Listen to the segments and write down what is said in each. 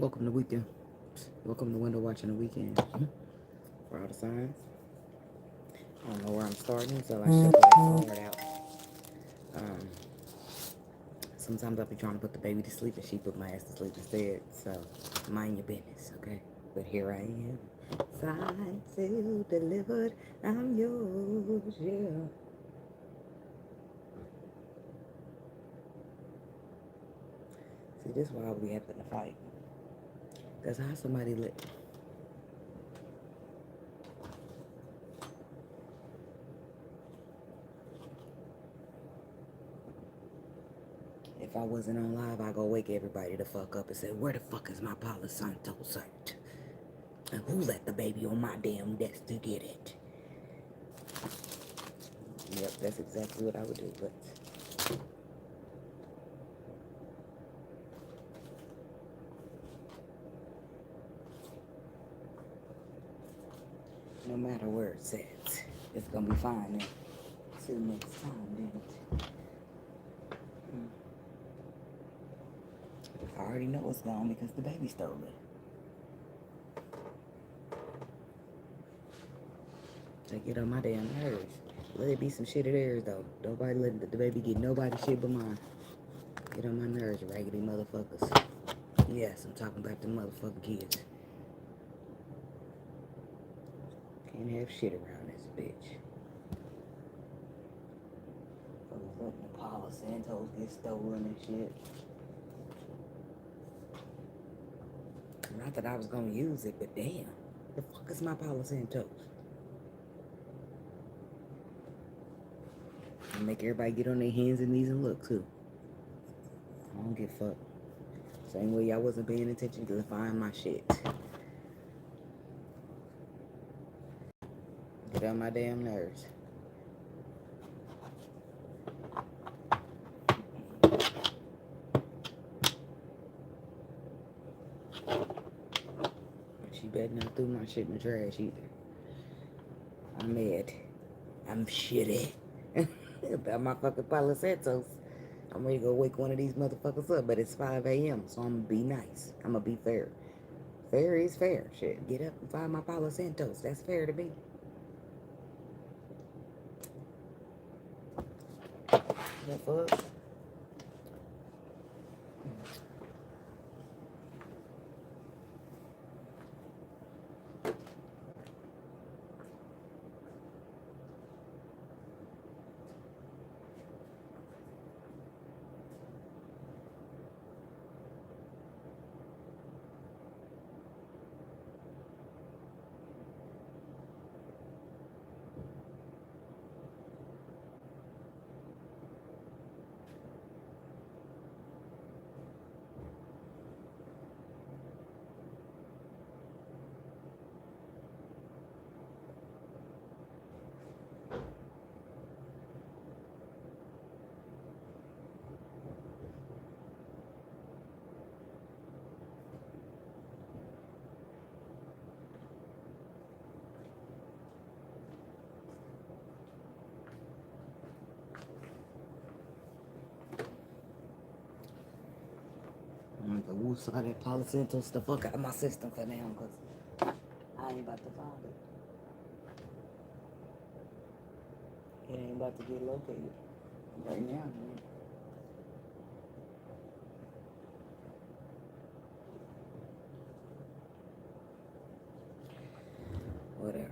Welcome to weekend. Welcome to window watching the weekend. For all the signs. I don't know where I'm starting, so I shuffle that card out. Sometimes I'll be trying to put the baby to sleep and she put my ass to sleep instead. So mind your business, okay? But here I am. Signed, sealed, delivered. I'm yours, yeah. See, this is why we having to fight. That's how somebody let. If I wasn't on live, I'd go wake everybody the fuck up and say, where the fuck is my Palo Santo shirt? And who let the baby on my damn desk to get it? Yep, that's exactly what I would do, but no matter where it sits, it's gonna be fine then. See you next time, then. I already know it's gone because the baby stole it. They get on my damn nerves. Let it be some shit of theirs though. Nobody let the baby get nobody shit but mine. Get on my nerves, raggedy motherfuckers. Yes, I'm talking about the motherfucking kids. Can't have shit around this bitch. Fuckers letting the Palo Santos get stolen and shit. Not that I was gonna use it, but damn. The fuck is my Palo Santos? I make everybody get on their hands and knees and look too. I don't give a fuck. Same way y'all wasn't paying attention to find my shit. Get on my damn nerves. She better not throw my shit in the trash either. I'm mad. I'm shitty about my fucking Palo Santos. I'm ready to go wake one of these motherfuckers up, but it's 5 a.m., so I'm gonna be nice. I'm gonna be fair. Fair is fair. Shit, get up and find my Palo Santos. That's fair to me. The fuck? I'm gonna woos all that Palo Santos the fuck out of my system for now, because I ain't about to find it. It ain't about to get located right now, man. Whatever.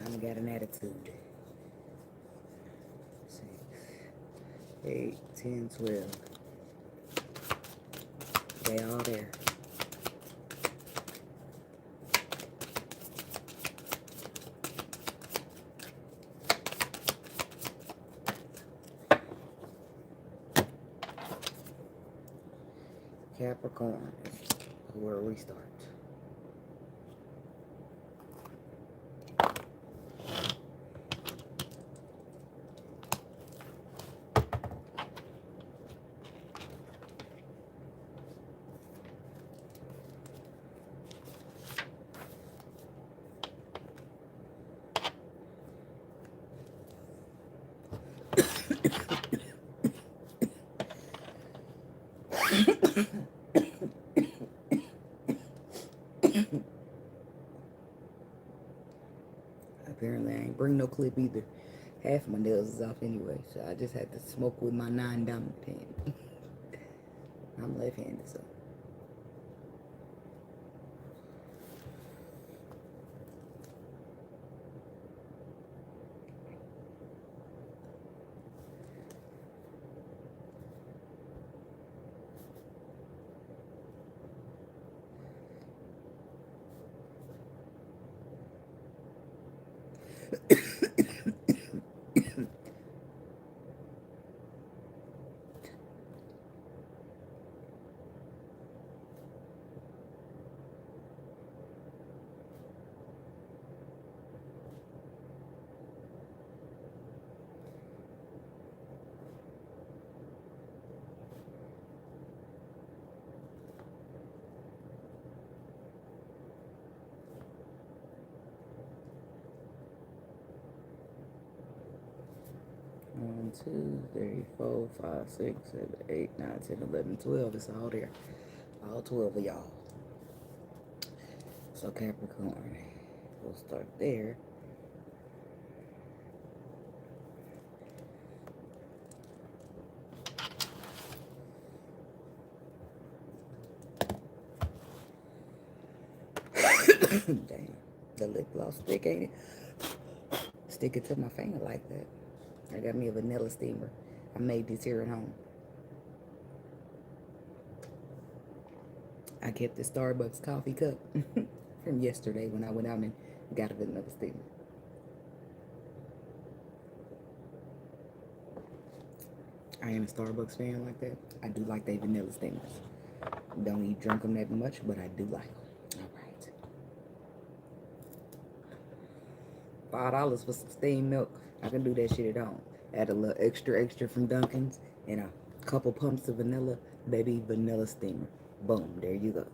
I got an attitude. 6, 8, 10, 12. They all there. Capricorn is where we start. Apparently I ain't bring no clip either. Half my nails is off anyway, so I just had to smoke with my non-dominant hand. I'm left-handed, so. One, 2, 3, 4, 5, 6, 7, 8, 9, 10, 11, 12. It's all there. All 12 of y'all. So Capricorn. We'll start there. Damn. The lip gloss thick, ain't it? Stick it to my finger like that. I got me a vanilla steamer. I made this here at home. I kept the Starbucks coffee cup from yesterday when I went out and got a vanilla steamer. I am a Starbucks fan like that. I do like they vanilla steamers. Don't eat drink them that much, but I do like them. All right. $5 for some steamed milk. I can do that shit at home. Add a little extra from Dunkin's and a couple pumps of vanilla. Baby, vanilla steamer. Boom, there you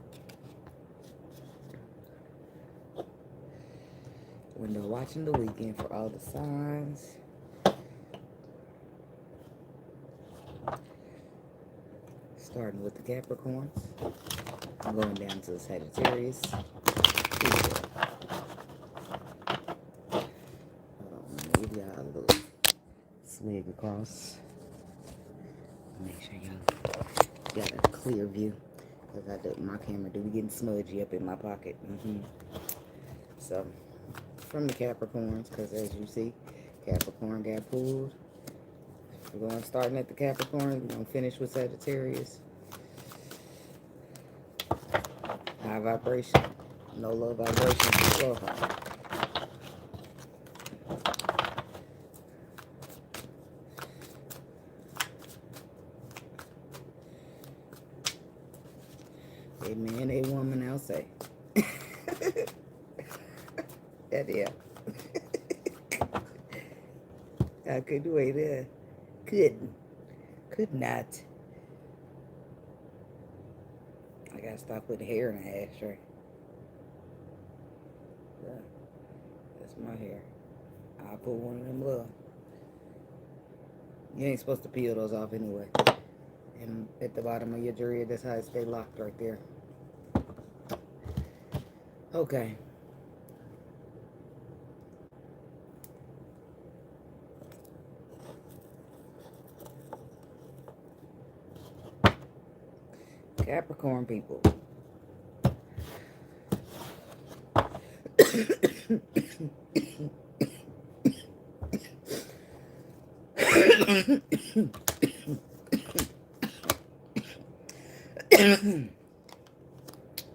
go. Window watching the weekend for all the signs. Starting with the Capricorns. I'm going down to the Sagittarius. Maybe y'all a little swig across. Make sure y'all got a clear view. Because my camera do be getting smudgy up in my pocket. So, from the Capricorns, because as you see, Capricorn got pulled. We're going starting at the Capricorn. We're going to finish with Sagittarius. High vibration. No low vibration. Low high. A man, a woman, I'll say. That yeah. I could wait there. Couldn't. Could not. I gotta stop putting hair in the ashtray. Yeah. That's my hair. I'll put one of them little. You ain't supposed to peel those off anyway. And at the bottom of your jewelry, that's how it stay locked right there. Okay. Capricorn people.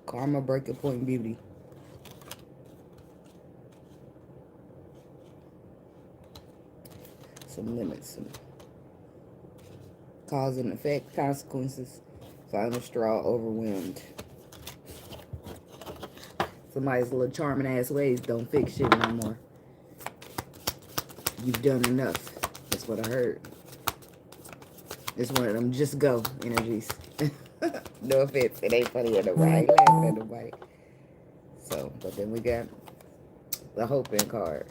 Karma breaking point beauty. Some limits, some cause and effect, consequences. Final straw, overwhelmed. Somebody's little charming ass ways don't fix shit no more. You've done enough. That's what I heard. It's one of them just go energies. No offense. It ain't funny at nobody. I ain't laughing at nobody. So, but then we got the hoping card.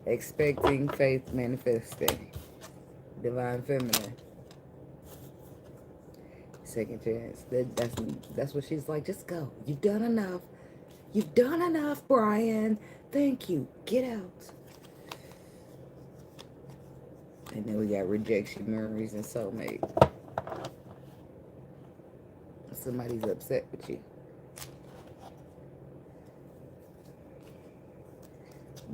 Expecting, faith, manifesting. Divine feminine. Second chance. That's what she's like. Just go. You've done enough. You've done enough, Brian. Thank you. Get out. And then we got rejection, memories, and soulmate. Somebody's upset with you.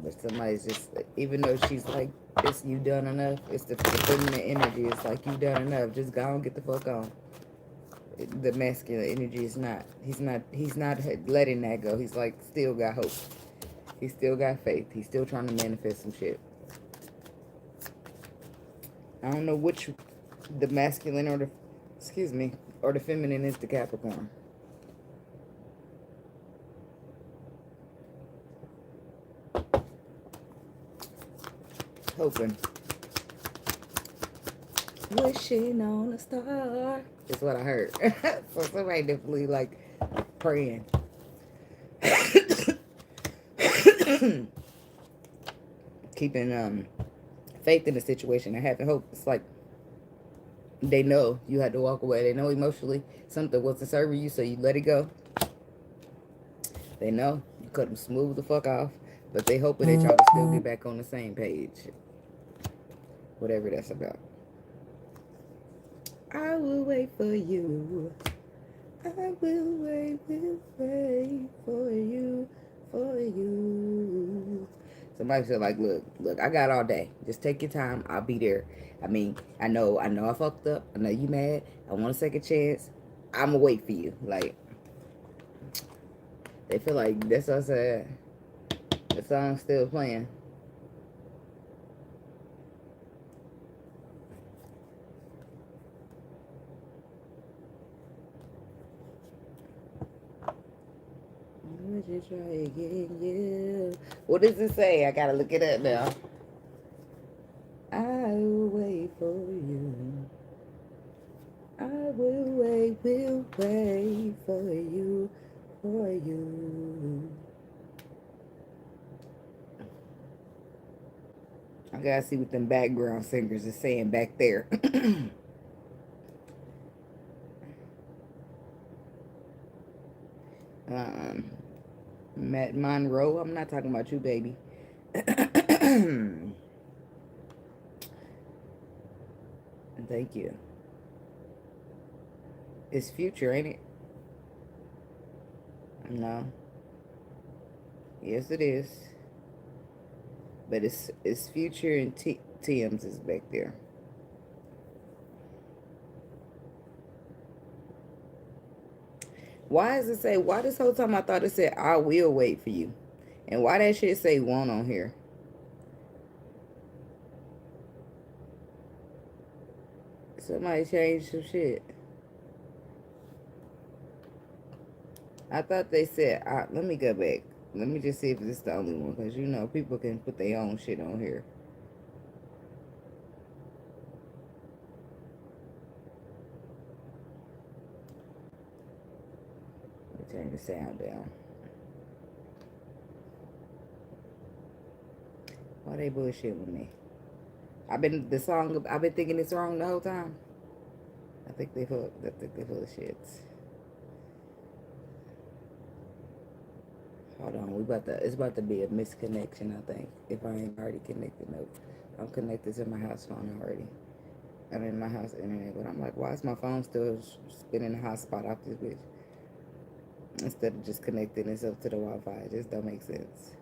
But somebody's just, even though she's like, it's you done enough, it's the feminine energy. It's like, you done enough. Just go and get the fuck on. The masculine energy is not. He's not letting that go. He's like, still got hope. He still got faith. He's still trying to manifest some shit. I don't know which, the masculine or the, excuse me, or the feminine is the Capricorn. Hoping. Wishing on a star. That's what I heard. So somebody definitely like praying. Keeping faith in the situation and having hope. It's like they know you had to walk away. They know emotionally something wasn't serving you, so you let it go. They know you cut them smooth the fuck off, but they hoping that y'all will still get back on the same page. Whatever that's about. I will wait for you. I will wait for you, for you. Somebody said, like, look, I got all day. Just take your time. I'll be there. I mean, I know I fucked up. I know you mad. I want a second chance. I'm gonna wait for you. Like, they feel like that's what I said. The song's still playing. Would you try again? Yeah. What does it say? I gotta look it up now. I will wait for you. I will wait for you, for you. I gotta see what them background singers are saying back there. Matt Monroe, I'm not talking about you, baby. Thank you. It's future, ain't it? No. Yes, it is. But it's future and Tim's is back there. Why does it say, why this whole time I thought it said, I will wait for you? And why that shit say won't on here? Somebody changed some shit. I thought they said, let me go back. Let me just see if this is the only one. Because, you know, people can put their own shit on here. Let me turn the sound down. Why they bullshit with me? I've been thinking it's wrong the whole time. I think they full of shit. Hold on, it's about to be a misconnection, I think. If I ain't already connected, no. I'm connected to my house phone already. I'm in my house internet, but I'm like, why is my phone still spinning the hotspot off this bitch? Instead of just connecting itself to the Wi-Fi. It just don't make sense.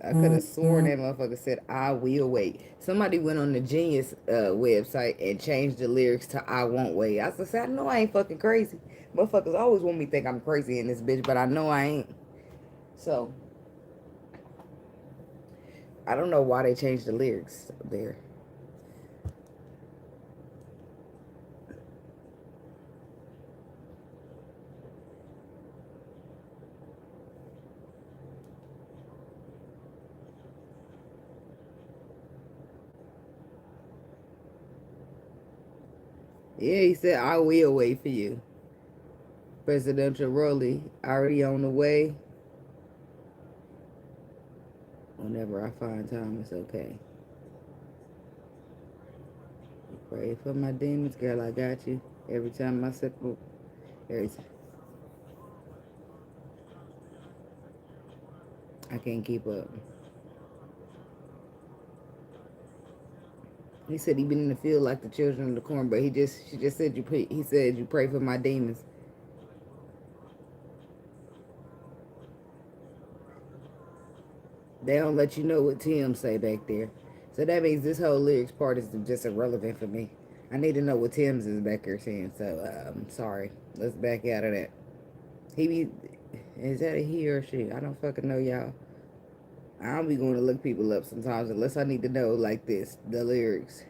I could have sworn that motherfucker said, I will wait. Somebody went on the Genius website and changed the lyrics to I won't wait. I said, I know I ain't fucking crazy. Motherfuckers always want me to think I'm crazy in this bitch, but I know I ain't. So, I don't know why they changed the lyrics there. Yeah, he said, I will wait for you. Presidential Rolly already on the way. Whenever I find time, it's okay. Pray for my demons, girl. I got you. Every time I sip, every time. I can't keep up. He said he been in the field like the children of the corn, but she just said he said you pray for my demons. They don't let you know what Tim say back there. So that means this whole lyrics part is just irrelevant for me. I need to know what Tim's is back there saying. So I'm sorry. Let's back out of that. He be is that a he or she? I don't fucking know, y'all. I don't be going to look people up sometimes unless I need to know like this the lyrics.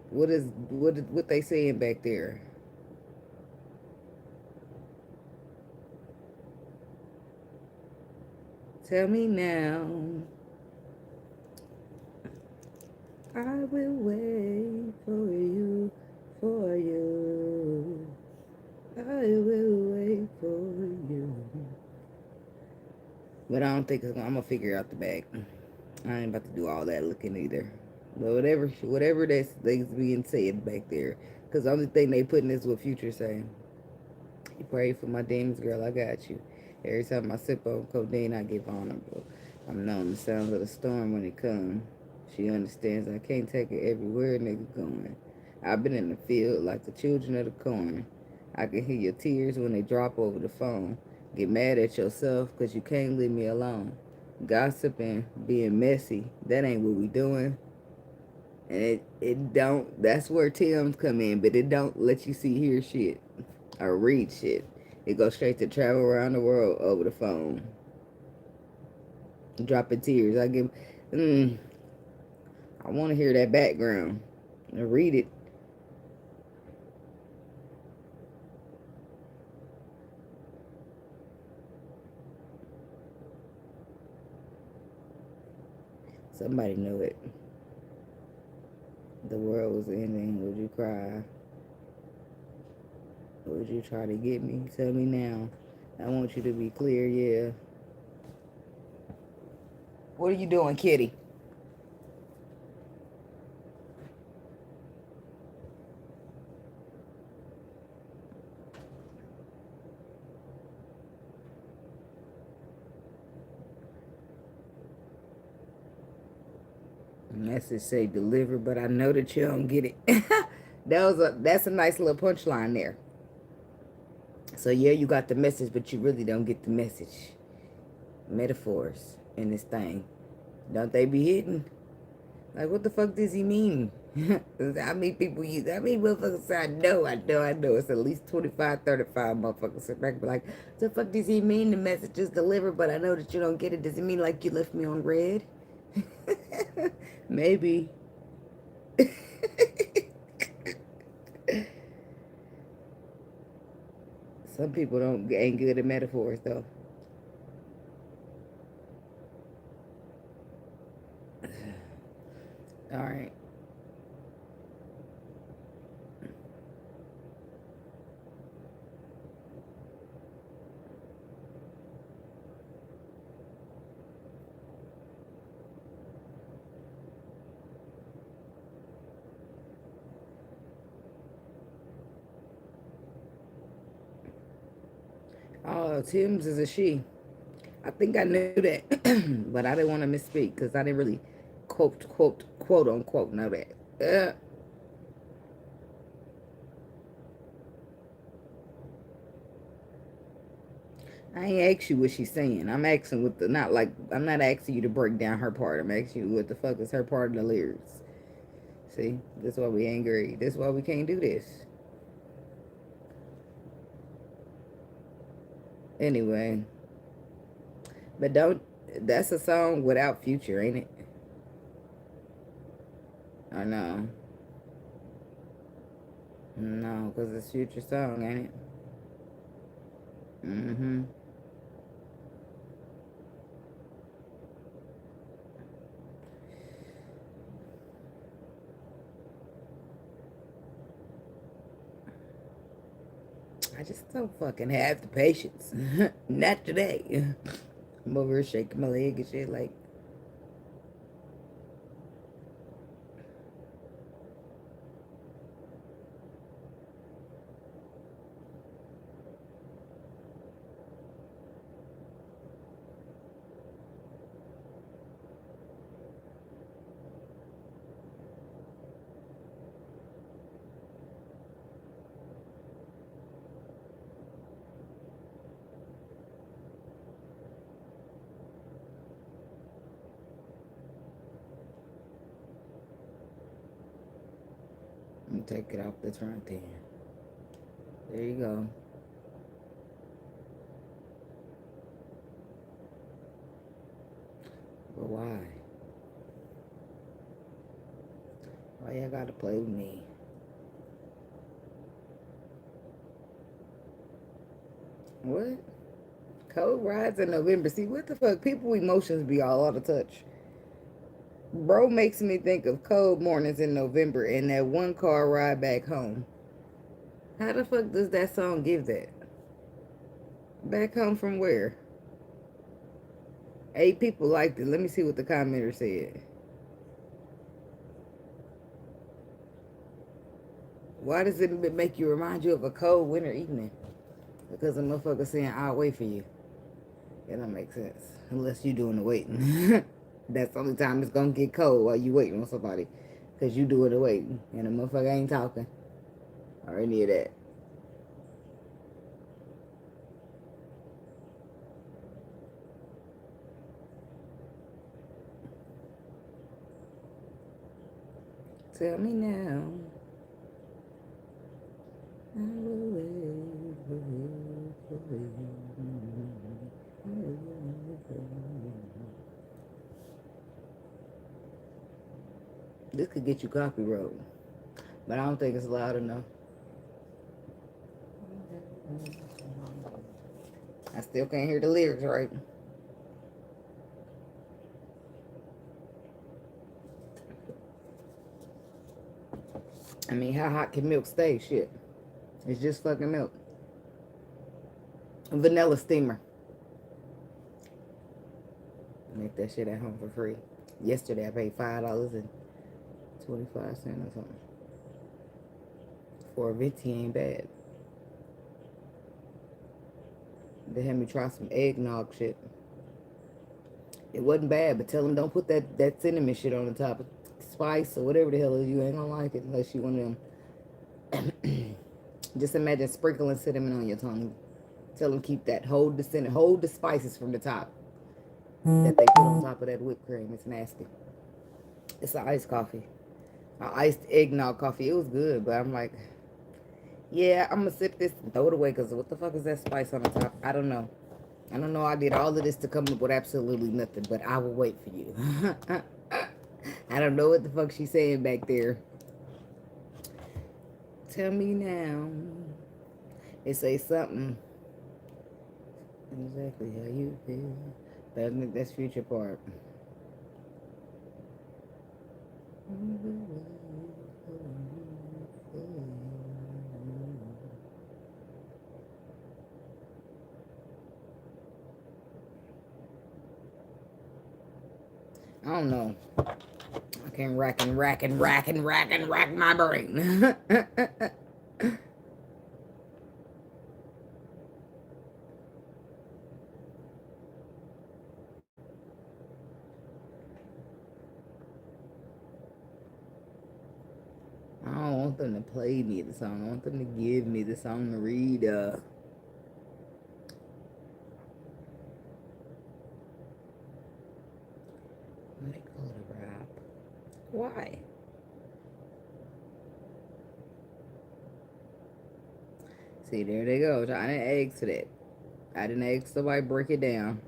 What they saying back there? Tell me now. I will wait for you, for you. I will wait for you. But I don't think I'm gonna figure out the bag. I ain't about to do all that looking either. But whatever that's being said back there, because the only thing they putting is what Future saying. You pray for my demons, girl. I got you. Every time I sip on codeine, I get vulnerable. I'm knowing the sounds of the storm when it comes. She understands I can't take her everywhere, nigga, going. I've been in the field like the children of the corn. I can hear your tears when they drop over the phone. Get mad at yourself because you can't leave me alone. Gossiping, being messy, that ain't what we doing. And it don't, that's where Tim's come in, but it don't let you see, hear shit or read shit. It goes straight to travel around the world over the phone. Dropping tears. I want to hear that background. And read it. Somebody knew it. The world was ending. Would you cry? Would you try to get me? Tell me now. I want you to be clear, yeah. What are you doing, kitty? Message say deliver, but I know that you don't get it. That's a nice little punchline there. So yeah, you got the message, but you really don't get the message. Metaphors in this thing. Don't they be hidden? Like, what the fuck does he mean? How many people use, how many motherfuckers say, I know. It's at least 25, 35 motherfuckers sit back and be like, what the fuck does he mean the message is delivered, but I know that you don't get it? Does it mean like you left me on red? Maybe. Some people ain't good at metaphors, though. All right. Oh, Tim's is a she. I think I knew that, but I didn't want to misspeak because I didn't really quote unquote know that. I ain't ask you what she's saying. I'm asking what the not like. I'm not asking you to break down her part. I'm asking you what the fuck is her part of the lyrics. See, that's why we ain't agreed. That's why we can't do this. Anyway, but don't. That's a song without Future, ain't it? I know. No, because it's Future song, ain't it? Mm-hmm. I just don't fucking have the patience. Not today. I'm over here shaking my leg and shit like. Let me take it off the front then. There you go. But why? Why y'all gotta play with me? What? Cold rides in November. See, what the fuck? People emotions be all out of touch. Bro makes me think of cold mornings in November and that one car ride back home. How the fuck does that song give that? Back home from where? 8 people liked it. Let me see what the commenter said. Why does it make you remind you of a cold winter evening? Because a motherfucker saying, I'll wait for you. That don't make sense. Unless you doing the waiting. That's the only time it's gonna get cold while you waiting on somebody. Because you doing the waiting. And the motherfucker ain't talking. Or any of that. Tell me now. I will wait for you. This could get you copyrighted, but I don't think it's loud enough. I still can't hear the lyrics right. I mean, how hot can milk stay? Shit. It's just fucking milk. Vanilla steamer. Make that shit at home for free. Yesterday I paid $5.25 or something. For a venti ain't bad. They had me try some eggnog shit. It wasn't bad, but tell them don't put that cinnamon shit on the top. Spice or whatever the hell it is, you ain't gonna like it unless you one of them. Just imagine sprinkling cinnamon on your tongue. Tell them keep that. Hold the cinnamon. Hold the spices from the top that they put on top of that whipped cream. It's nasty. It's an iced coffee. An iced eggnog coffee. It was good, but I'm like, yeah, I'm gonna sip this and throw it away because what the fuck is that spice on the top? I don't know. I don't know. I did all of this to come up with absolutely nothing, but I will wait for you. I don't know what the fuck she's saying back there. Tell me now. It say something. Exactly how you feel. But I think that's future part. I don't know. I can't rack my brain. I don't want them to play me the song. I want them to give me the song to read. Why they call it a rap? Why? See, there they go. I didn't ask for that. I didn't ask somebody break it down.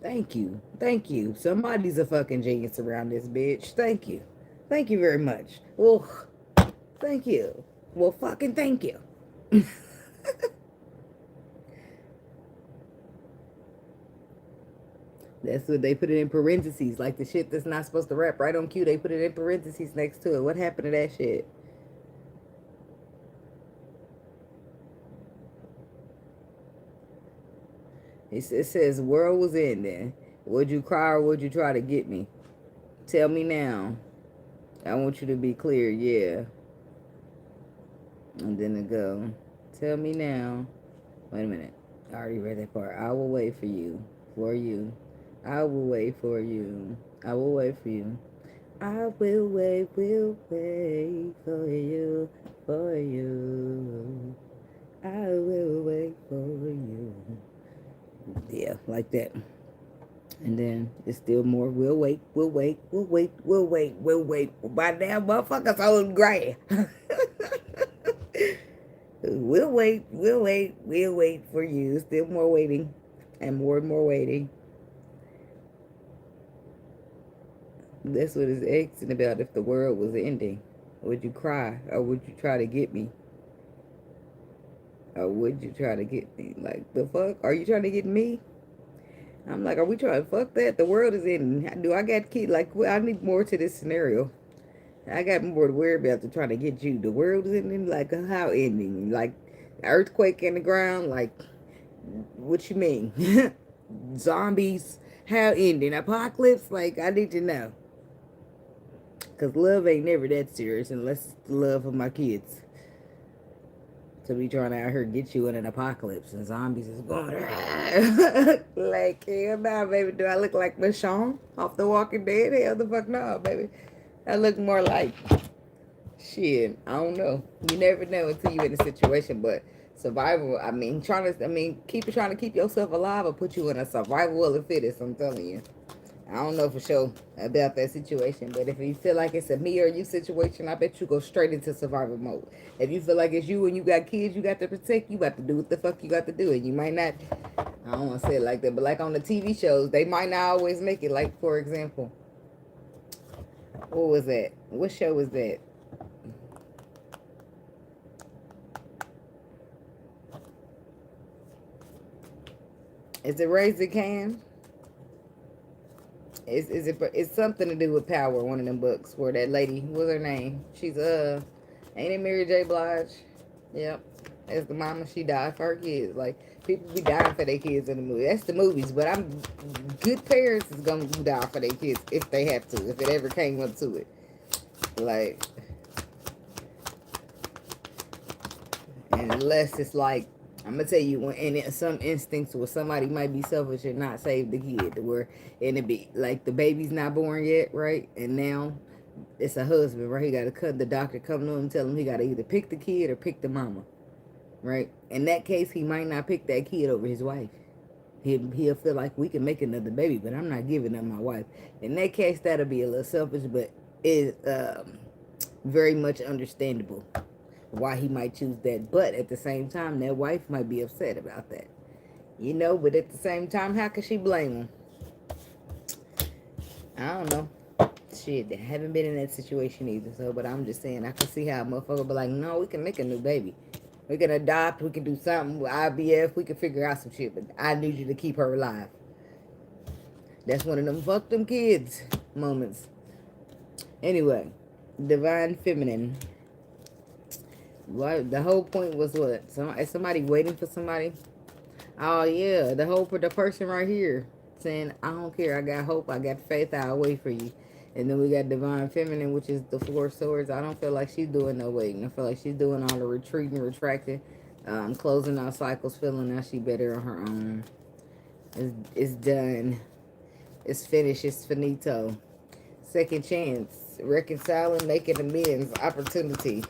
Thank you. Thank you. Somebody's a fucking genius around this bitch. Thank you. Thank you very much. Well, thank you. Well, fucking thank you. That's what they put it in parentheses. Like the shit that's not supposed to wrap right on cue, they put it in parentheses next to it. What happened to that shit? It says, world was ending. Would you cry or would you try to get me? Tell me now. I want you to be clear, yeah. And then it go, tell me now. Wait a minute. I already read that part. I will wait for you. For you. I will wait for you. I will wait for you. I will wait for you. For you. I will wait for you. Yeah, like that. And then it's still more. We'll wait. We'll wait. We'll wait. We'll wait. We'll wait. By now, motherfuckers old gray. We'll wait. We'll wait. We'll wait for you. Still more waiting, and more waiting. That's what it's asking about. If the world was ending, would you cry or would you try to get me? Or would you try to get me? Like, the fuck? Are you trying to get me? I'm like, are we trying to fuck that? The world is ending. Do I got kids? Like, well, I need more to this scenario. I got more to worry about than trying to get you. The world is ending? Like, how ending? Like, earthquake in the ground? Like, what you mean? Zombies? How ending? Apocalypse? Like, I need to know. Because love ain't never that serious unless it's the love of my kids. To be trying to out here get you in an apocalypse and zombies is going like, hell nah, baby. Do I look like Michonne off The Walking Dead? Hell the fuck no, baby. I look more like shit. I don't know. You never know until you in a situation, but survival, I mean, trying to keep yourself alive or put you in a survival of the fittest, I'm telling you. I don't know for sure about that situation, but if you feel like it's a me or you situation, I bet you go straight into survival mode. If you feel like it's you and you got kids you got to protect, you got to do what the fuck you got to do. And you might not, I don't want to say it like that, but like on the TV shows, they might not always make it. Like, for example, what was that? What show was that? Is it Raising Can? It's something to do with power, one of them books where that lady, what's her name? She's ain't it Mary J. Blige? Yep. As the mama, she died for her kids. Like, people be dying for their kids in the movie. That's the movies, but good parents is gonna die for their kids if they have to, if it ever came up to it. Like, and unless it's like, I'm gonna tell you, when in some instincts where somebody might be selfish and not save the kid, where and it be like the baby's not born yet, right? And now it's a husband, right? He got to cut. The doctor come to him and tell him he got to either pick the kid or pick the mama, right? In that case, he might not pick that kid over his wife. He'll feel like we can make another baby, but I'm not giving up my wife. In that case, that'll be a little selfish, but it's very much understandable why he might choose that. But at the same time, that wife might be upset about that, you know. But at the same time, how can she blame him? I don't know. Shit, I haven't been in that situation either. So, but I'm just saying, I can see how a motherfucker be like, no, we can make a new baby. We can adopt. We can do something with IVF. We can figure out some shit. But I need you to keep her alive. That's one of them fuck them kids moments. Anyway, divine feminine. What the whole point was what? Is somebody waiting for somebody? Oh yeah, the person right here saying, I don't care, I got hope, I got faith, I'll wait for you. And then we got divine feminine, which is the 4 swords. I don't feel like she's doing no waiting. I feel like she's doing all the retreating, retracting, closing out cycles, feeling now she better on her own. It's done. It's finished. It's finito. Second chance. Reconciling, making amends, opportunity.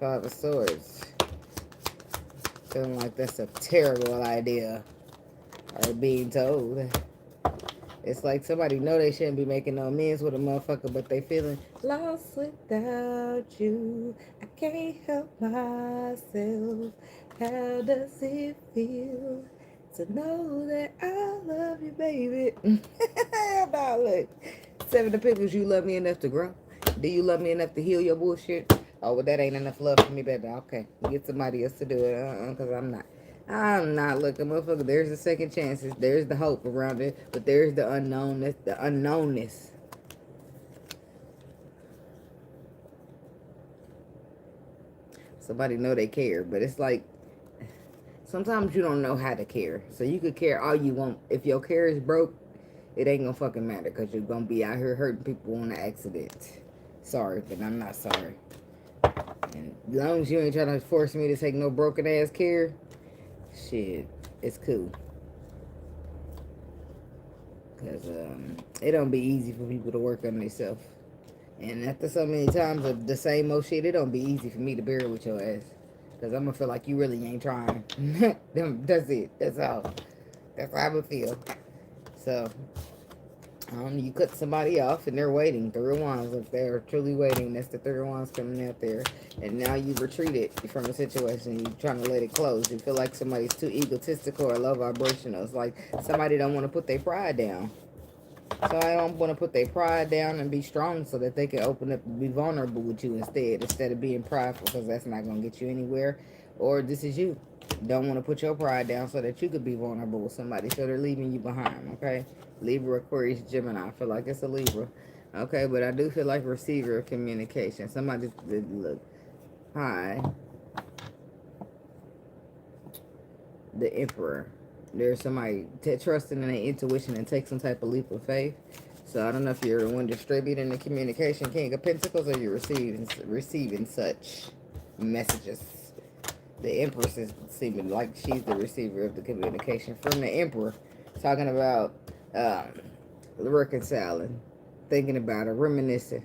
Five of Swords. Feeling like that's a terrible idea. Or being told. It's like somebody know they shouldn't be making no amends with a motherfucker, but they feeling lost without you. I can't help myself. How does it feel to know that I love you, baby? Look. 7 of Pentacles, you love me enough to grow. Do you love me enough to heal your bullshit? Oh, well, that ain't enough love for me, baby. Okay, get somebody else to do it, because I'm not. I'm not looking, motherfucker. There's the second chances. There's the hope around it, but there's the unknown. That's the unknownness. Somebody know they care, but it's like sometimes you don't know how to care. So you could care all you want. If your care is broke, it ain't gonna fucking matter because you're gonna be out here hurting people on an accident. Sorry, but I'm not sorry. And as long as you ain't trying to force me to take no broken ass care, shit, it's cool. Because it don't be easy for people to work on themselves. And after so many times of the same old shit, it don't be easy for me to bear with your ass. Because I'm going to feel like you really ain't trying. That's it. That's all. That's how I would feel. So, you cut somebody off and they're waiting. Three of Wands. If they're truly waiting, that's the Three of Wands coming out there. And now you've retreated from the situation. You're trying to let it close. You feel like somebody's too egotistical or low vibrational. It's like somebody don't want to put their pride down. So I don't want to put their pride down and be strong so that they can open up and be vulnerable with you instead of being prideful, because that's not going to get you anywhere. Or this is you. Don't want to put your pride down so that you could be vulnerable with somebody, so they're leaving you behind, okay? Libra, Aquarius, Gemini. I feel like it's a Libra. Okay, but I do feel like receiver of communication. Somebody, look, hi. The Emperor. There's somebody trusting in their intuition and take some type of leap of faith. So I don't know if you're the one distributing the communication, King of Pentacles, or you're receiving such messages. The Empress is seeming like she's the receiver of the communication from the Emperor, talking about reconciling, thinking about it, reminiscing.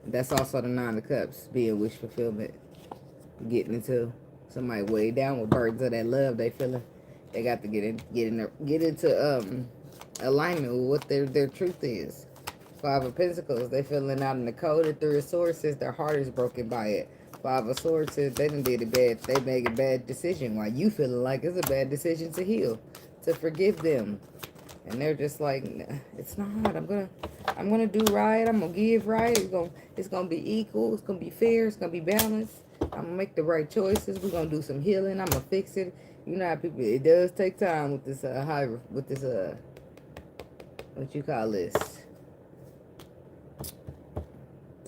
That's also the Nine of Cups, being wish fulfillment, getting into somebody way down with burdens of that love they feeling. They got to get into alignment with what their truth is. Five of Pentacles, they feeling out in the cold. The Three of Swords says their heart is broken by it. Five of Swords says they done did they made a bad decision. While you feeling like it's a bad decision to heal, to forgive them. And they're just like, it's not. I'm gonna do right. I'm gonna give right. It's gonna be equal. It's gonna be fair. It's gonna be balanced. I'm gonna make the right choices. We're gonna do some healing. I'm gonna fix it. You know how people, it does take time with this what you call this,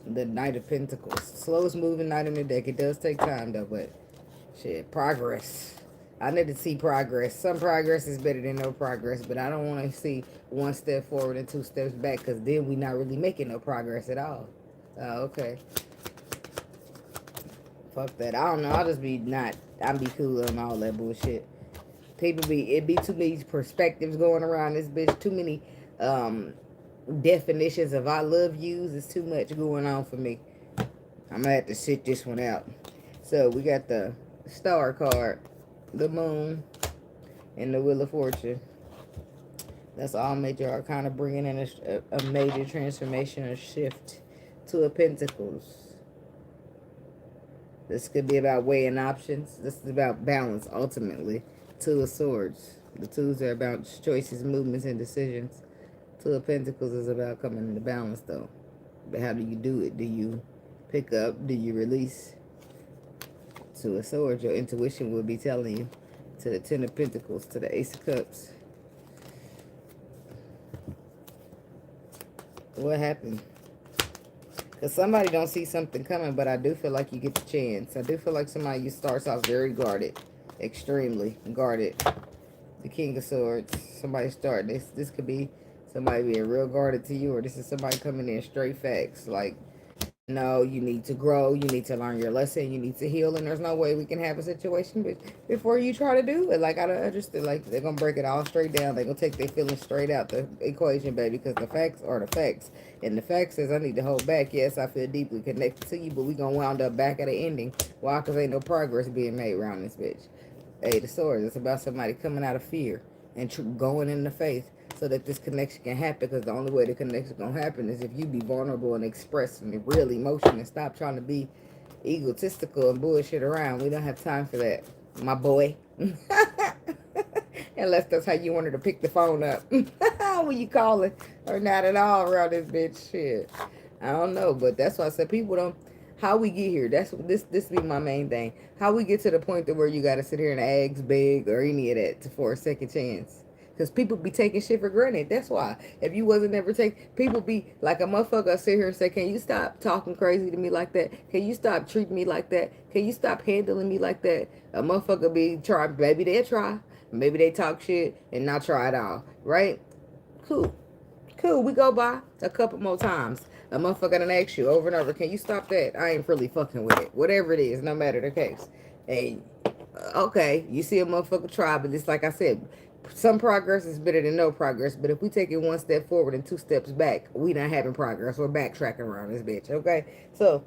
the Knight of Pentacles. Slowest moving knight in the deck. It does take time though, but shit, progress. I need to see progress. Some progress is better than no progress, but I don't want to see one step forward and two steps back, because then we're not really making no progress at all. Okay. Fuck that. I don't know. I'll just be I'll be cool on all that bullshit. It be too many perspectives going around this bitch. Too many definitions of I love yous. It's too much going on for me. I'm gonna have to sit this one out. So we got the Star card, the Moon, and the Wheel of Fortune. That's all major arcana, bringing in a major transformation or shift. Two of Pentacles. This could be about weighing options. This is about balance, ultimately. Two of Swords. The twos are about choices, movements, and decisions. Two of Pentacles is about coming into balance, though. But how do you do it? Do you pick up? Do you release? Two of Swords, your intuition will be telling you. To the Ten of Pentacles, to the Ace of Cups. What happened? Because somebody don't see something coming, but I do feel like you get the chance. I do feel like somebody starts off very guarded. Extremely guarded. The King of Swords. Somebody start. This could be somebody being real guarded to you, or this is somebody coming in straight facts. Like, no, you need to grow. You need to learn your lesson. You need to heal. And there's no way we can have a situation before you try to do it. Like, I don't understand. Like, they're going to break it all straight down. They're going to take their feelings straight out the equation, baby. Because the facts are the facts. And the fact says I need to hold back. Yes, I feel deeply connected to you. But we going to wound up back at the ending. Why? Because ain't no progress being made around this bitch. Hey, the Swords. It's about somebody coming out of fear and going into faith, so that this connection can happen, because the only way the connection is going to happen is if you be vulnerable and express some real emotion and stop trying to be egotistical and bullshit around. We don't have time for that, my boy. Unless that's how you wanted to pick the phone up when you call it, or not at all around this bitch. Shit. I don't know, but that's why I said people don't. how we get here. That's what this be my main thing. How we get to the point that where you gotta sit here and ask, beg, or any of that for a second chance. Because people be taking shit for granted. That's why. If you wasn't ever take, people be like a motherfucker sit here and say, can you stop talking crazy to me like that? Can you stop treating me like that? Can you stop handling me like that? A motherfucker be try, maybe they'll try. Maybe they talk shit and not try at all. Right? Cool. Cool. We go by a couple more times. A motherfucker done ask you over and over, can you stop that? I ain't really fucking with it. Whatever it is, no matter the case. And okay, you see a motherfucker try, but it's like I said, some progress is better than no progress. But if we take it one step forward and two steps back, we not having progress. We're backtracking around this bitch. Okay, so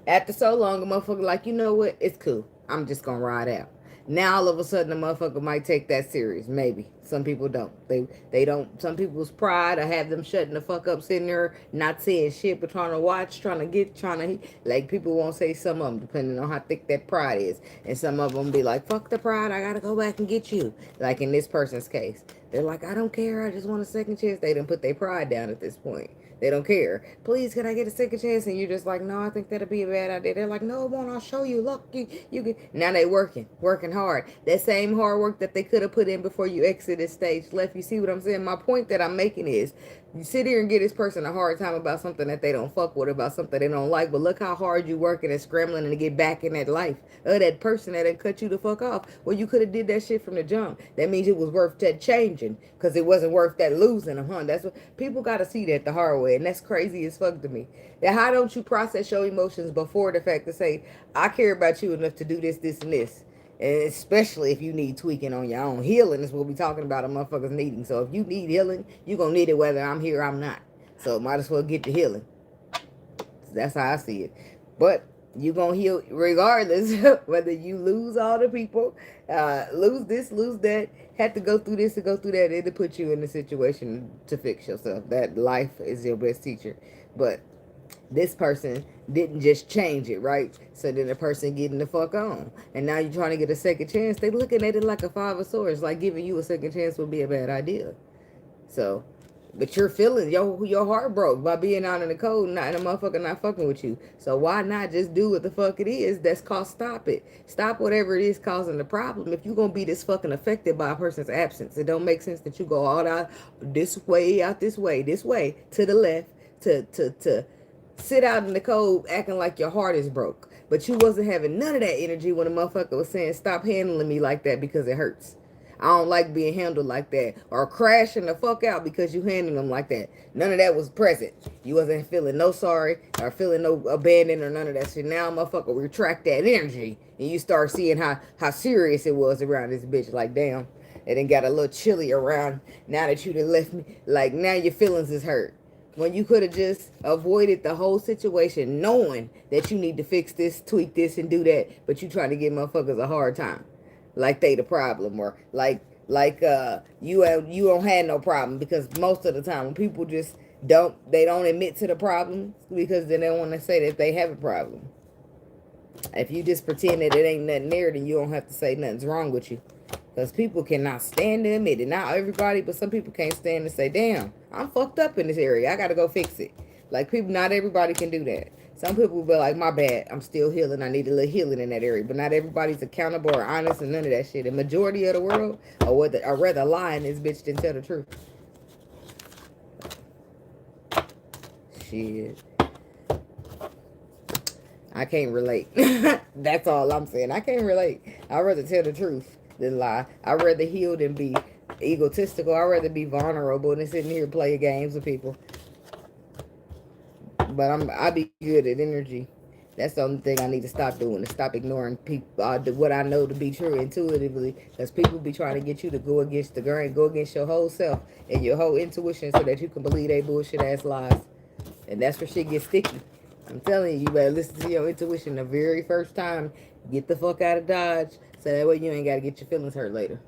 after so long, a motherfucker like, you know what? It's cool. I'm just gonna ride out. Now all of a sudden, a motherfucker might take that serious. Maybe some people don't. They don't. Some people's pride I have them shutting the fuck up, sitting there not saying shit, but trying to watch, trying to like people won't say some of them depending on how thick that pride is, and some of them be like, fuck the pride, I gotta go back and get you. Like in this person's case, they're like, I don't care, I just want a second chance. They done put their pride down at this point. They don't care. Please, can I get a second chance? And you're just like, no, I think that'll be a bad idea. They're like, no, won't. I'll show you. Look, you can. Now they working hard. That same hard work that they could have put in before you exited stage left. You see what I'm saying? My point that I'm making is, you sit here and give this person a hard time about something that they don't fuck with, about something they don't like. But look how hard you working and scrambling to get back in that life of that person that had cut you the fuck off. Well, you could have did that shit from the jump. That means it was worth that changing, because it wasn't worth that losing them, huh? That's what people got to see, that the hard way. And that's crazy as fuck to me. That how don't you process your emotions before the fact to say, I care about you enough to do this, this, and this. And especially if you need tweaking on your own. Healing is what we're talking about, a motherfuckers needing. So if you need healing, you're going to need it whether I'm here or I'm not. So might as well get the healing. That's how I see it. But you're going to heal regardless, whether you lose all the people, lose this, lose that, have to go through this and go through that. It'll put you in a situation to fix yourself. That life is your best teacher. But this person didn't just change it, right? So then the person getting the fuck on. And now you're trying to get a second chance. They looking at it like a five of swords. Like giving you a second chance would be a bad idea. So, but you're feeling, your heart broke by being out in the cold and a motherfucker not fucking with you. So why not just do what the fuck it is that's called stop it. Stop whatever it is causing the problem. If you're going to be this fucking affected by a person's absence, it don't make sense that you go all out this way, to the left, to sit out in the cold acting like your heart is broke. But you wasn't having none of that energy when a motherfucker was saying, stop handling me like that because it hurts. I don't like being handled like that. Or crashing the fuck out because you handling them like that. None of that was present. You wasn't feeling no sorry or feeling no abandoned or none of that shit. Now motherfucker retract that energy. And you start seeing how serious it was around this bitch. Like, damn. It done got a little chilly around now that you done left me. Like, now your feelings is hurt. When you could have just avoided the whole situation knowing that you need to fix this, tweak this, and do that, but you trying to give motherfuckers a hard time. Like they the problem, or you don't have no problem, because most of the time when people just don't admit to the problem because then they want to say that they have a problem. If you just pretend that it ain't nothing there, then you don't have to say nothing's wrong with you. Because people cannot stand to admit it. Not everybody, but some people can't stand to say, damn, I'm fucked up in this area. I got to go fix it. Like, people, not everybody can do that. Some people will be like, my bad, I'm still healing. I need a little healing in that area. But not everybody's accountable or honest and none of that shit. The majority of the world are rather lying this bitch than tell the truth. Shit. I can't relate. That's all I'm saying. I can't relate. I'd rather tell the truth than lie. I'd rather heal than be egotistical. I'd rather be vulnerable than sitting here playing games with people. But I be good at energy. That's the only thing I need to stop doing. To stop ignoring people, what I know to be true intuitively. Because people be trying to get you to go against the grain, go against your whole self and your whole intuition so that you can believe they bullshit ass lies. And that's where shit gets sticky. I'm telling you, you better listen to your intuition the very first time. Get the fuck out of Dodge, so that way you ain't got to get your feelings hurt later.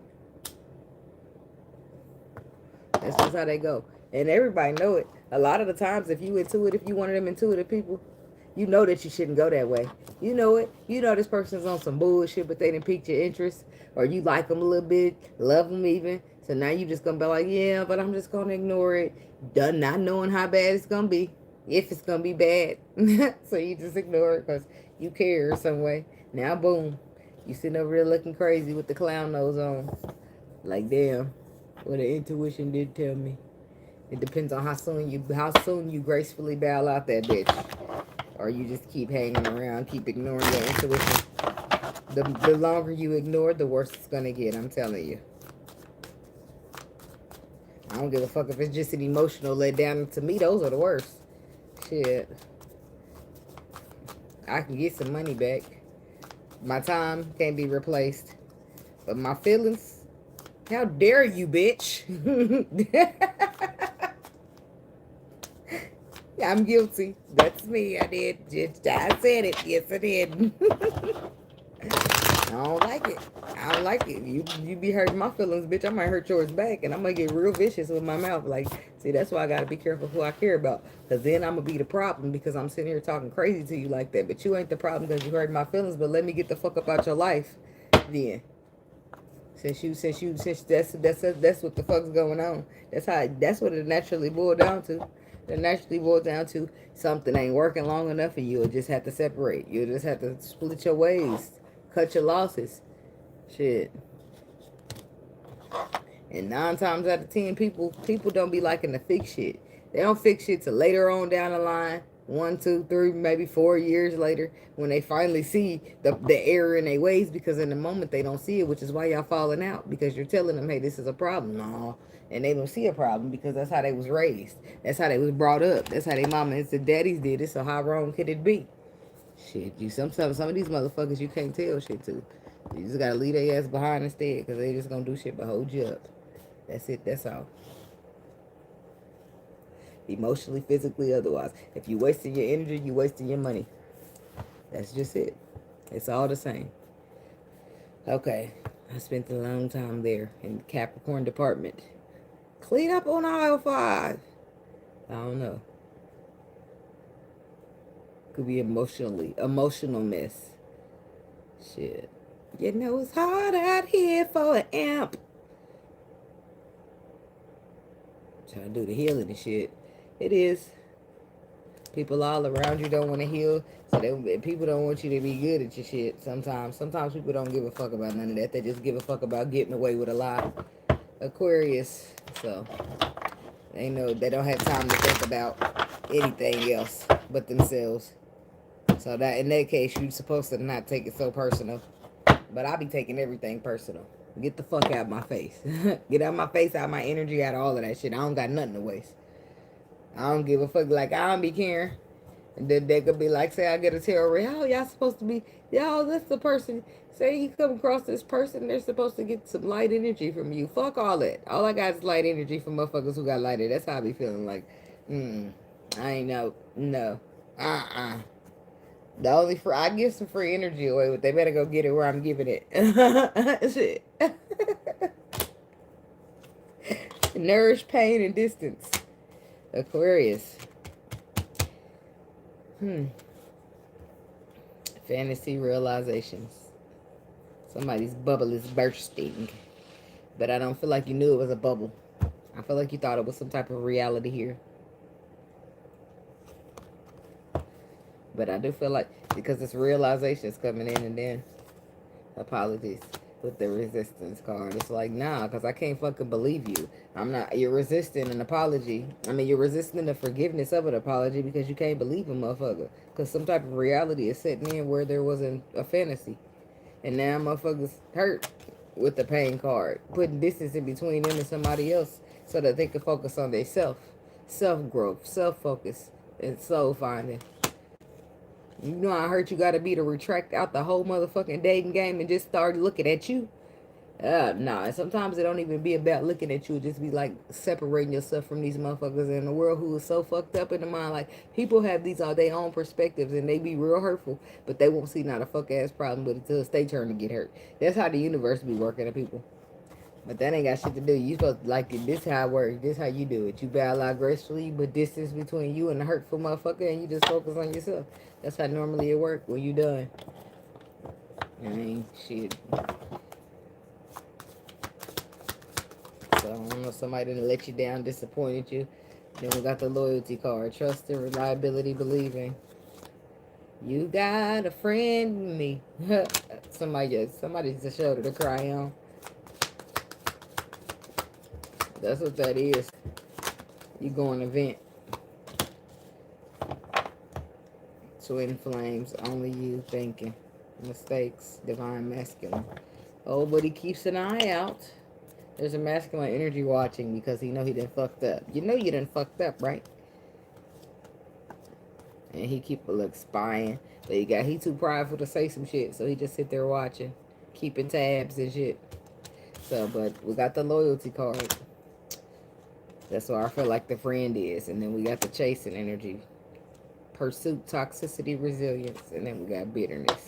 That's just how they go. And everybody know it. A lot of the times, if you one of them intuitive people, you know that you shouldn't go that way. You know it. You know this person's on some bullshit, but they didn't pique your interest. Or you like them a little bit, love them even. So now you just going to be like, yeah, but I'm just going to ignore it. Done not knowing how bad it's going to be. if it's gonna be bad. So you just ignore it because you care some way. Now, boom, you sitting over there looking crazy with the clown nose on. Like, damn, what the intuition did tell me. It depends on how soon you gracefully bail out that bitch, or you just keep hanging around, keep ignoring your intuition. The longer you ignore it, the worse it's gonna get. I'm telling you. I don't give a fuck if it's just an emotional letdown. To me, those are the worst. Shit. I can get some money back. My time can't be replaced. But my feelings, how dare you, bitch? I'm guilty. That's me. I did. I said it. Yes, I did. I don't like it. I don't like it. You be hurting my feelings, bitch. I might hurt yours back, and I'm gonna get real vicious with my mouth. Like, see, that's why I gotta be careful who I care about, because then I'm gonna be the problem because I'm sitting here talking crazy to you like that. But you ain't the problem because you hurt my feelings. But let me get the fuck up out your life, then. Since that's what the fuck's going on. That's what it naturally boiled down to. It naturally boiled down to something ain't working long enough, and you'll just have to separate. You'll just have to split your ways, cut your losses. Shit. And 9 times out of 10, people don't be liking to fix shit. They don't fix shit till later on down the line. 1, 2, 3, maybe 4 years later, when they finally see the error in their ways, because in the moment they don't see it, which is why y'all falling out, because you're telling them, hey, this is a problem. No. And they don't see a problem because that's how they was raised. That's how they was brought up. That's how their mama and their daddies did it. So how wrong could it be? Shit, sometimes some of these motherfuckers you can't tell shit to. You just gotta leave their ass behind instead, because they just gonna do shit but hold you up. That's it, that's all. Emotionally, physically, otherwise. If you wasting your energy, you wasting your money. That's just it. It's all the same. Okay, I spent a long time there in the Capricorn department. Clean up on aisle 5. I don't know. Could be emotional mess. Shit. You know it's hard out here for an amp. Trying to do the healing and shit. It is. People all around you don't want to heal. So people don't want you to be good at your shit sometimes. Sometimes people don't give a fuck about none of that. They just give a fuck about getting away with a lie. Aquarius. So they don't have time to think about anything else but themselves. So that in that case, you're supposed to not take it so personal. But I be taking everything personal. Get the fuck out of my face. Get out of my face, out of my energy, out of all of that shit. I don't got nothing to waste. I don't give a fuck. Like, I don't be caring. And then they could be like, say I get a tarot read. Oh, y'all supposed to be, y'all, that's the person. Say you come across this person, they're supposed to get some light energy from you. Fuck all that. All I got is light energy from motherfuckers who got lighted. That's how I be feeling. Like, I ain't know. No. The only I give some free energy away, but they better go get it where I'm giving it. Shit. Nourish pain and distance. Aquarius. Fantasy realizations. Somebody's bubble is bursting. But I don't feel like you knew it was a bubble. I feel like you thought it was some type of reality here. But I do feel like, because this realization is coming in, and then apologies with the resistance card. It's like, nah, because I can't fucking believe you. You're resisting an apology. I mean, you're resisting the forgiveness of an apology because you can't believe a motherfucker. Because some type of reality is setting in where there wasn't a fantasy. And now motherfuckers hurt with the pain card. Putting distance in between them and somebody else so that they can focus on their self-growth, self-focus, and soul finding. You know how hurt you gotta be to retract out the whole motherfucking dating game and just start looking at you? Nah. And sometimes it don't even be about looking at you. It just be like separating yourself from these motherfuckers in the world who is so fucked up in the mind. Like, people have these all their own perspectives and they be real hurtful, but they won't see not a fuck ass problem with it until it's their turn to get hurt. That's how the universe be working to people. But that ain't got shit to do. You supposed to, like, this how it works. This how you do it. You bow out gracefully, but distance between you and the hurtful motherfucker, and you just focus on yourself. That's how normally it work when you done. I mean, shit. So I don't know, somebody didn't let you down, disappointed you. Then we got the loyalty card. Trust and reliability, believing. You got a friend in me. Somebody's a shoulder to cry on. That's what that is. You going to vent. Twin flames, only you thinking. Mistakes, divine masculine. Oh, but he keeps an eye out. There's a masculine energy watching because he know he done fucked up. You know you done fucked up, right? And he keep spying. But he too prideful to say some shit, so he just sit there watching, keeping tabs and shit. So, but we got the loyalty card. That's why I feel like the friend is. And then we got the chasing energy. Pursuit, toxicity, resilience. And then we got bitterness.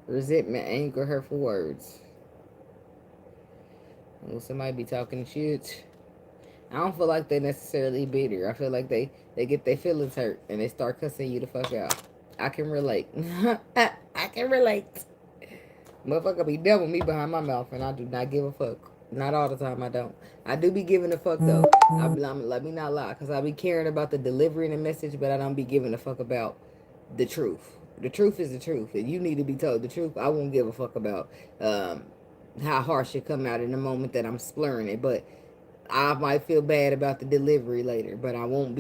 Resentment, anger, hurtful words. Well, somebody be talking shit. I don't feel like they necessarily bitter. I feel like they get their feelings hurt and they start cussing you the fuck out. I can relate. I can relate. Motherfucker be devil me behind my mouth and I do not give a fuck. Not all the time, I don't. I do be giving a fuck though. Let me not lie, because I be caring about the delivery and the message, but I don't be giving a fuck about the truth. The truth is the truth. If you need to be told the truth, I won't give a fuck about how harsh it come out in the moment that I'm splurring it. But I might feel bad about the delivery later, but I won't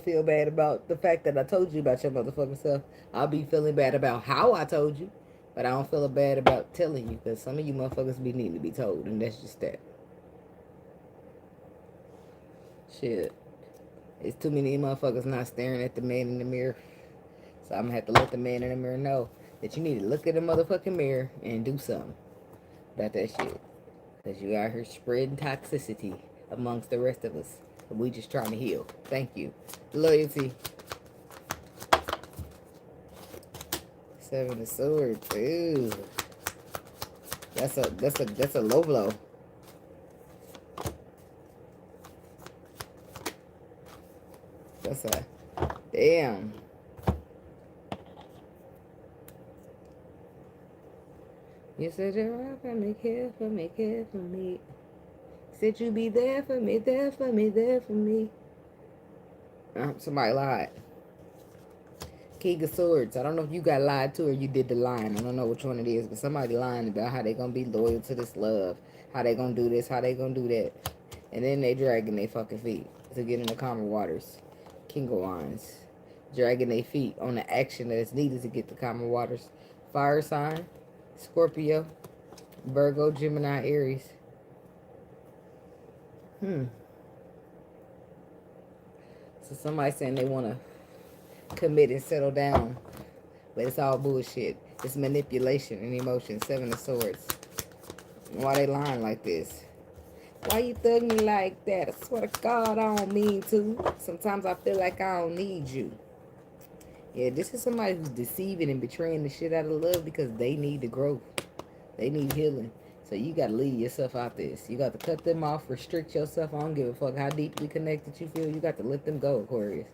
feel bad about the fact that I told you about your motherfucking stuff. I'll be feeling bad about how I told you, but I don't feel bad about telling you, because some of you motherfuckers be needing to be told, and that's just that. Shit. It's too many motherfuckers not staring at the man in the mirror. So I'm gonna have to let the man in the mirror know that you need to look at the motherfucking mirror and do something about that shit. Because you out here spreading toxicity amongst the rest of us. We just trying to heal. Thank you. Loyalty. Seven of Swords. Ooh. That's a low blow. That's a damn. You said you're right for me, care for me, care for me. Said you be there for me, there for me, there for me. Somebody lied. King of Swords. I don't know if you got lied to or you did the lying. I don't know which one it is, but somebody lying about how they gonna be loyal to this love, how they gonna do this, how they gonna do that, and then they dragging their fucking feet to get in the calmer waters. King of Wands. Dragging their feet on the action that is needed to get the calmer waters. Fire sign. Scorpio. Virgo, Gemini, Aries. So somebody saying they want to commit and settle down, but it's all bullshit. It's manipulation and emotion. Seven of Swords. Why they lying like this? Why you thug me like that? I swear to God, I don't mean to. Sometimes I feel like I don't need you. Yeah, this is somebody who's deceiving and betraying the shit out of love because they need the growth. They need healing. So you got to leave yourself out this. You got to cut them off, restrict yourself. I don't give a fuck how deeply connected you feel. You got to let them go, Aquarius.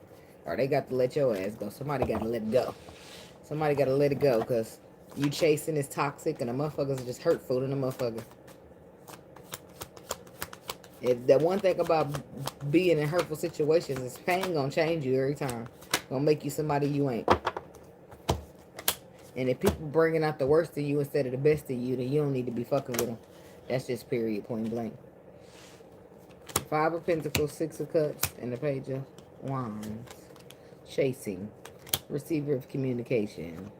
Or they got to let your ass go. Somebody got to let it go. Somebody got to let it go because you chasing is toxic and the motherfuckers are just hurtful to the motherfucker. If the one thing about being in hurtful situations is pain gonna change you every time. Gonna make you somebody you ain't. And if people bringing out the worst of you instead of the best of you, then you don't need to be fucking with them. That's just period, point blank. Five of Pentacles, Six of Cups, and the Page of Wands. Chasing. Receiver of communication.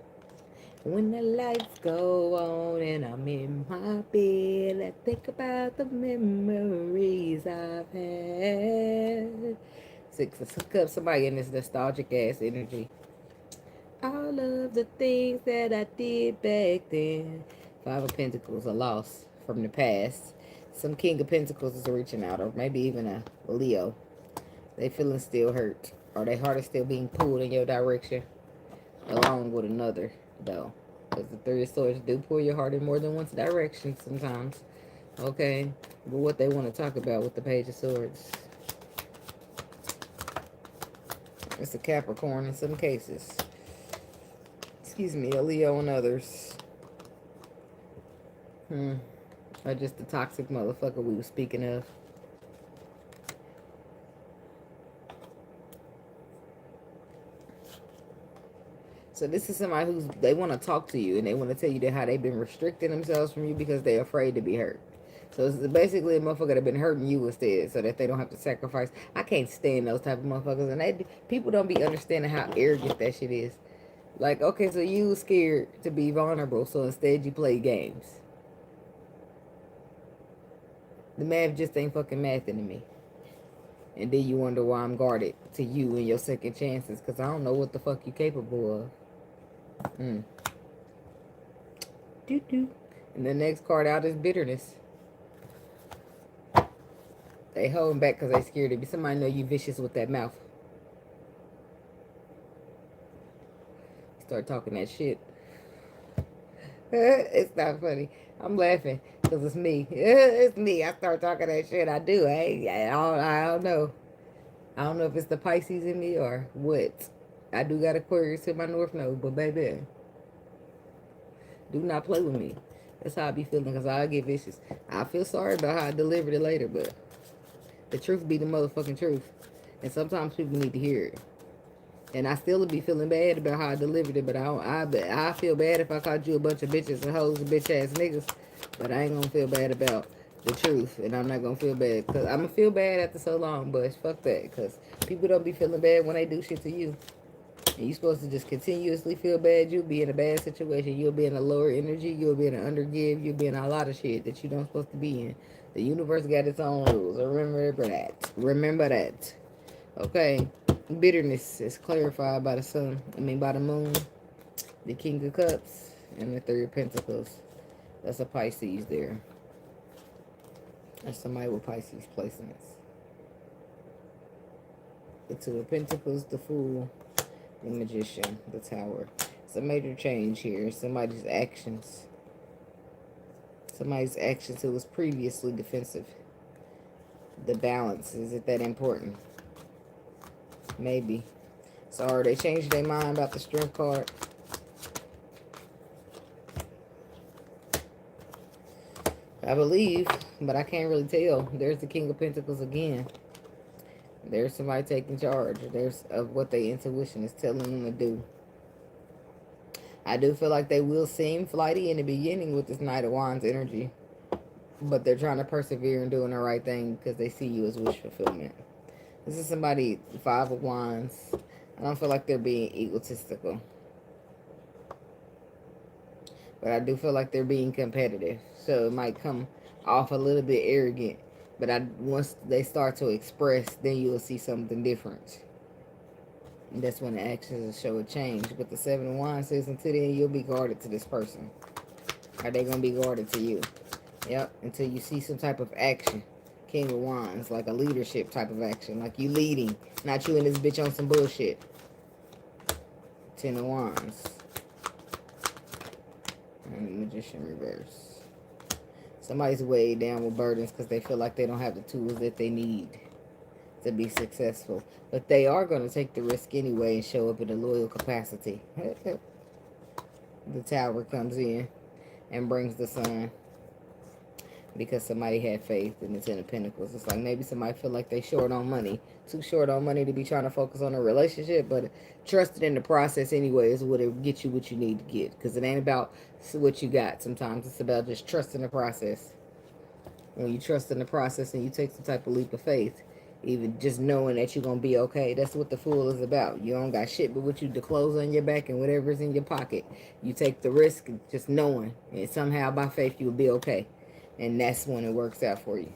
When the lights go on and I'm in my bed, I think about the memories I've had. Six of Cups, somebody in this nostalgic ass energy. All of the things that I did back then. Five of Pentacles, a loss from the past. Some King of Pentacles is reaching out, or maybe even a Leo. They feeling still hurt, or their heart is still being pulled in your direction, along with another, though. Because the Three of Swords do pull your heart in more than one direction sometimes. Okay? But what they want to talk about with the Page of Swords. It's a Capricorn in some cases. Excuse me, a Leo and others. Or just the toxic motherfucker we were speaking of. So this is somebody who's, they want to talk to you and they want to tell you that how they've been restricting themselves from you because they're afraid to be hurt. So it's basically a motherfucker that been hurting you instead so that they don't have to sacrifice. I can't stand those type of motherfuckers. And people don't be understanding how arrogant that shit is. Like, okay, so you was scared to be vulnerable, so instead you play games. The math just ain't fucking mathing to me. And then you wonder why I'm guarded to you and your second chances, because I don't know what the fuck you capable of. Doo-doo. And the next card out is bitterness. They holding back because they scared to be. Somebody know you vicious with that mouth. Start talking that shit. It's not funny. I'm laughing because it's me. It's me. I start talking that shit. I do. I don't know. I don't know if it's the Pisces in me or what. I do got Aquarius in my North Node, but baby, do not play with me. That's how I be feeling because I get vicious. I feel sorry about how I delivered it later, but the truth be the motherfucking truth. And sometimes people need to hear it. And I still would be feeling bad about how I delivered it, but I feel bad if I called you a bunch of bitches and hoes and bitch ass niggas. But I ain't gonna feel bad about the truth, and I'm not gonna feel bad because I'm gonna feel bad after so long. But fuck that, because people don't be feeling bad when they do shit to you. And you supposed to just continuously feel bad. You'll be in a bad situation. You'll be in a lower energy. You'll be in an undergive. You'll be in a lot of shit that you don't supposed to be in. The universe got its own rules. Remember that. Remember that. Okay. Bitterness is clarified by the sun. By the moon. The King of Cups and the Three of Pentacles. That's a Pisces there. That's somebody with Pisces placements. The Two of Pentacles, the Fool, the Magician, the Tower. It's a major change here. Somebody's actions. Somebody's actions who was previously defensive. The balance. Is it that important? Maybe. So they changed their mind about the Strength card. I believe, but I can't really tell. There's the King of Pentacles again. There's somebody taking charge. There's of what their intuition is telling them to do. I do feel like they will seem flighty in the beginning with this Knight of Wands energy. But they're trying to persevere and doing the right thing because they see you as wish fulfillment. This is somebody, Five of Wands. I don't feel like they're being egotistical. But I do feel like they're being competitive. So it might come off a little bit arrogant. But once they start to express, then you will see something different. And that's when the actions will show a change. But the Seven of Wands says until then you'll be guarded to this person. Are they going to be guarded to you? Yep, until you see some type of action. King of Wands, like a leadership type of action. Like you leading, not you and this bitch on some bullshit. Ten of Wands. And the Magician reverse. Somebody's weighed down with burdens because they feel like they don't have the tools that they need to be successful. But they are going to take the risk anyway and show up in a loyal capacity. The Tower comes in and brings the Sun. Because somebody had faith in the Ten of Pentacles. It's like maybe somebody feel like they short on money. Too short on money to be trying to focus on a relationship. But trusted in the process anyway is what it get you what you need to get. Because it ain't about what you got. Sometimes it's about just trusting the process. When you trust in the process and you take some type of leap of faith. Even just knowing that you're going to be okay. That's what the Fool is about. You don't got shit but what you, the clothes on your back and whatever's in your pocket. You take the risk just knowing. And somehow by faith you'll be okay. And that's when it works out for you.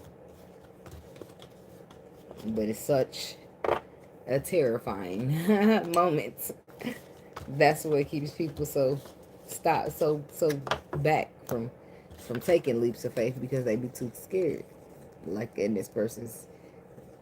But it's such a terrifying moment. That's what keeps people so back from taking leaps of faith because they be too scared. Like in this person's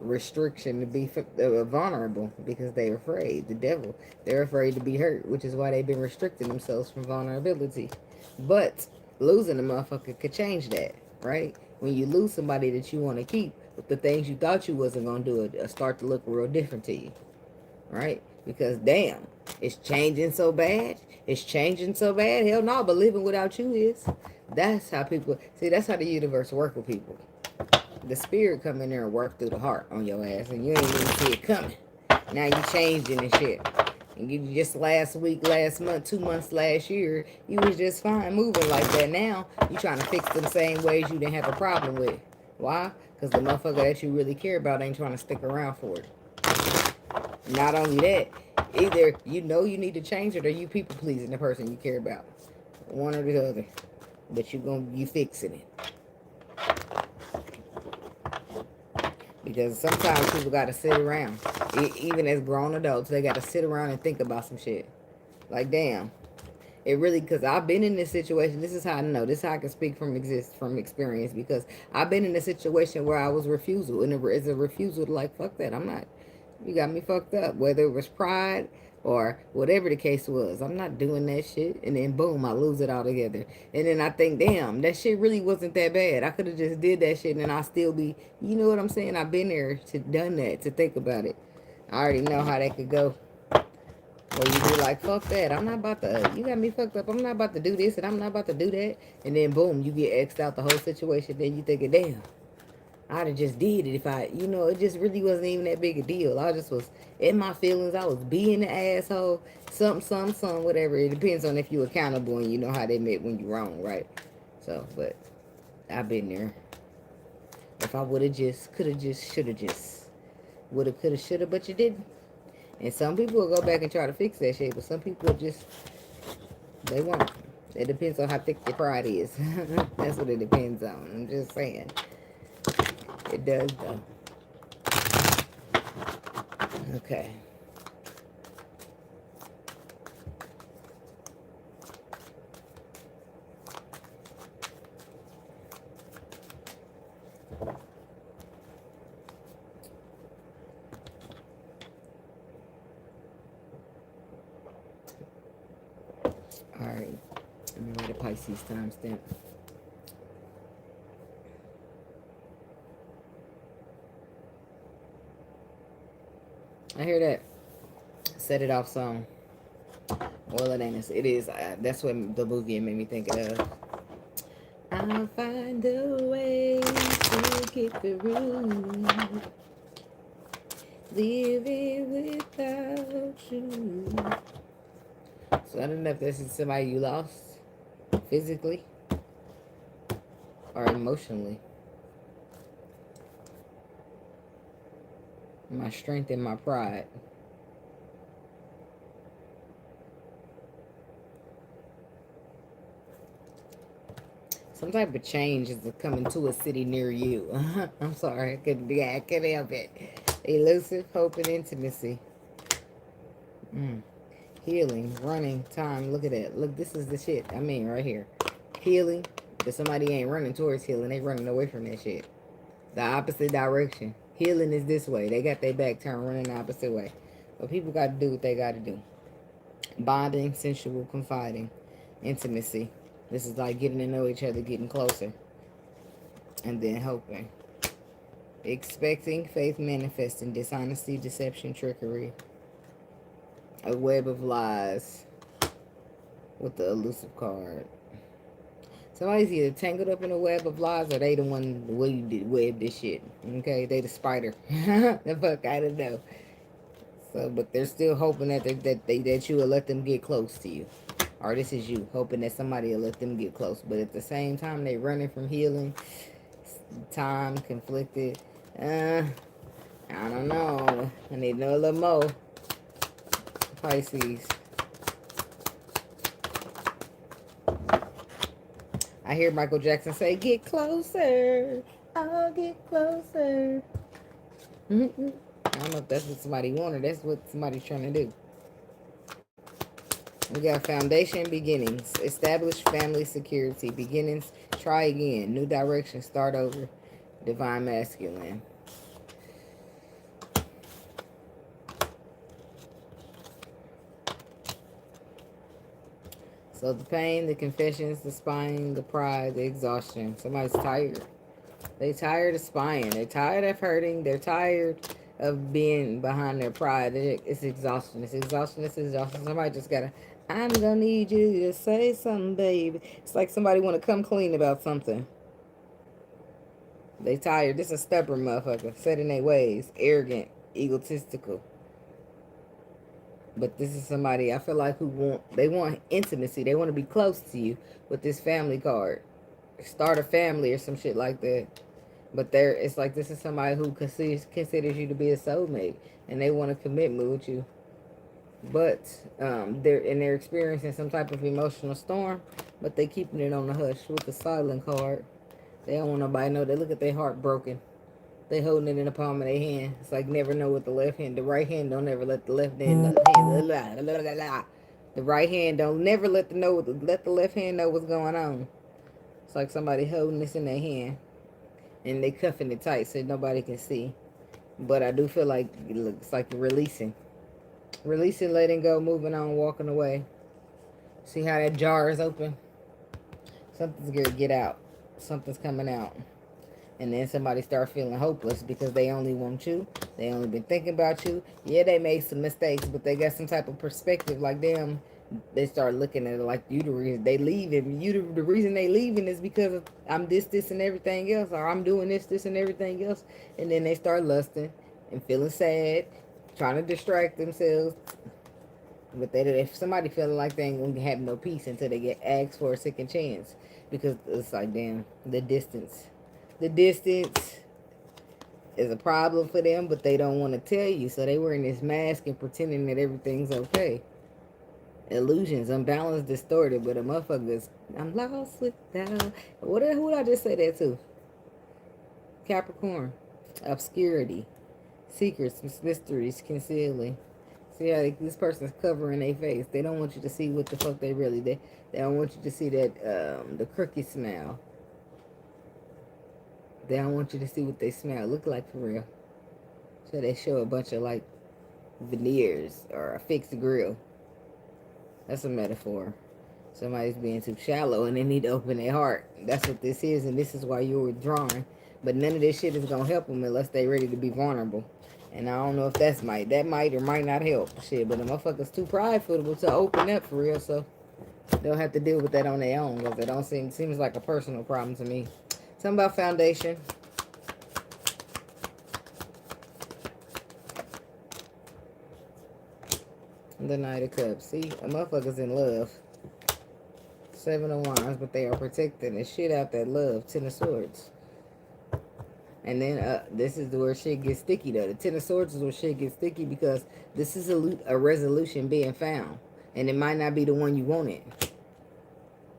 restriction to be vulnerable because they're afraid. The devil, they're afraid to be hurt, which is why they've been restricting themselves from vulnerability. But losing a motherfucker could change that. Right? When you lose somebody that you want to keep, but the things you thought you wasn't going to do it start to look real different to you. Right? Because damn, it's changing so bad. It's changing so bad. Hell no, but living without you is. That's how people, see, that's how the universe work with people. The spirit come in there and work through the heart on your ass and you ain't even see it coming. Now you changing and shit. Just last week, last month, 2 months last year, you was just fine moving like that. Now, you trying to fix them same ways you didn't have a problem with. Why? Because the motherfucker that you really care about ain't trying to stick around for it. Not only that, either you know you need to change it or you people pleasing the person you care about. One or the other. But you fixing it. Because sometimes people got to sit around. Even as grown adults, they got to sit around and think about some shit. Like, damn. It really, because I've been in this situation. This is how I know. This is how I can speak from experience. Because I've been in a situation where I was refusal. And it's a refusal to like, fuck that. I'm not. You got me fucked up. Whether it was pride or whatever the case was. I'm not doing that shit. And then boom, I lose it all together. And then I think, damn, that shit really wasn't that bad. I could have just did that shit and I still be, you know what I'm saying? I've been there to done that, to think about it. I already know how that could go. So you be like, fuck that. I'm not about to, you got me fucked up. I'm not about to do this and I'm not about to do that. And then boom, you get X'd out the whole situation. Then you thinking, damn, I'd have just did it if I, it just really wasn't even that big a deal. I just was in my feelings. I was being the asshole. Something, whatever. It depends on if you accountable and you know how they met when you're wrong, right? So, but I've been there. If I would have just, could have just, should have just, would have, could have, should have, but you didn't. And some people will go back and try to fix that shit, but some people just, they won't. It depends on how thick your pride is. That's what it depends on. I'm just saying. It does, though. Okay. Alright. Let me write a Pisces timestamp. I hear that. Set It Off song. Well, it ain't. It is. That's what the movie made me think of. I'll find a way to get through. Living without you. So I don't know if this is somebody you lost physically or emotionally. My strength and my pride. Some type of change is coming to a city near you. I'm sorry, I couldn't help it. Elusive, hope, and intimacy. Healing, running, time. Look at that. Look, this is the shit. I mean, right here. Healing, but somebody ain't running towards healing. They running away from that shit. The opposite direction. Healing is this way. They got their back turned, running the opposite way. But people got to do what they got to do. Bonding, sensual, confiding, intimacy. This is like getting to know each other, getting closer. And then hoping. Expecting, faith manifesting, dishonesty, deception, trickery. A web of lies with the elusive card. Somebody's either tangled up in a web of lies or they the one web this shit. Okay, they the spider. The fuck, I don't know. So, but they're still hoping that you will let them get close to you. Or this is you, hoping that somebody will let them get close. But at the same time, they running from healing. Time, conflicted. I don't know. I need to know a little more. Pisces. I hear Michael Jackson say, get closer. I'll get closer. I don't know if that's what somebody wanted. That's what somebody's trying to do. We got foundation, beginnings. Establish family security. Beginnings, try again. New direction, start over. Divine masculine. So the pain, the confessions, the spying, the pride, the exhaustion. Somebody's tired. They tired of spying. They're tired of hurting. They're tired of being behind their pride. It's exhaustion. It's exhaustion. It's exhaustion. Somebody just gotta, I'm gonna need you to say something, baby. It's like somebody want to come clean about something. They tired. This is a stubborn motherfucker. Set in their ways. Arrogant. Egotistical. But this is somebody I feel like they want intimacy. They want to be close to you with this family card. Start a family or some shit like that. But it's like this is somebody who considers you to be a soulmate, and they want a commitment with you. But they're experiencing some type of emotional storm, but they keeping it on the hush with the silent card. They don't want nobody to know. They look at their heart broken. They holding it in the palm of their hand. It's like never know what the left hand. The right hand don't ever let the left hand. The right hand don't never let the left hand know what's going on. It's like somebody holding this in their hand, and they cuffing it tight so nobody can see. But I do feel like it looks like releasing, letting go, moving on, walking away. See how that jar is open? Something's gonna get out. Something's coming out. And then somebody start feeling hopeless because they only want you. They only been thinking about you. Yeah, they made some mistakes, but they got some type of perspective. Like them, they start looking at it like you the reason they leaving. The reason they leaving is because of, I'm this, and everything else. Or I'm doing this, and everything else. And then they start lusting and feeling sad, trying to distract themselves. But if somebody feeling like they ain't going to have no peace until they get asked for a second chance. Because it's like, damn, the distance. The distance is a problem for them, but they don't want to tell you. So they wearing this mask and pretending that everything's okay. Illusions, unbalanced, distorted, but a motherfucker is, I'm lost without. Who did I just say that to? Capricorn. Obscurity. Secrets, mysteries, concealing. See how this person's covering their face. They don't want you to see what the fuck they really did. They don't want you to see that, the crooked smile. They don't want you to see what they smell look like for real. So they show a bunch of like veneers or a fixed grill. That's a metaphor. Somebody's being too shallow and they need to open their heart. That's what this is, and this is why you're withdrawing. But none of this shit is gonna help them unless they ready to be vulnerable. And I don't know if that might or might not help. Shit, but the motherfuckers too prideful to open up for real, so they'll have to deal with that on their own. Because it don't seems like a personal problem to me. Something about foundation. The Knight of Cups. See, a motherfucker's in love. 7 of Wands, but they are protecting the shit out that love. 10 of Swords. And then this is where shit gets sticky though. The 10 of Swords is where shit gets sticky because this is a resolution being found. And it might not be the one you wanted.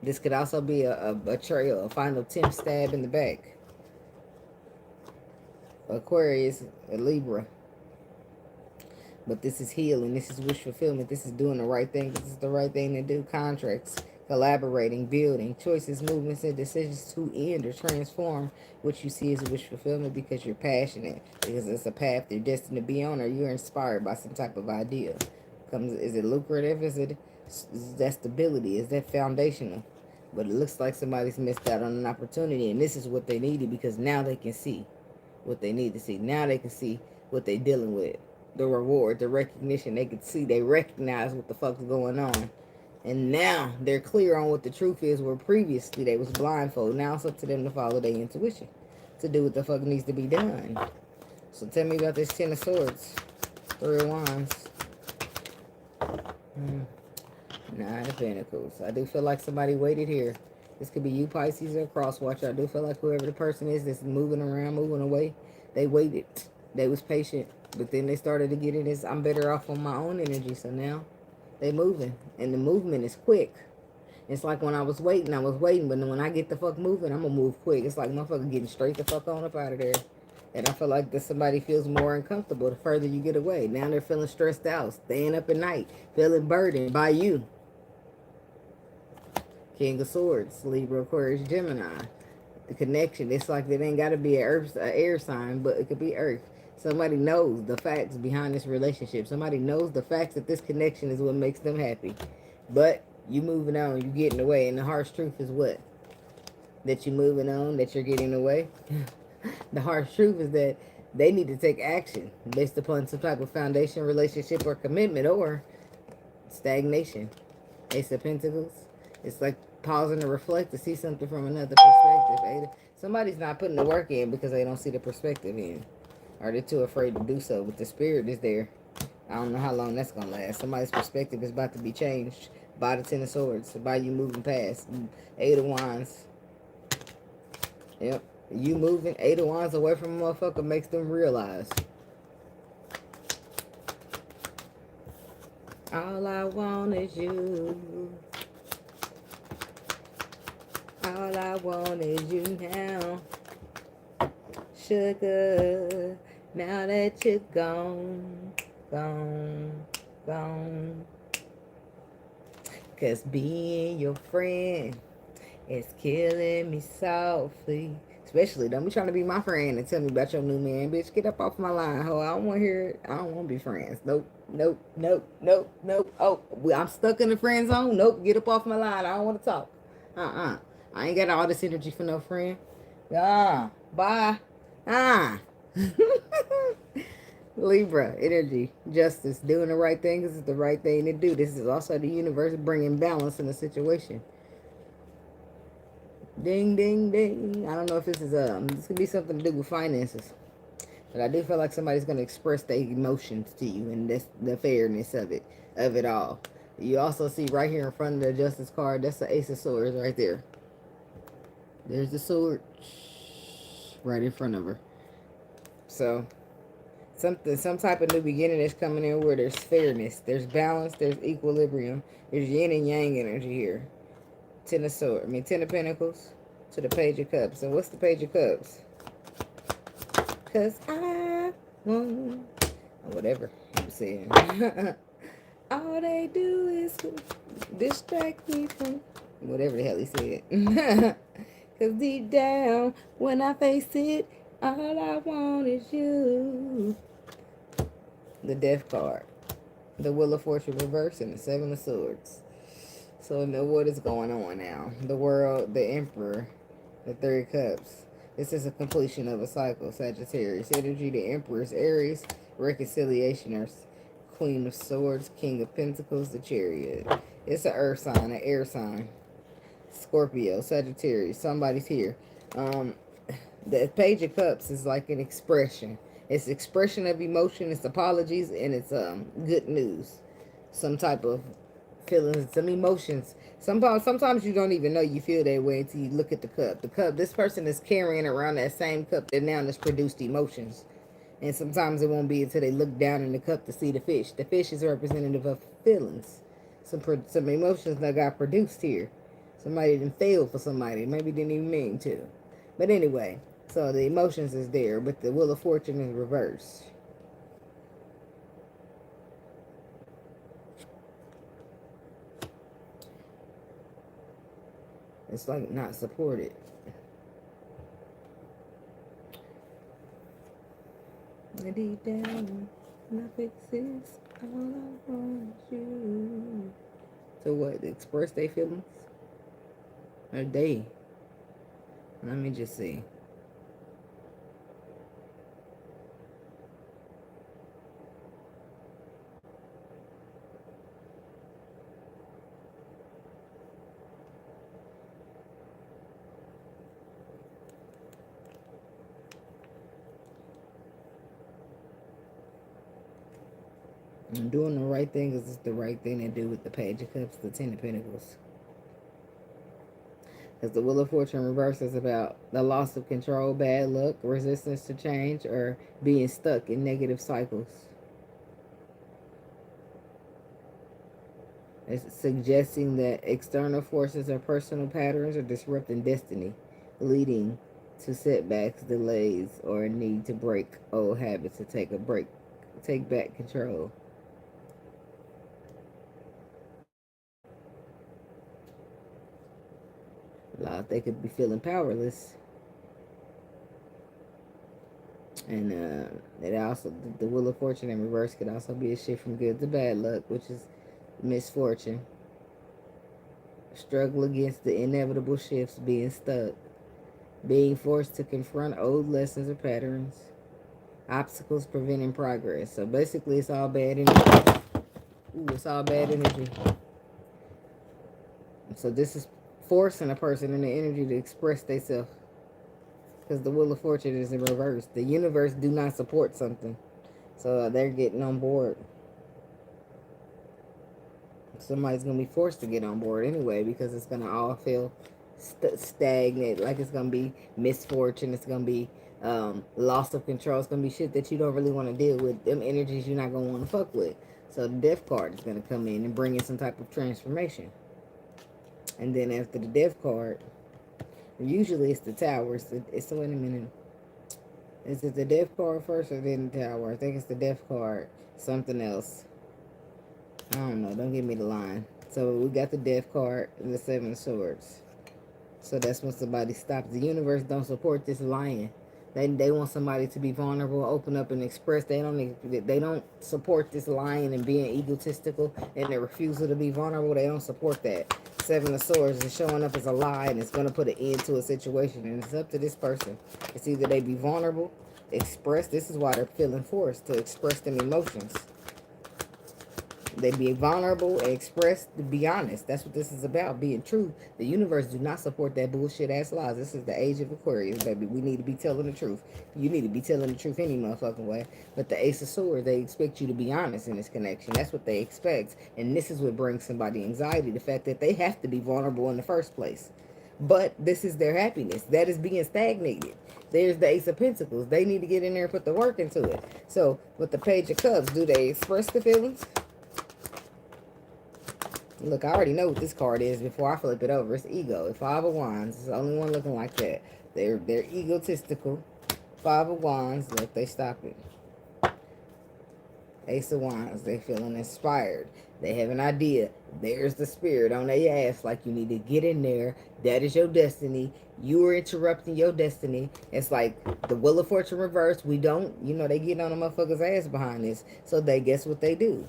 This could also be a betrayal, a final 10th stab in the back. Aquarius, a Libra. But this is healing. This is wish fulfillment. This is doing the right thing. This is the right thing to do. Contracts, collaborating, building, choices, movements, and decisions to end or transform what you see as wish fulfillment because you're passionate. Because it's a path you're destined to be on or you're inspired by some type of idea. Is it lucrative? Is that stability? Is that foundational? But it looks like somebody's missed out on an opportunity, and this is what they needed because now they can see what they need to see. Now they can see what they're dealing with. The reward, the recognition. They can see, they recognize what the fuck's going on. And now they're clear on what the truth is where previously they was blindfolded. Now it's up to them to follow their intuition to do what the fuck needs to be done. So tell me about this 10 of Swords. 3 of Wands. 9 of Pentacles. I do feel like somebody waited here. This could be you, Pisces, or Crosswatcher. I do feel like whoever the person is that's moving around, moving away, they waited. They was patient. But then they started to get in this, I'm better off on my own energy. So now they moving. And the movement is quick. It's like when I was waiting. But then when I get the fuck moving, I'm going to move quick. It's like motherfucker getting straight the fuck on up out of there. And I feel like that somebody feels more uncomfortable the further you get away. Now they're feeling stressed out, staying up at night, feeling burdened by you. King of Swords, Libra, Aquarius, Gemini. The connection, it's like it ain't got to be an air sign, but it could be Earth. Somebody knows the facts behind this relationship. Somebody knows the facts that this connection is what makes them happy. But you moving on, you getting away. And the harsh truth is what? That you're moving on, that you're getting away. The harsh truth is that they need to take action based upon some type of foundation, relationship, or commitment, or stagnation. Ace of Pentacles. It's like pausing to reflect to see something from another perspective. Somebody's not putting the work in because they don't see the perspective in. Or they're too afraid to do so, but the spirit is there. I don't know how long that's gonna last. Somebody's perspective is about to be changed by the Ten of Swords, by you moving past. Eight of Wands. Yep. You moving 8 of Wands away from a motherfucker makes them realize. All I want is you. All I want is you now. Sugar, now that you're gone, gone, gone. 'Cause being your friend is killing me softly. Especially, don't be trying to be my friend and tell me about your new man. Bitch, get up off my line, ho. I don't want to hear it. I don't want to be friends. Nope, nope, nope, nope, nope. Oh, I'm stuck in the friend zone. Nope, get up off my line. I don't want to talk. I ain't got all this energy for no friend. Bye. Libra, energy, justice, doing the right thing. This is the right thing to do. This is also the universe bringing balance in the situation. Ding, ding, ding. I don't know if this is this could be something to do with finances, but I do feel like somebody's going to express their emotions to you, and that's the fairness of it all. You also see right here in front of the Justice card, that's the Ace of Swords right there. There's the sword right in front of her. So some type of new beginning is coming in where there's fairness, there's balance, there's equilibrium, there's yin and yang energy here. Ten of Pentacles to the Page of Cups. And what's the Page of Cups? 'Cause I want, or whatever I'm saying. All they do is distract me from whatever the hell he said. 'Cause deep down, when I face it, all I want is you. The Death card. The Wheel of Fortune reverse and the Seven of Swords. So know what is going on now. The World, the Emperor, the Three of Cups. This is a completion of a cycle. Sagittarius energy, the Empress, Aries, reconciliationers, Queen of Swords, King of Pentacles, the Chariot. It's an earth sign, an air sign. Scorpio, Sagittarius, somebody's here. The Page of Cups is like an expression. It's expression of emotion, it's apologies, and it's good news. Some type of feelings, some emotions. Sometimes you don't even know you feel that way until you look at the cup. The cup, this person is carrying around that same cup that now has produced emotions. And sometimes it won't be until they look down in the cup to see the fish. The fish is representative of feelings. Some emotions that got produced here. Somebody didn't fail for somebody. Maybe didn't even mean to. But anyway, so the emotions is there, but the Wheel of Fortune is reversed. It's like not supported. Deep down, my fixes, all I want you. So what? Express their feelings? Or they? Let me just see. I'm doing the right thing because it's the right thing to do with the Page of Cups, the Ten of Pentacles. Because the Wheel of Fortune reverse is about the loss of control, bad luck, resistance to change, or being stuck in negative cycles. It's suggesting that external forces or personal patterns are disrupting destiny, leading to setbacks, delays, or a need to break old habits to take back control. They could be feeling powerless. And it also, the Wheel of Fortune in reverse could also be a shift from good to bad luck, which is misfortune. Struggle against the inevitable shifts, being stuck. Being forced to confront old lessons or patterns. Obstacles preventing progress. So basically it's all bad energy. Ooh, it's all bad energy. So this is forcing a person in the energy to express themselves. Because the Wheel of Fortune is in reverse. The universe do not support something. So they're getting on board. Somebody's going to be forced to get on board anyway, because it's going to all feel stagnant. Like it's going to be misfortune. It's going to be loss of control. It's going to be shit that you don't really want to deal with. Them energies you're not going to want to fuck with. So the death card is going to come in and bring in some type of transformation. And then after the death card, usually it's the tower. It's wait a minute. Is it the death card first or then the tower? I think it's the death card. Something else. I don't know. Don't give me the line. So we got the death card and the 7 of swords. So that's when somebody stops. The universe don't support this lying. They want somebody to be vulnerable, open up, and express. They don't support this lying and being egotistical and their refusal to be vulnerable. They don't support that. 7 of Swords is showing up as a lie, and it's going to put an end to a situation. And it's up to this person. It's either they be vulnerable, express. This is why they're feeling forced to express them emotions. They be vulnerable and express, to be honest. That's what this is about, being true. The universe do not support that bullshit ass lies. This is the age of Aquarius, baby. We need to be telling the truth. You need to be telling the truth any motherfucking way. But the Ace of Swords, they expect you to be honest in this connection. That's what they expect. And this is what brings somebody anxiety, the fact that they have to be vulnerable in the first place. But this is their happiness. That is being stagnated. There's the Ace of Pentacles. They need to get in there and put the work into it. So, with the Page of Cups, do they express the feelings? Look, I already know what this card is before I flip it over. It's ego. 5 of Wands. It's the only one looking like that. They're egotistical. 5 of Wands. Look, they stop it. Ace of Wands. They feeling inspired. They have an idea. There's the spirit on their ass. Like, you need to get in there. That is your destiny. You are interrupting your destiny. It's like the Wheel of Fortune reverse. We don't, they get on a motherfucker's ass behind this. So they, guess what they do?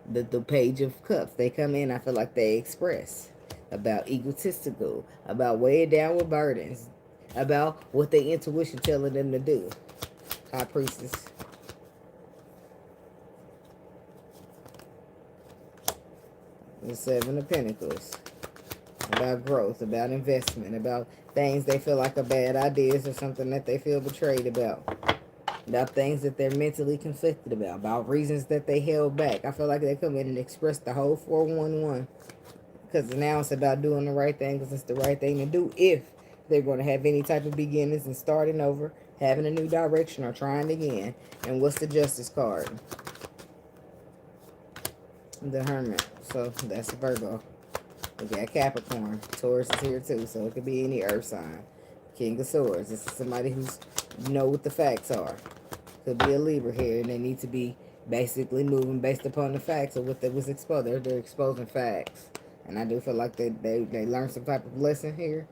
The Page of Cups, they come in, I feel like they express about egotistical, about weighing down with burdens, about what their intuition telling them to do. High Priestess. The 7 of Pentacles. About growth, about investment, about things they feel like are bad ideas or something that they feel betrayed about things that they're mentally conflicted about reasons that they held back. I feel like they come in and express the whole 411. Because now it's about doing the right thing, because it's the right thing to do if they're going to have any type of beginnings and starting over, having a new direction, or trying again. And what's the Justice card? The Hermit. So that's Virgo. We got Capricorn. Taurus is here too, so it could be any earth sign. King of Swords. This is somebody who's what the facts are. Could be a Libra here, and they need to be basically moving based upon the facts of what they was exposed. They're exposing facts, and I do feel like they learned some type of lesson here.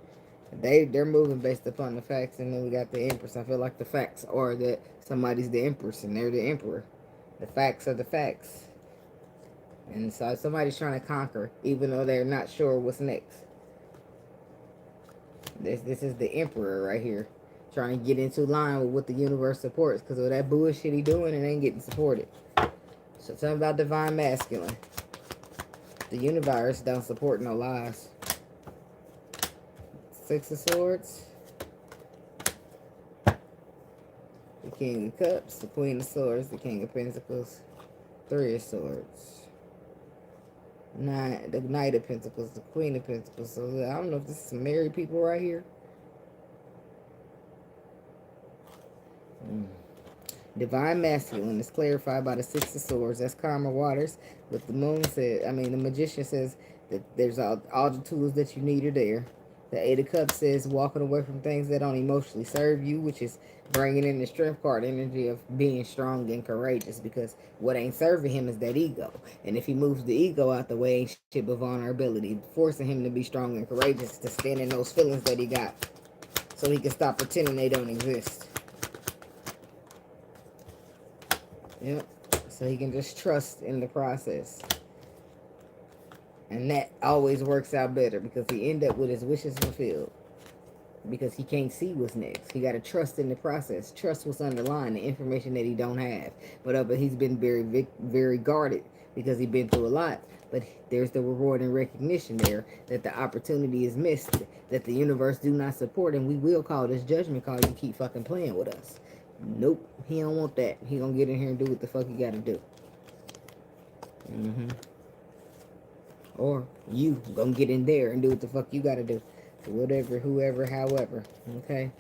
They're moving based upon the facts, and then we got the Empress. I feel like the facts are that somebody's the Empress and they're the Emperor. The facts are the facts, and so somebody's trying to conquer, even though they're not sure what's next. This is the Emperor right here, trying to get into line with what the universe supports, because of that bullshit he doing, it ain't getting supported. So something about divine masculine. The universe don't support no lies. 6 of Swords. The King of Cups. The Queen of Swords. The King of Pentacles. 3 of Swords. The Knight of Pentacles. The Queen of Pentacles. So I don't know if this is some married people right here. Divine masculine is clarified by the 6 of Swords. That's Karma Waters. But the moon said, the magician says that there's all the tools that you need are there. The 8 of Cups says walking away from things that don't emotionally serve you, which is bringing in the strength card energy of being strong and courageous, because what ain't serving him is that ego. And if he moves the ego out the way, ain't shit but vulnerability, forcing him to be strong and courageous, to stand in those feelings that he got, so he can stop pretending they don't exist. Yep. So he can just trust in the process. And that always works out better, because he end up with his wishes fulfilled. Because he can't see what's next. He got to trust in the process. Trust what's underlying, the information that he don't have. But he's been very, very guarded, because he's been through a lot. But there's the reward and recognition there, that the opportunity is missed, that the universe do not support, and we will call this judgment call. You keep fucking playing with us. Nope, he don't want that. He gonna get in here and do what the fuck he gotta do. Or you gonna get in there and do what the fuck you gotta do. Whatever, whoever, however. Okay?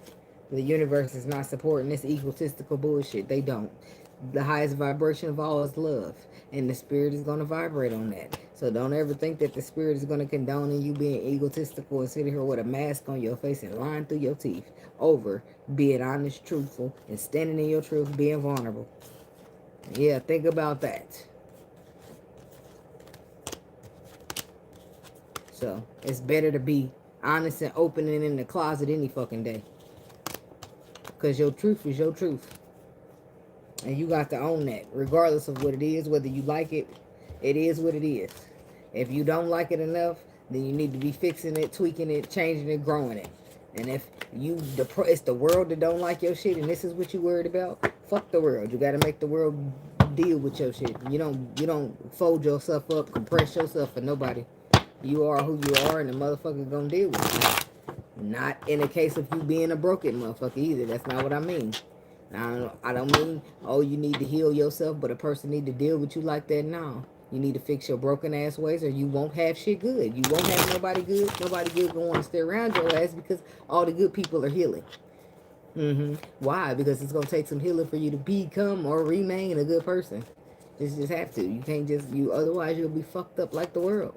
The universe is not supporting this egotistical bullshit. They don't. The highest vibration of all is love. And the spirit is going to vibrate on that. So don't ever think that the spirit is going to condone you being egotistical and sitting here with a mask on your face and lying through your teeth over being honest, truthful, and standing in your truth, being vulnerable. Yeah, think about that. So it's better to be honest and open and in the closet any fucking day. Because your truth is your truth. And you got to own that. Regardless of what it is, whether you like it, it is what it is. If you don't like it enough, then you need to be fixing it, tweaking it, changing it, growing it. And if it's the world that don't like your shit and this is what you worried about, fuck the world. You got to make the world deal with your shit. You don't fold yourself up, compress yourself for nobody. You are who you are and the motherfucker gonna deal with you. Not in a case of you being a broken motherfucker either. That's not what I mean. Now, I don't mean, oh, you need to heal yourself, but a person need to deal with you like that. No. You need to fix your broken ass ways or you won't have shit good. You won't have nobody good. Nobody good gonna want to stay around your ass because all the good people are healing. Why? Because it's gonna take some healing for you to become or remain a good person. Just have to. You can't just, otherwise you'll be fucked up like the world.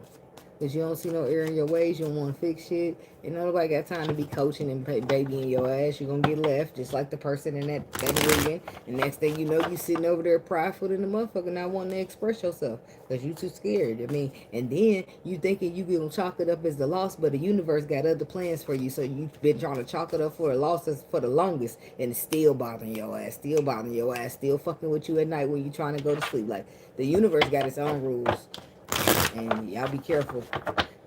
Because you don't see no error in your ways. You don't want to fix shit. And nobody got time to be coaching and babying your ass. You're going to get left just like the person in that reading. And next thing you know, you sitting over there prideful in the motherfucker not wanting to express yourself. Because you too scared. I mean, and then you thinking you going to chalk it up as the loss. But the universe got other plans for you. So you've been trying to chalk it up for the losses for the longest. And it's still bothering your ass. Still bothering your ass. Still fucking with you at night when you're trying to go to sleep. Like, the universe got its own rules. And y'all be careful.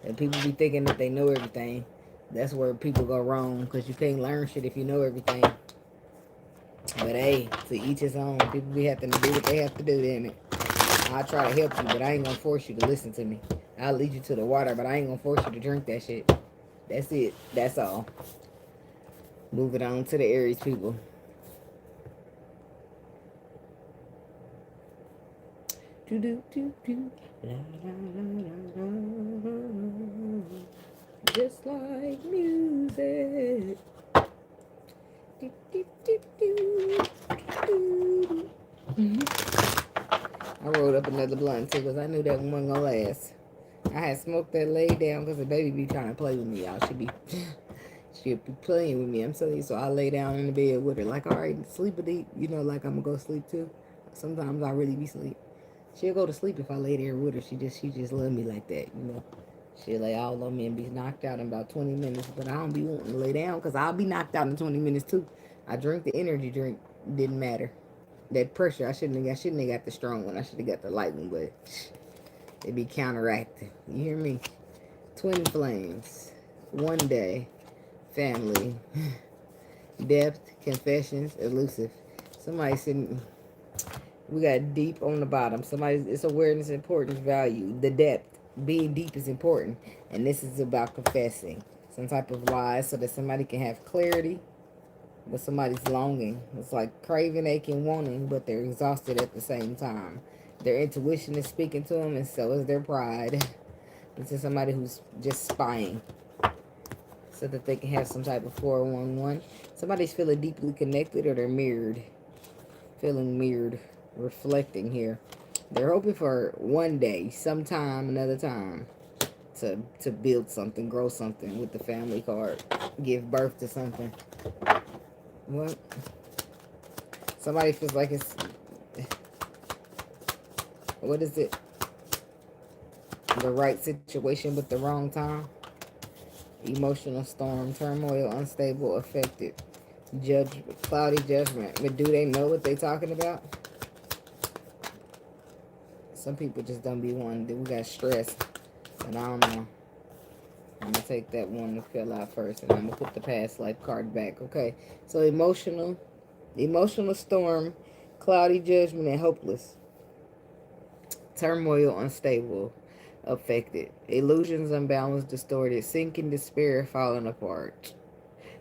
And people be thinking that they know everything. That's where people go wrong. Because you can't learn shit if you know everything. But hey, to each his own. People be having to do what they have to do, damn it. I'll try to help you, but I ain't going to force you to listen to me. I'll lead you to the water, but I ain't going to force you to drink that shit. That's it. That's all. Moving on to the Aries people. Just like music. I rolled up another blunt too because I knew that one wasn't gonna last. I had smoked that laid down because the baby be trying to play with me, y'all. She'd be playing with me. I'm sorry. So I lay down in the bed with her, like, all right, sleep a deep, like I'm gonna go sleep too. Sometimes I really be asleep. She'll go to sleep if I lay there with her. She just love me like that, She'll lay all on me and be knocked out in about 20 minutes. But I don't be wanting to lay down because I'll be knocked out in 20 minutes too. I drink the energy drink. Didn't matter. That pressure, I shouldn't have got the strong one. I should have got the light one, but it be counteracted. You hear me? Twin flames. One day. Family. Depth. Confessions. Elusive. Somebody said, we got deep on the bottom. It's awareness, importance, value. The depth. Being deep is important. And this is about confessing some type of lies so that somebody can have clarity with somebody's longing. It's like craving, aching, wanting, but they're exhausted at the same time. Their intuition is speaking to them, and so is their pride. This is somebody who's just spying so that they can have some type of 411. Somebody's feeling deeply connected, or they're mirrored. Feeling mirrored, reflecting here. They're hoping for one day, sometime, another time, to build something, grow something with the family card, give birth to something. What? Somebody feels like it's, what is it? The right situation but the wrong time. Emotional storm, turmoil, unstable, affected, cloudy judgment. But do they know what they're talking about? Some people just don't be wanting to. We got stress, but I don't know. I'm going to take that one to fill out first, and I'm going to put the past life card back. Okay, so emotional storm, cloudy judgment, and hopeless. Turmoil, unstable, affected. Illusions, unbalanced, distorted. Sinking, despair, falling apart.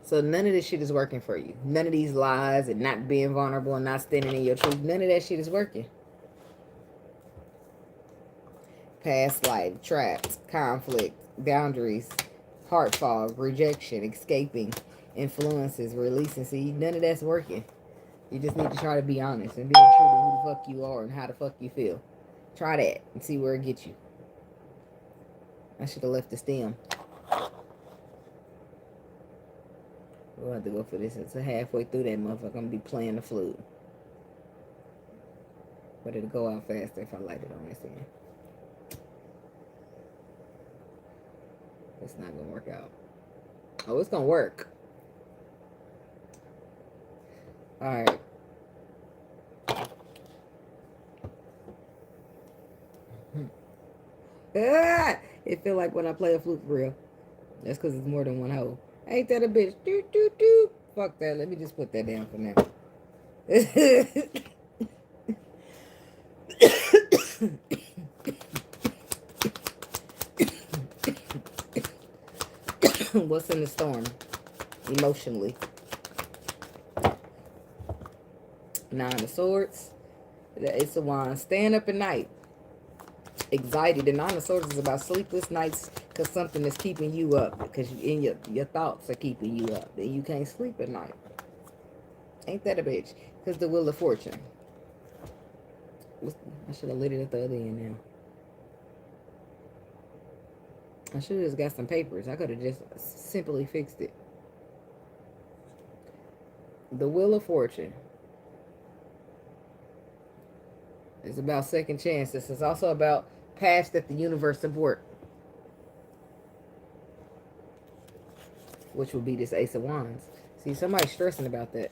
So none of this shit is working for you. None of these lies and not being vulnerable and not standing in your truth. None of that shit is working. past life, traps, conflict, boundaries, heart fog, rejection, escaping, influences, releasing. See, none of that's working. You just need to try to be honest and being true to who the fuck you are and how the fuck you feel. Try that and see where it gets you. I should have left the stem. We'll have to go for this. It's halfway through that motherfucker. I'm going to be playing the flute. But it'll go out faster if I light it on this end. It's not going to work out. Oh, it's going to work. Alright. It feel like when I play a flute for real. That's because it's more than one hole. Ain't that a bitch? Doo, doo, doo. Fuck that. Let me just put that down for now. What's in the storm? Emotionally. Nine of Swords. The Ace of Wands. Staying up at night. Anxiety. The Nine of Swords is about sleepless nights because something is keeping you up. Because your thoughts are keeping you up. Then you can't sleep at night. Ain't that a bitch? Because the Wheel of Fortune. I should have lit it at the other end now. I should have just got some papers. I could have just simply fixed it. The Wheel of Fortune. It's about second chances. It's also about paths that the universe support. Which would be this Ace of Wands. See, somebody's stressing about that.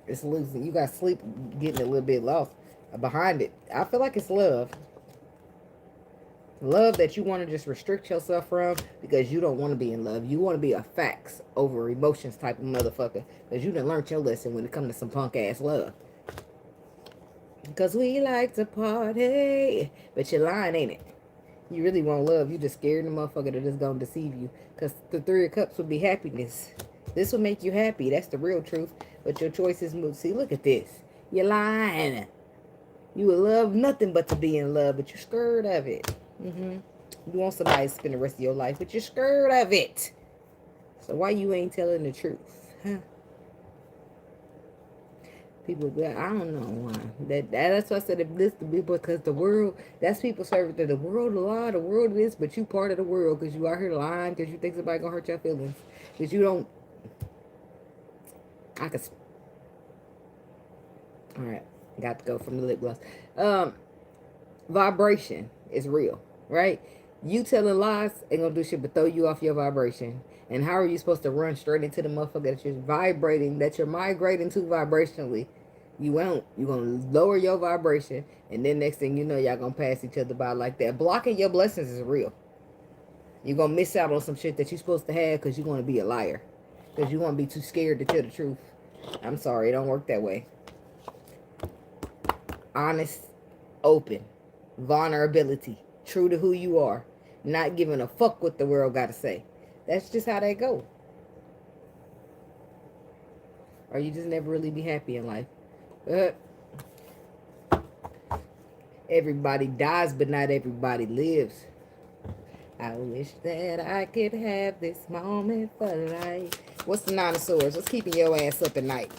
It's losing. You got sleep getting a little bit lost behind it. I feel like it's love. Love that you want to just restrict yourself from because you don't want to be in love. You want to be a facts over emotions type of motherfucker. Because you done learned your lesson when it comes to some punk ass love. Because we like to party. But you're lying, ain't it? You really want love. You just scared the motherfucker that is going to deceive you. Because the Three of Cups would be happiness. This will make you happy. That's the real truth. But your choices move. See, look at this. You're lying. You would love nothing but to be in love. But you're scared of it. You want somebody to spend the rest of your life. But you're scared of it. So why you ain't telling the truth? Huh? People, I don't know why. That's why I said if this to be because the world, that's people serving to the world a lie, the world is, but you part of the world because you out here lying because you think somebody gonna hurt your feelings. Because you don't. I could. Alright. Got to go from the lip gloss. Vibration is real, right? You telling lies ain't gonna do shit but throw you off your vibration. And how are you supposed to run straight into the motherfucker that you're vibrating, that you're migrating to vibrationally? You won't. You're going to lower your vibration. And then next thing you know, y'all going to pass each other by like that. Blocking your blessings is real. You're going to miss out on some shit that you're supposed to have because you're going to be a liar. Because you're going to be too scared to tell the truth. I'm sorry. It don't work that way. Honest, open, vulnerability, true to who you are. Not giving a fuck what the world got to say. That's just how they go. Or you just never really be happy in life. Everybody dies, but not everybody lives. I wish that I could have this moment for life. What's the Nine of Swords? What's keeping your ass up at night?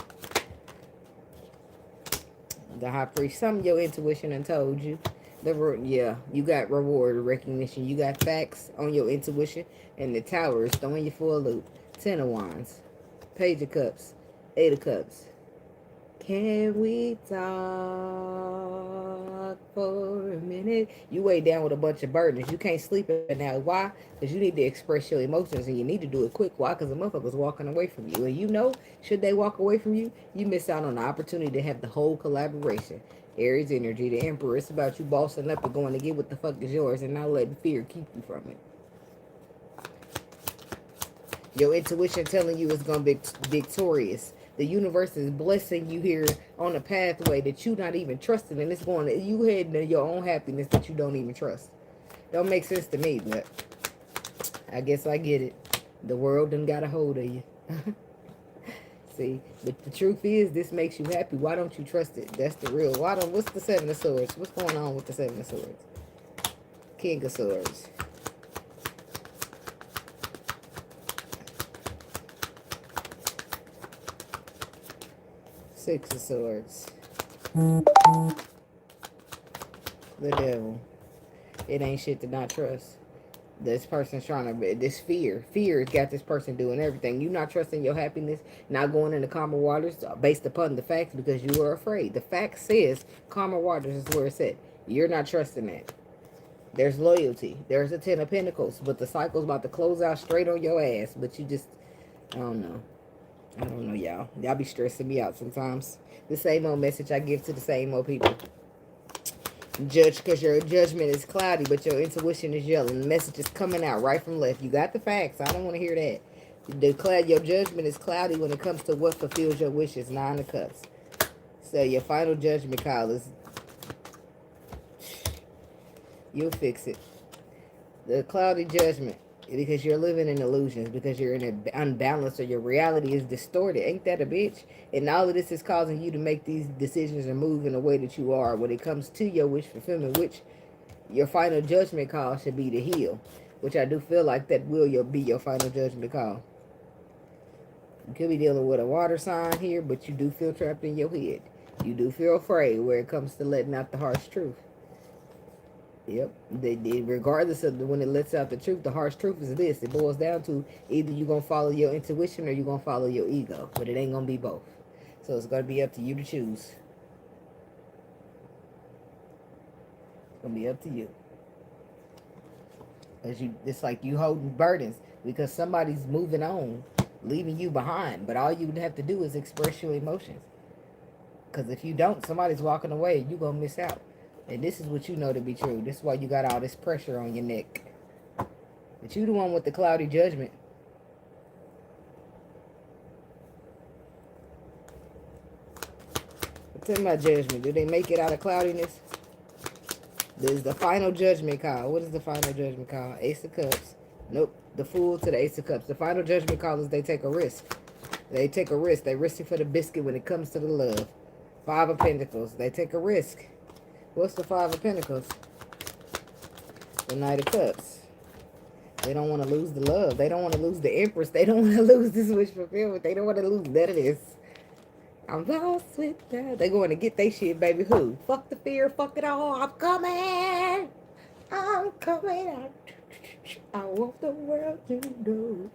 The High Priest. Some of your intuition done told you. Yeah, you got reward recognition. You got facts on your intuition. And the Tower is throwing you for a loop. Ten of Wands. Page of Cups. Eight of Cups. Can we talk for a minute? You weigh down with a bunch of burdens. You can't sleep at now. Why? Because you need to express your emotions and you need to do it quick. Why? Because the motherfucker's walking away from you. And you know, should they walk away from you, you miss out on the opportunity to have the whole collaboration. Aries energy, the Emperor. It's about you bossing up and going to get what the fuck is yours and not letting fear keep you from it. Your intuition telling you it's going to be victorious. The universe is blessing you here on a pathway that you not even trusting. And it's going to, you heading to your own happiness that you don't even trust. Don't make sense to me, but I guess I get it. The world done got a hold of you. See, but the truth is, this makes you happy. Why don't you trust it? That's the real. What's the Seven of Swords? What's going on with the Seven of Swords? King of Swords. Six of Swords. The Devil. It ain't shit to not trust. This person's trying to, this fear has got this person doing everything. You not trusting your happiness, not going into calmer waters based upon the facts because you are afraid. The fact says calmer waters is where it's at. You're not trusting that. There's loyalty. There's a 10 of Pentacles, but the cycle's about to close out straight on your ass. But you just, I don't know. I don't know, y'all. Y'all be stressing me out sometimes. The same old message I give to the same old people. Judge, because your judgment is cloudy, but your intuition is yelling. The message is coming out right from left. You got the facts. I don't want to hear that. Your judgment is cloudy when it comes to what fulfills your wishes. 9 of Cups. So your final judgment call is, you'll fix it. The cloudy judgment, because you're living in illusions, because you're in an unbalance, or your reality is distorted. Ain't that a bitch? And all of this is causing you to make these decisions and move in the way that you are when it comes to your wish fulfillment, which your final judgment call should be to heal, which I do feel like that will be your final judgment call. You could be dealing with a water sign here, but you do feel trapped in your head. You do feel afraid where it comes to letting out the harsh truth. Yep, regardless of when it lets out the truth, the harsh truth is this. It boils down to either you're going to follow your intuition or you're going to follow your ego. But it ain't going to be both. So it's going to be up to you to choose. It's going to be up to you. It's like you holding burdens because somebody's moving on, leaving you behind. But all you have to do is express your emotions. Because if you don't, somebody's walking away. You're going to miss out. And this is what you know to be true. This is why you got all this pressure on your neck. But you the one with the cloudy judgment. Tell me about judgment. Do they make it out of cloudiness? This is the final judgment call. What is the final judgment call? Ace of Cups. Nope. The Fool to the Ace of Cups. The final judgment call is they take a risk. They take a risk. They risk it for the biscuit when it comes to the love. 5 of Pentacles. They take a risk. What's the 5 of Pentacles? The Knight of Cups. They don't want to lose the love. They don't want to lose the Empress. They don't want to lose this wish fulfillment. They don't want to lose none of this. I'm lost with that. They going to get their shit, baby. Who? Fuck the fear. Fuck it all. I'm coming. I'm coming out. I want the world to know.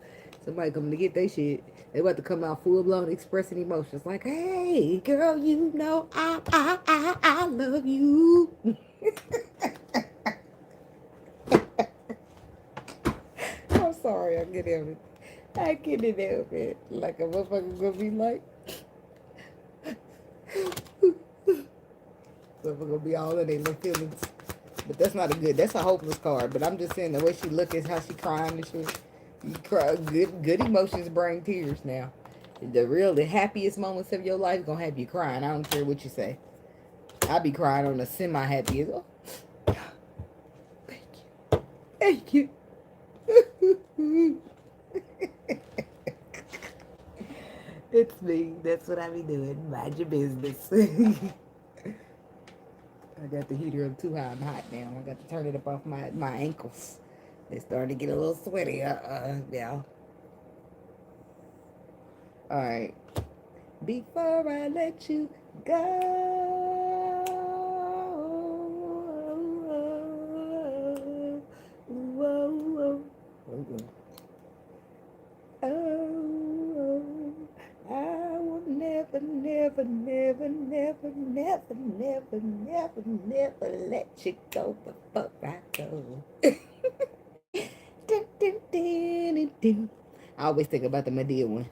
Somebody coming to get their shit. They about to come out full blown expressing emotions like, hey, girl, you know I love you. I'm sorry, I get in there, man. Like a motherfucker gonna be like, motherfucker gonna be all in their little feelings. But that's not a good, that's a hopeless card. But I'm just saying the way she look is how she crying and shit. You cry, good emotions bring tears now. The happiest moments of your life gonna have you crying. I don't care what you say. I be crying on the semi-happiest. Oh, thank you. It's me. That's what I be doing. Mind your business. I got the heater up too high. I'm hot now. I got to turn it up off my ankles. They're starting to get a little sweaty. Yeah. All right. Before I let you go. Whoa. Oh, I will never let you go before I go. I always think about the Medea one.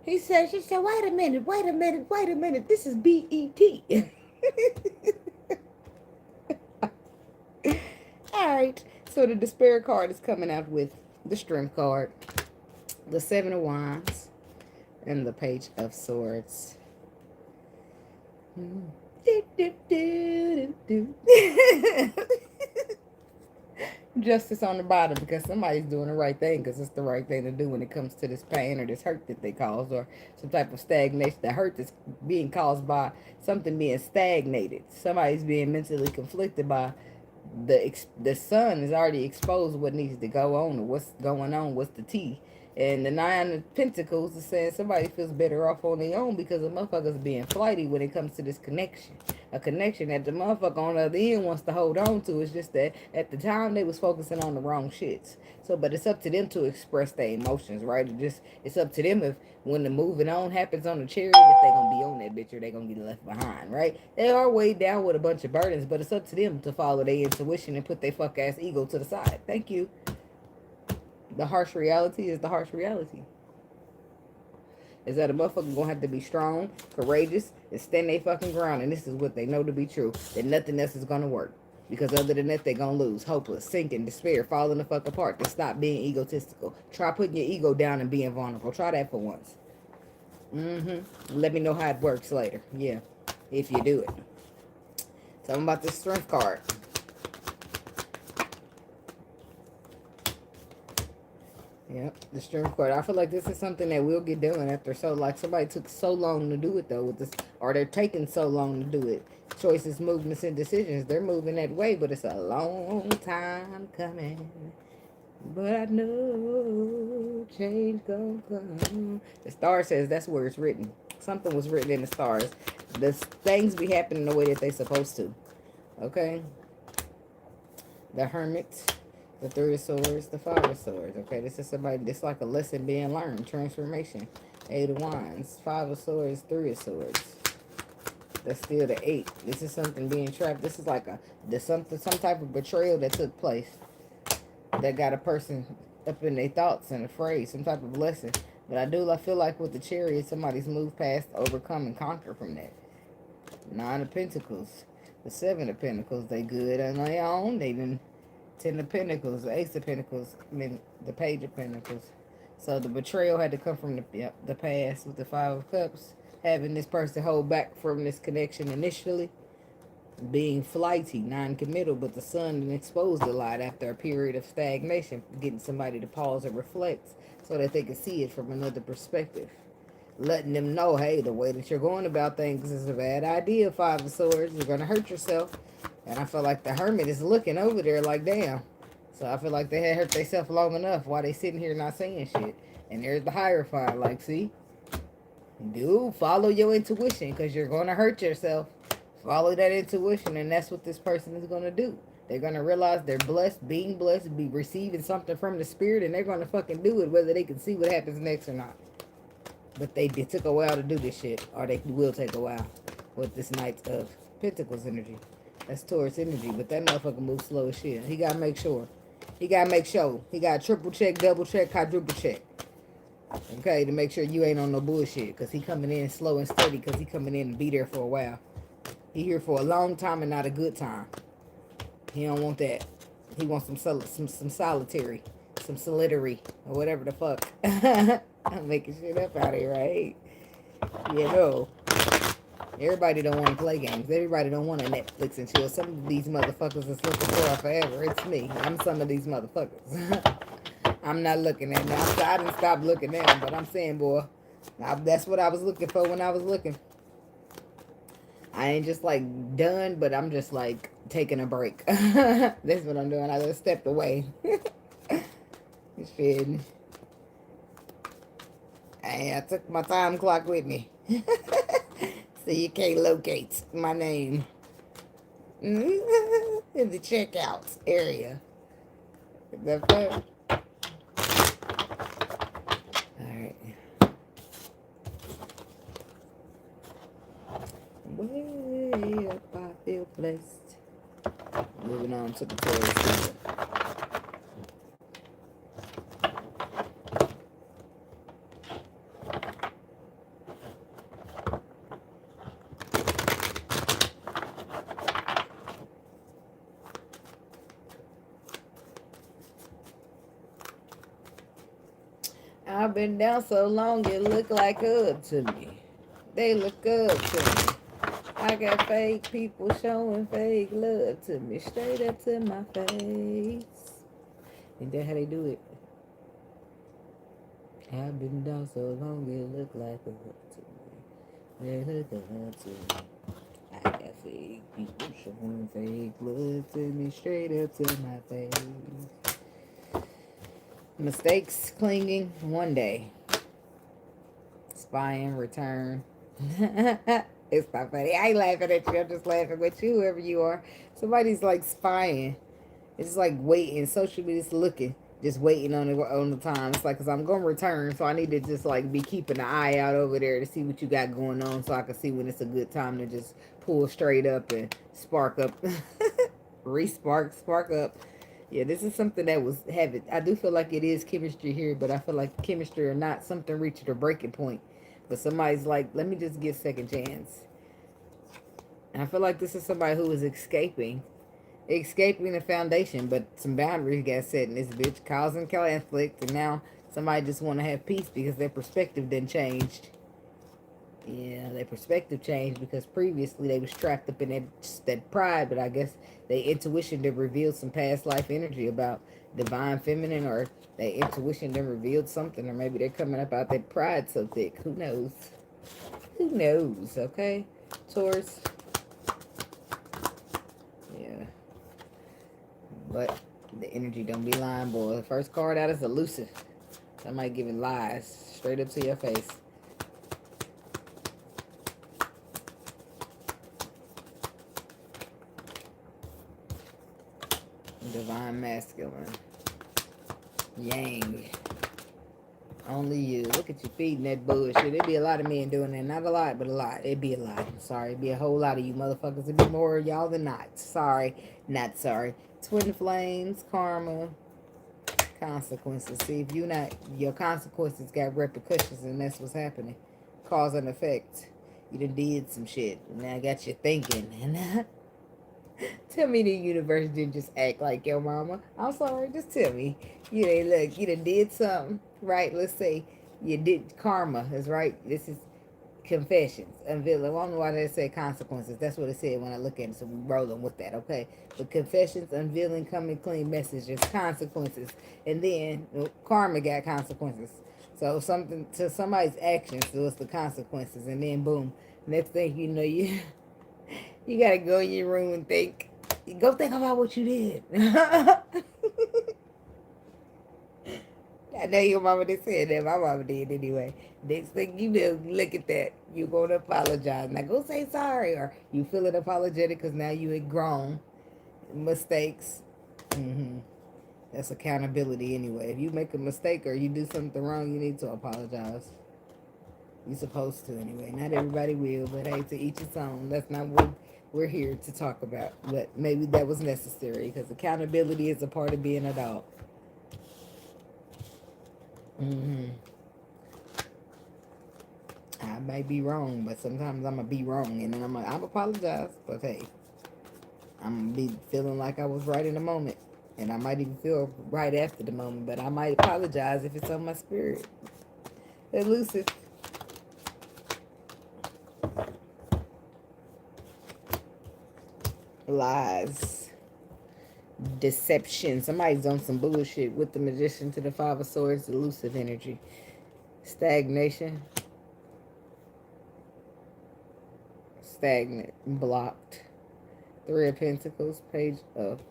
She said, wait a minute. This is B-E-T. All right. So the Despair card is coming out with the Strength card, the 7 of Wands, and the Page of Swords. Justice on the bottom because somebody's doing the right thing because it's the right thing to do when it comes to this pain or this hurt that they cause or some type of stagnation. The hurt that's being caused by something being stagnated. Somebody's being mentally conflicted by the sun is already exposed what needs to go on, or what's going on, what's the tea. And the Nine of Pentacles is saying somebody feels better off on their own because the motherfucker's being flighty when it comes to this connection. A connection that the motherfucker on the other end wants to hold on to. It's just that at the time they was focusing on the wrong shits. So, but it's up to them to express their emotions, right? It's up to them if when the moving on happens on the chariot, if they gonna be on that bitch or they gonna get left behind, right? They are weighed down with a bunch of burdens, but it's up to them to follow their intuition and put their fuck ass ego to the side. Thank you. The harsh reality is the harsh reality. Is that a motherfucker gonna have to be strong, courageous, and stand their fucking ground. And this is what they know to be true. That nothing else is gonna work. Because other than that, they're gonna lose. Hopeless, sinking, despair, falling the fuck apart. To stop being egotistical. Try putting your ego down and being vulnerable. Try that for once. Let me know how it works later. Yeah. If you do it. Tell them about the strength card. Yep, the strength card. I feel like this is something that will get done after somebody took so long to do it though with this, or they're taking so long to do it. Choices, movements, and decisions. They're moving that way, but it's a long time coming. But I know change gonna come. The star says that's where it's written. Something was written in the stars. The things be happening the way that they supposed to. Okay. The Hermit. The Three of Swords, the Five of Swords. Okay, this is somebody, this like a lesson being learned. Transformation. Eight of Wands. Five of Swords, Three of Swords. That's still the Eight. This is something being trapped. This is like some type of betrayal that took place. That got a person up in their thoughts and afraid. Some type of lesson. But I feel like with the Chariot, somebody's moved past, overcome, and conquer from that. Nine of Pentacles. The Seven of Pentacles. They good on their own. They didn't. Ten of Pentacles, the Ace of Pentacles, the Page of Pentacles. So the betrayal had to come from the past with the Five of Cups. Having this person hold back from this connection initially. Being flighty, non-committal, but the sun exposed a lot after a period of stagnation. Getting somebody to pause and reflect so that they can see it from another perspective. Letting them know, hey, the way that you're going about things is a bad idea, Five of Swords. You're going to hurt yourself. And I feel like the Hermit is looking over there like, damn. So I feel like they had hurt themselves long enough while they sitting here not saying shit. And there's the Hierophant. Like, see? Dude, follow your intuition because you're going to hurt yourself. Follow that intuition, and that's what this person is going to do. They're going to realize they're blessed, being blessed, be receiving something from the spirit, and they're going to fucking do it whether they can see what happens next or not. But it took a while to do this shit, or they will take a while with this Knight of Pentacles energy. That's Taurus energy, but that motherfucker moves slow as shit. He gotta make sure. He gotta make sure. He gotta triple check, double check, quadruple check. Okay, to make sure you ain't on no bullshit. Because he coming in slow and steady because he coming in and be there for a while. He here for a long time and not a good time. He don't want that. He wants some solitary. Some solitary. Or whatever the fuck. I'm making shit up out here, right? You know. Everybody don't want to play games. Everybody don't want to Netflix and chill. Some of these motherfuckers is looking for forever. It's me. I'm some of these motherfuckers. I'm not looking at them. I didn't stop looking at them, but I'm saying, boy, that's what I was looking for when I was looking. I ain't just like done, but I'm just like taking a break. That's what I'm doing. I just stepped away. Shit. I took my time clock with me. So you can't locate my name in the checkout area. The fuck? Alright. Way up, I feel blessed. Moving on to the Taurus. I've been down so long, it look like up to me. They look up to me. I got fake people showing fake love to me. Straight up to my face. Ain't that how they do it? I've been down so long, it look like up to me. They look up to me. I got Fake people showing fake love to me straight up to my face. Mistakes clinging one day. Spying return. It's not funny. I ain't laughing at you. I'm just laughing with you, whoever you are. Somebody's like spying. It's like waiting. Social media's looking. Just waiting on the time. It's like, because I'm going to return, so I need to just like be keeping an eye out over there to see what you got going on, so I can see when it's a good time to just pull straight up and spark up. Spark up. Yeah, this is something that was having. I do feel like it is chemistry here, but I feel like chemistry or not, something reached a breaking point. But somebody's like, let me just get second chance. And I feel like this is somebody who is escaping the foundation, but some boundaries got set in this bitch, causing conflict, and now somebody just want to have peace because their perspective done changed. Yeah, their perspective changed because previously they was trapped up in that pride, but I guess their intuition did reveal some past life energy about divine feminine, or their intuition done revealed something, or maybe they're coming up out that pride so thick. Who knows? Who knows, okay? Taurus. Yeah. But the energy don't be lying, boy. The first card out is elusive. Somebody giving lies straight up to your face. Divine masculine. Yang. Only you. Look at you feeding that bullshit. It'd be a lot of men doing that. Not a lot, but a lot. It'd be a lot. I'm sorry. It'd be a whole lot of you motherfuckers. It'd be more of y'all than not. Sorry. Not sorry. Twin flames. Karma. Consequences. See, if you not, your consequences got repercussions, and that's what's happening. Cause and effect. You done did some shit. Now I got you thinking. And tell me the universe didn't just act like your mama. I'm sorry, just tell me. You ain't look, you done did something, right? Let's say you did karma, is right. This is confessions. Unveiling. I don't know why they say consequences. That's what it said when I look at it, so we rolling with that, okay? But confessions, unveiling, coming clean messages, consequences. And then karma got consequences. So something to somebody's actions, so it's the consequences, and then boom. Next thing you know, you gotta go in your room and think. Go think about what you did. I know your mama did say that. My mama did anyway. Next thing you know, look at that. You're going to apologize. Now go say sorry. Or you feeling apologetic because now you had grown. Mistakes. That's accountability anyway. If you make a mistake or you do something wrong, you need to apologize. You're supposed to anyway. Not everybody will, but hey, to each its own. That's not what we're here to talk about. But maybe that was necessary because accountability is a part of being an adult. I might be wrong, but sometimes I'm going to be wrong. And then I'm apologize. But hey, I'm going to be feeling like I was right in the moment. And I might even feel right after the moment. But I might apologize if it's on my spirit. Elusive. Lies. Deception. Somebody's on some bullshit with the Magician to the Five of Swords. Elusive energy. Stagnation. Stagnant. Blocked. Three of Pentacles. Page of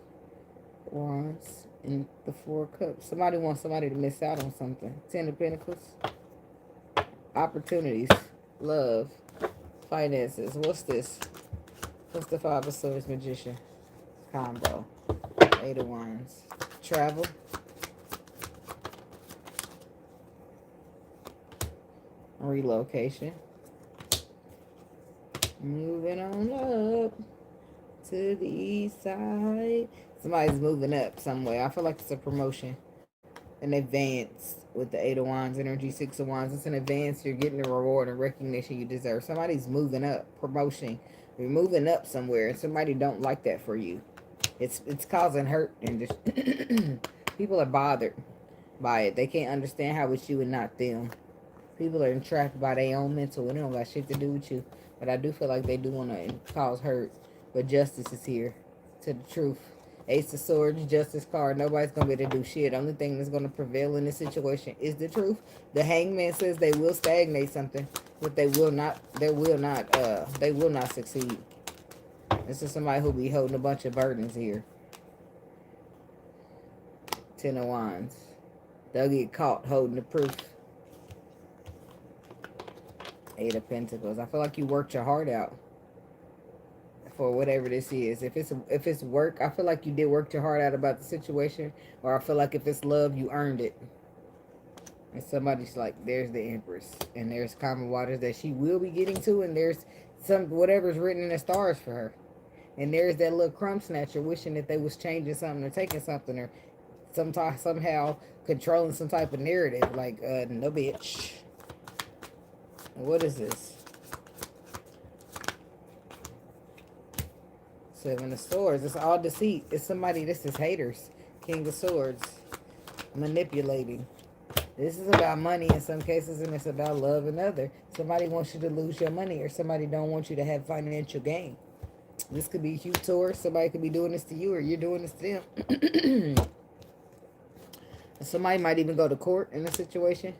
Wands. And the Four of Cups. Somebody wants somebody to miss out on something. Ten of Pentacles. Opportunities. Love. Finances. What's this? What's the Five of Swords Magician? Combo. Eight of Wands. Travel. Relocation. Moving on up to the east side. Somebody's moving up somewhere. I feel like it's a promotion. An advance with the Eight of Wands energy, Six of Wands. It's an advance. You're getting the reward and recognition you deserve. Somebody's moving up. Promotion. You're moving up somewhere, and somebody don't like that for you. It's causing hurt, and just people are bothered by it. They can't understand how it's you and not them. People are entrapped by their own mental, and it don't got shit to do with you. But I do feel like they do want to cause hurt. But justice is here to the truth. Ace of Swords, Justice card. Nobody's going to be able to do shit. Only thing that's going to prevail in this situation is the truth. The Hangman says they will stagnate something, but they will not succeed. This is somebody who be holding a bunch of burdens here. 10 of Wands. They'll get caught holding the proof. 8 of Pentacles. I feel like you worked your heart out for whatever this is. If it's work, I feel like you did work your heart out about the situation. Or I feel like if it's love, you earned it. And somebody's like, there's the Empress. And there's common waters that she will be getting to. And there's whatever's written in the stars for her. And there's that little crumb snatcher wishing that they was changing something or taking something or somehow controlling some type of narrative. Like, no bitch. What is this? 7 of Swords. It's all deceit. It's somebody, this is haters. King of Swords. Manipulating. This is about money in some cases, and it's about love in other. Somebody wants you to lose your money, or somebody don't want you to have financial gain. This could be huge Taurus. Somebody could be doing this to you, or you're doing this to them. Somebody might even go to court in a situation.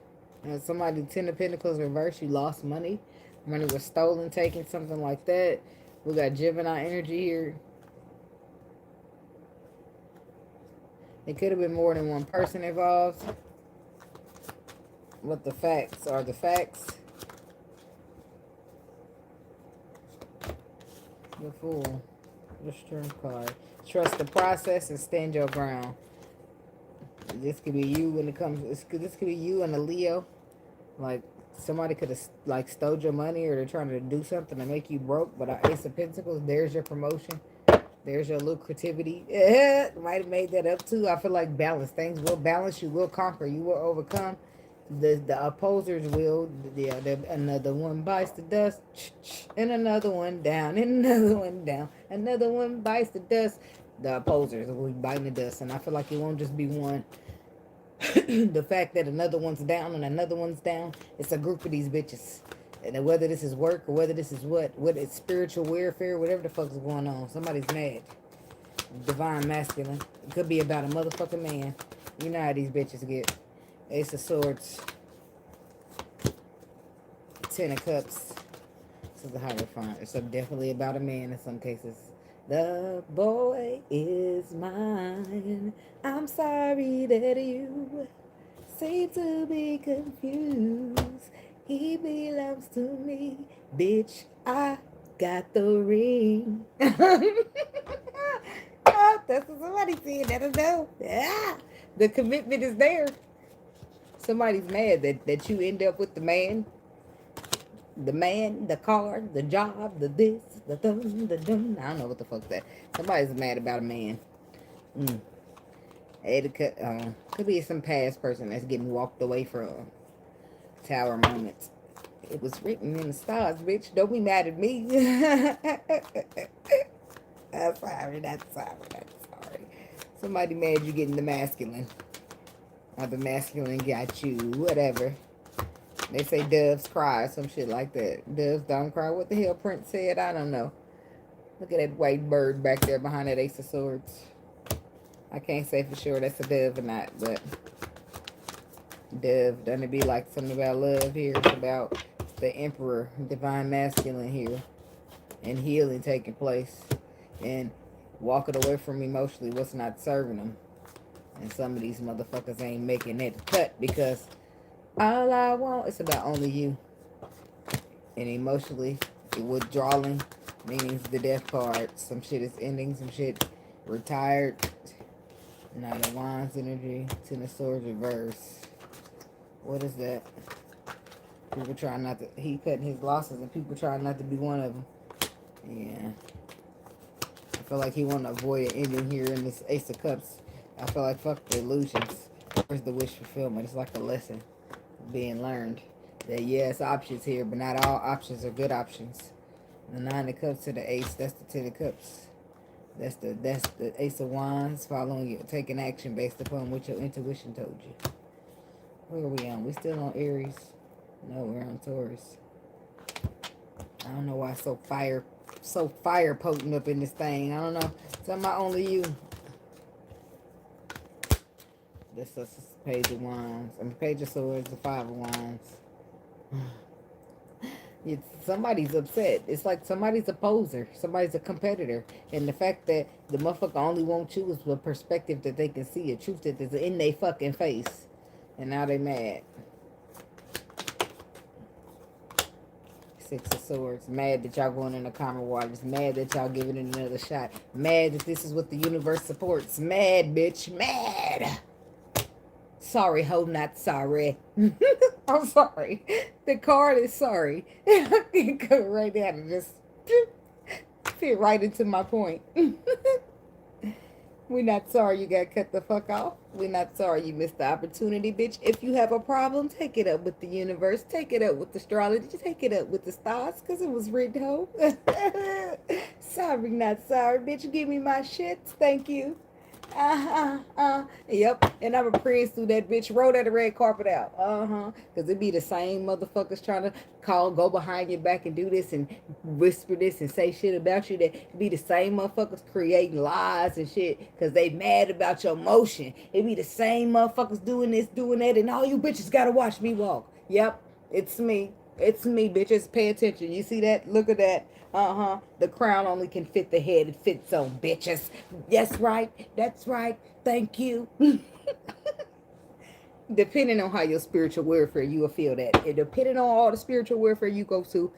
Somebody, 10 of Pentacles reverse, you lost money. Money was stolen, taken, something like that. We got Gemini energy here. It could have been more than one person involved. But the facts are the facts. The Fool. The Strength card. Trust the process and stand your ground. This could be you when it comes. This could be you and a Leo. Like, somebody could have, like, stole your money, or they're trying to do something to make you broke. But Ace of Pentacles, there's your promotion. There's your lucrativity. Might have made that up, too. I feel like balance. Things will balance. You will conquer. You will overcome. The opposers will. Yeah, another one bites the dust. And another one down. And another one down. Another one bites the dust. The opposers will be biting the dust. And I feel like it won't just be one. The fact that another one's down and another one's down, it's a group of these bitches. And whether this is work or whether this is what it's spiritual warfare, whatever the fuck's going on, somebody's mad. Divine masculine. It could be about a motherfucking man. You know how these bitches get. Ace of Swords. 10 of Cups. This is the Hierophant. It's definitely about a man in some cases. The boy is mine. I'm sorry that you seem to be confused. He belongs to me. Bitch, I got the ring. Oh, that's what somebody said. That'll know. Yeah. The commitment is there. Somebody's mad that you end up with the man. The man, the car, the job, the this, the dum, the dum. I don't know what the fuck's that. Somebody's mad about a man. Could be some past person that's getting walked away from. Tower moments. It was written in the stars, bitch. Don't be mad at me. I'm sorry, that's sorry. Somebody mad you getting the masculine. Or the masculine got you, whatever. They say doves cry, some shit like that. Doves don't cry. What the hell Prince said? I don't know. Look at that white bird back there behind that Ace of Swords. I can't say for sure that's a dove or not, but dove, doesn't it be like something about love here? It's about the Emperor, divine masculine here, and healing taking place, and walking away from emotionally what's not serving them. And some of these motherfuckers ain't making that cut because all I want is about only you. And emotionally, withdrawing, meaning the death card. Some shit is ending, some shit retired. Knight of Wands energy, 10 of Swords reverse. What is that? People trying not to, he cutting his losses and people trying not to be one of them. Yeah. I feel like he want to avoid an ending here in this Ace of Cups. I feel like fuck the illusions. Where's the wish fulfillment? It's like a lesson being learned. That yeah, it's options here, but not all options are good options. The 9 of Cups to the Ace, that's the 10 of Cups. That's the Ace of Wands, following you, taking action based upon what your intuition told you. Where are we on? We still on Aries? No, we're on Taurus. I don't know why it's so fire potent up in this thing. I don't know. Something about only you. This is Page of Wands. I mean, Page of Swords, the 5 of Wands. Somebody's upset. It's like somebody's a poser. Somebody's a competitor. And the fact that the motherfucker only wants you is the perspective that they can see, a truth that is in their fucking face. And now they mad. Six of Swords. Mad that y'all going in the calmer waters. Mad that y'all giving it another shot. Mad that this is what the universe supports. Mad, bitch. Mad. Sorry, ho, not sorry. I'm sorry. The card is sorry. I can go right down and just fit right into my point. We're not sorry you got cut the fuck off. We're not sorry you missed the opportunity, bitch. If you have a problem, take it up with the universe. Take it up with astrology. Take it up with the stars, because it was written, ho. Sorry, not sorry, bitch. Give me my shits. Thank you. Yep. And I'm a prince through that bitch. Roll that red carpet out. Because it be the same motherfuckers trying to go behind your back and do this and whisper this and say shit about you. That be the same motherfuckers creating lies and shit because they mad about your motion. It be the same motherfuckers doing this, doing that, and all you bitches gotta watch me walk. Yep. It's me. It's me, bitches. Pay attention. You see that? Look at that. The crown only can fit the head it fits on, bitches. Yes, right. That's right. Thank you. Depending on how your spiritual warfare, you will feel that. And depending on all the spiritual warfare you go through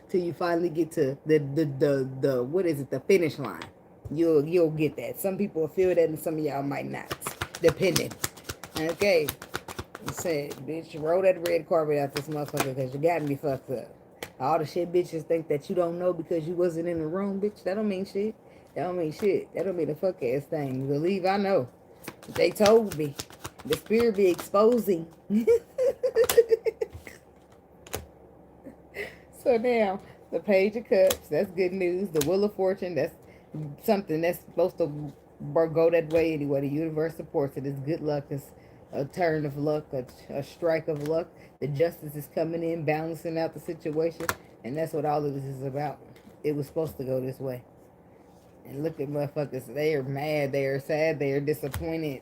till you finally get to the what is it, the finish line. You'll get that. Some people will feel that and some of y'all might not. Depending. Okay. Said, bitch, roll that red carpet out this motherfucker because you got me fucked up. All the shit bitches think that you don't know because you wasn't in the room, bitch. That don't mean shit. That don't mean shit. That don't mean a fuck ass thing. You believe I know. They told me. The spirit be exposing. So now, the Page of Cups, that's good news. The Wheel of Fortune, that's something that's supposed to go that way anyway. The universe supports it. It's good luck. It's a turn of luck, a strike of luck. The justice is coming in, balancing out the situation. And that's what all of this is about. It was supposed to go this way. And look at motherfuckers. They are mad. They are sad. They are disappointed.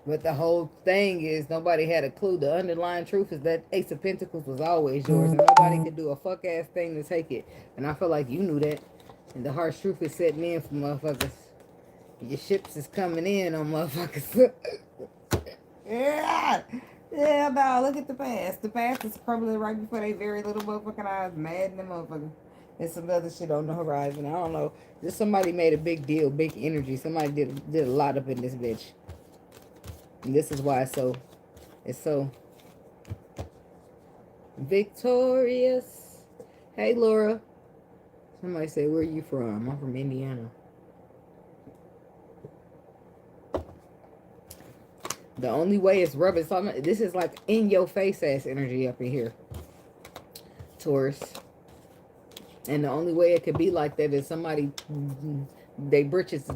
But the whole thing is nobody had a clue. The underlying truth is that Ace of Pentacles was always yours. And nobody could do a fuck-ass thing to take it. And I feel like you knew that. And the harsh truth is setting in for motherfuckers. Your ships is coming in on motherfuckers. Yeah, no, look at the past. The past is crumbling right before they very little motherfucking eyes. Mad in the motherfucker. There's some other shit on the horizon. I don't know. Just somebody made a big deal, big energy. Somebody did a lot up in this bitch. And this is why it's so victorious. Hey, Laura. Somebody say, where are you from? I'm from Indiana. The only way is rubbing. So this is like in your face ass energy up in here, Taurus. And the only way it could be like that is somebody, they britches,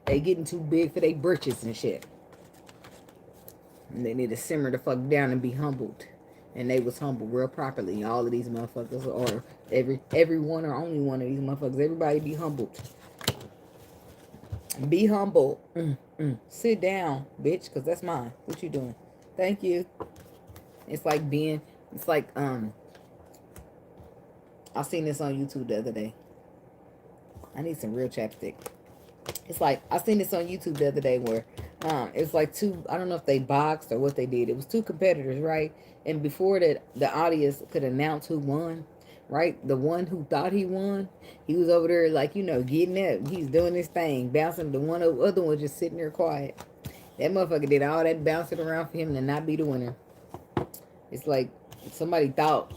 they getting too big for their britches and shit. And they need to simmer the fuck down and be humbled. And they was humbled real properly. All of these motherfuckers, or every one or only one of these motherfuckers, everybody be humbled. Be humble. Sit down, bitch, because that's mine. What you doing? Thank you. It's like I seen this on YouTube the other day. I need some real chapstick. It's like, I seen this on YouTube the other day where it's like two, I don't know if they boxed or what they did. It was two competitors, right? And before that, the audience could announce who won, right? The one who thought he won, he was over there like, you know, getting up. He's doing his thing, bouncing. The other one just sitting there quiet. That motherfucker did all that bouncing around for him to not be the winner. It's like somebody thought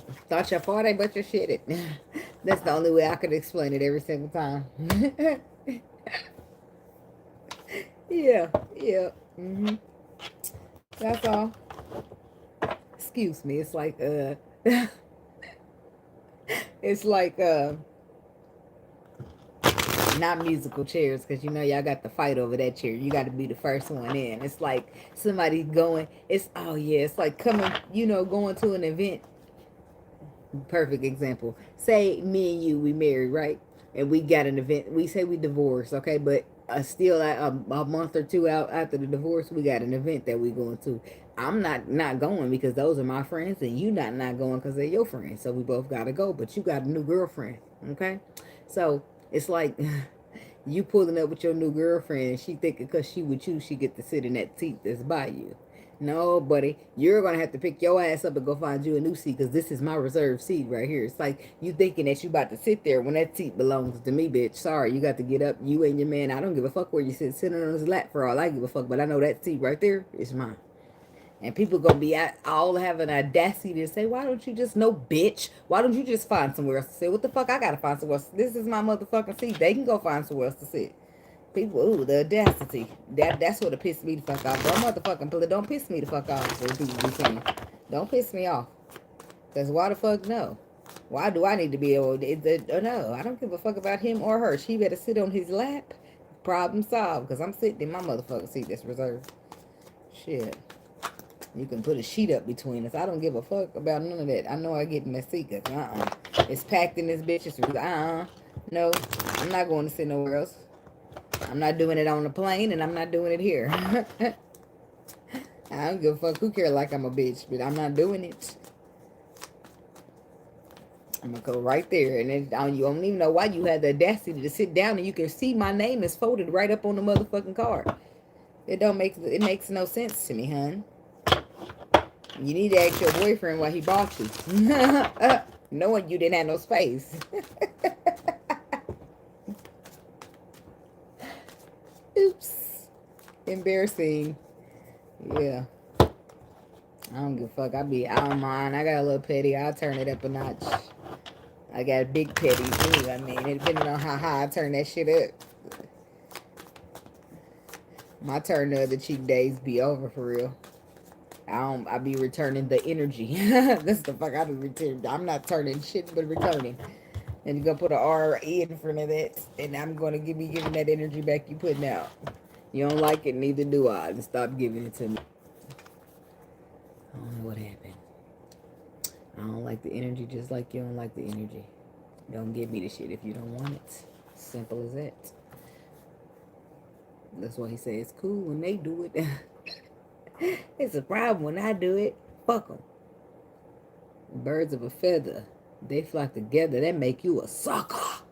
you fought it, but you shit it. That's the only way I could explain it every single time. Yeah. That's all. Excuse me. It's like it's like not musical chairs, because you know y'all got to fight over that chair. You got to be the first one in. It's like somebody going, it's like coming, you know, going to an event. Perfect example. Say me and you, we married, right? And we got an event. We say we divorced, okay? But still a month or two out after the divorce, we got an event that we going to. I'm not going because those are my friends, and you not going because they're your friends. So we both got to go, but you got a new girlfriend, okay? So it's like you pulling up with your new girlfriend, and she thinking because she with you, she get to sit in that seat that's by you. No, buddy, you're going to have to pick your ass up and go find you a new seat because this is my reserved seat right here. It's like you thinking that you about to sit there when that seat belongs to me, bitch. Sorry, you got to get up. You and your man, I don't give a fuck where you sit. Sitting on his lap for all I give a fuck, but I know that seat right there is mine. And people going to be all having audacity to say, why don't you just know, bitch? Why don't you just find somewhere else to sit? What the fuck I got to find somewhere else? This is my motherfucking seat. They can go find somewhere else to sit. People, ooh, the audacity. That's what pissed me the fuck off. Don't piss me the fuck off. So people be saying, don't piss me off. Because why the fuck no? Why do I need to be able to, no, I don't give a fuck about him or her. She better sit on his lap. Problem solved. Because I'm sitting in my motherfucking seat that's reserved. Shit. You can put a sheet up between us. I don't give a fuck about none of that. I know I get in that seat. Cause it's packed in this bitch. It's no, I'm not going to sit nowhere else. I'm not doing it on the plane, and I'm not doing it here. I don't give a fuck who cares like I'm a bitch, but I'm not doing it. I'm going to go right there, and then you don't even know why you had the audacity to sit down, and you can see my name is folded right up on the motherfucking card. It makes no sense to me, hun. You need to ask your boyfriend why he bought you. Knowing you didn't have no space. Oops. Embarrassing. Yeah. I don't give a fuck. I don't mind. I got a little petty. I'll turn it up a notch. I got a big petty too. I mean, it depending on how high I turn that shit up. My turn the other cheek days be over for real. I be returning the energy. That's the fuck I be returning. I'm not turning shit but returning. And you're gonna put an R-E in front of that, and I'm gonna be giving that energy back you putting out. You don't like it, neither do I. Just stop giving it to me. I don't know what happened. I don't like the energy just like you don't like the energy. Don't give me the shit if you don't want it. Simple as that. That's why he says it's cool when they do it. It's a problem when I do it. Fuck them. Birds of a feather. They flock together. That make you a sucker.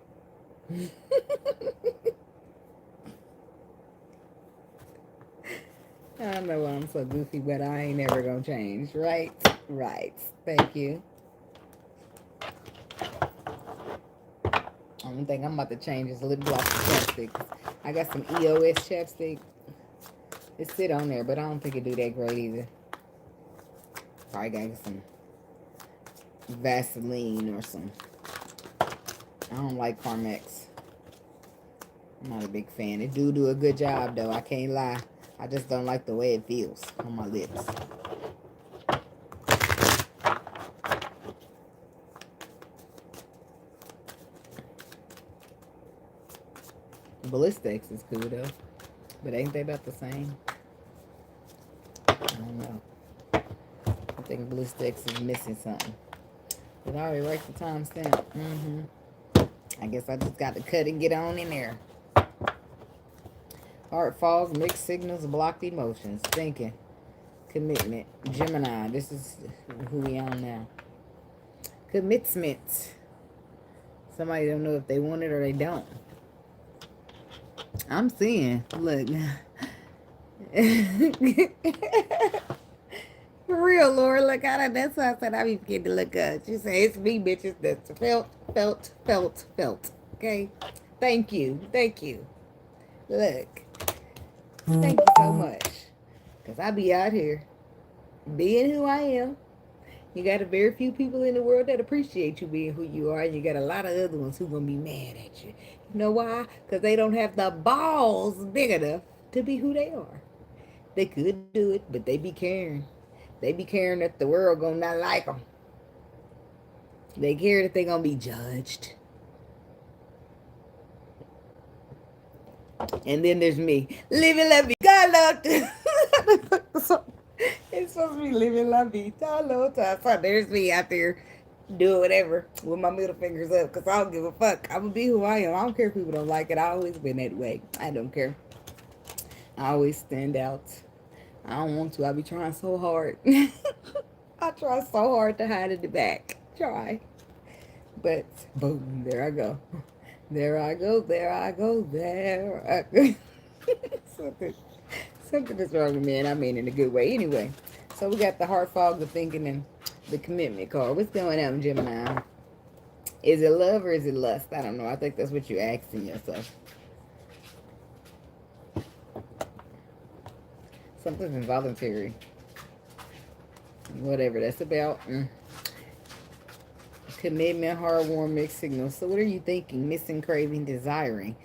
I don't know why I'm so goofy, but I ain't never gonna change. Right? Right. Thank you. Only thing I'm about to change is a little block of chapstick. I got some EOS chapstick. It sit on there, but I don't think it do that great either. Probably got some Vaseline or some. I don't like Carmex. I'm not a big fan. It do a good job though. I can't lie. I just don't like the way it feels on my lips. Ballistics is cool though. But ain't they about the same? I don't know. I think Ballistics is missing something. But I already write the timestamp. I guess I just got to cut and get on in there. Heart falls, mixed signals, blocked emotions. Thinking. Commitment. Gemini. This is who we on now. Commitment. Somebody don't know if they want it or they don't. I'm seeing. Look. For real, Laura. Look at it. That's why I said I be forgetting to look up. She said, it's me, bitches. That's felt. Okay? Thank you. Thank you. Look. Thank you so much. Because I be out here being who I am. You got a very few people in the world that appreciate you being who you are. And you got a lot of other ones who going to be mad at you. You know why? Because they don't have the balls big enough to be who they are. They could do it, but they be caring. They be caring that the world going to not like them. They care that they going to be judged. And then there's me. Live and love you. God love. It's supposed to be live and love you. So there's me out there do whatever with my middle fingers up because I don't give a fuck. I'm gonna be who I am. I don't care if people don't like it. I always been that way. I don't care. I always stand out. I don't want to. I be trying so hard. I try so hard to hide in the back. Try. But boom, there I go. There I go. There I go. There I go. something, something is wrong with me, and I mean in a good way. Anyway, so we got the heart fog, the thinking, and the commitment card. What's going on, Gemini? Is it love or is it lust? I don't know. I think that's what you're asking yourself. Something's involuntary. Whatever that's about. Commitment, heart, warm, mixed signals. So what are you thinking? Missing, craving, desiring.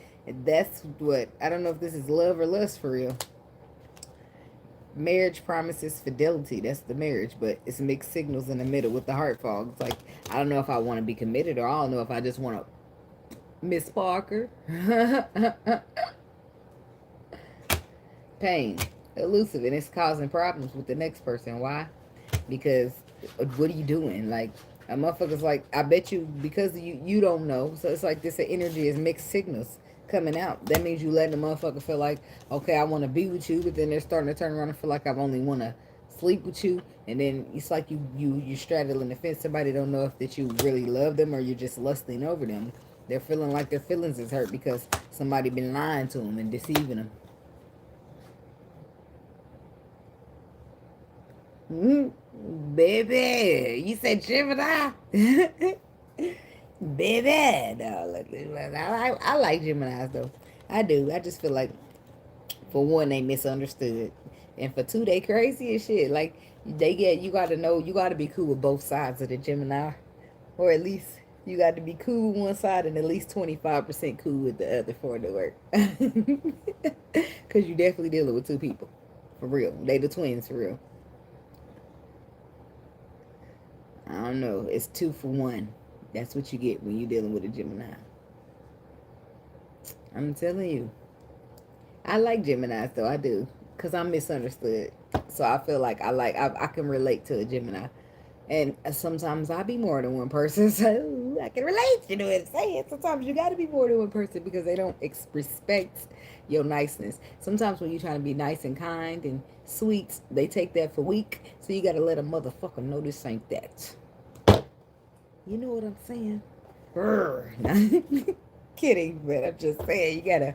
That's what, I don't know if this is love or lust for real. Marriage promises fidelity. That's the marriage, but it's mixed signals in the middle with the heart fog. It's like, I don't know if I want to be committed or I don't know if I just want to Miss Parker. Pain. Elusive, and it's causing problems with the next person. Why? Because what are you doing? Like, a motherfucker's like, I bet you, because you don't know. So it's like this energy is mixed signals coming out. That means you letting the motherfucker feel like, okay, I want to be with you, but then they're starting to turn around and feel like I only want to sleep with you. And then it's like you're straddling the fence. Somebody don't know if that you really love them or you're just lusting over them. They're feeling like their feelings is hurt because somebody been lying to them and deceiving them. Baby, you said Gemini? Baby, no, I like Geminis though. I do. I just feel like, for one, they misunderstood, and for two, they crazy as shit. Like you got to know, you got to be cool with both sides of the Gemini, or at least you got to be cool with one side and at least 25% cool with the other for it to work. Because you definitely dealing with two people, for real. They the twins, for real. I don't know. It's 2 for 1. That's what you get when you're dealing with a Gemini. I'm telling you. I like Geminis, though. I do. Because I'm misunderstood. So I feel like I can relate to a Gemini. And sometimes I be more than one person. So I can relate, you know what I'm saying? Sometimes you got to be more than one person because they don't respect your niceness. Sometimes when you're trying to be nice and kind and sweet, they take that for weak. So you got to let a motherfucker know this ain't that. You know what I'm saying? Kidding, but I'm just saying you got to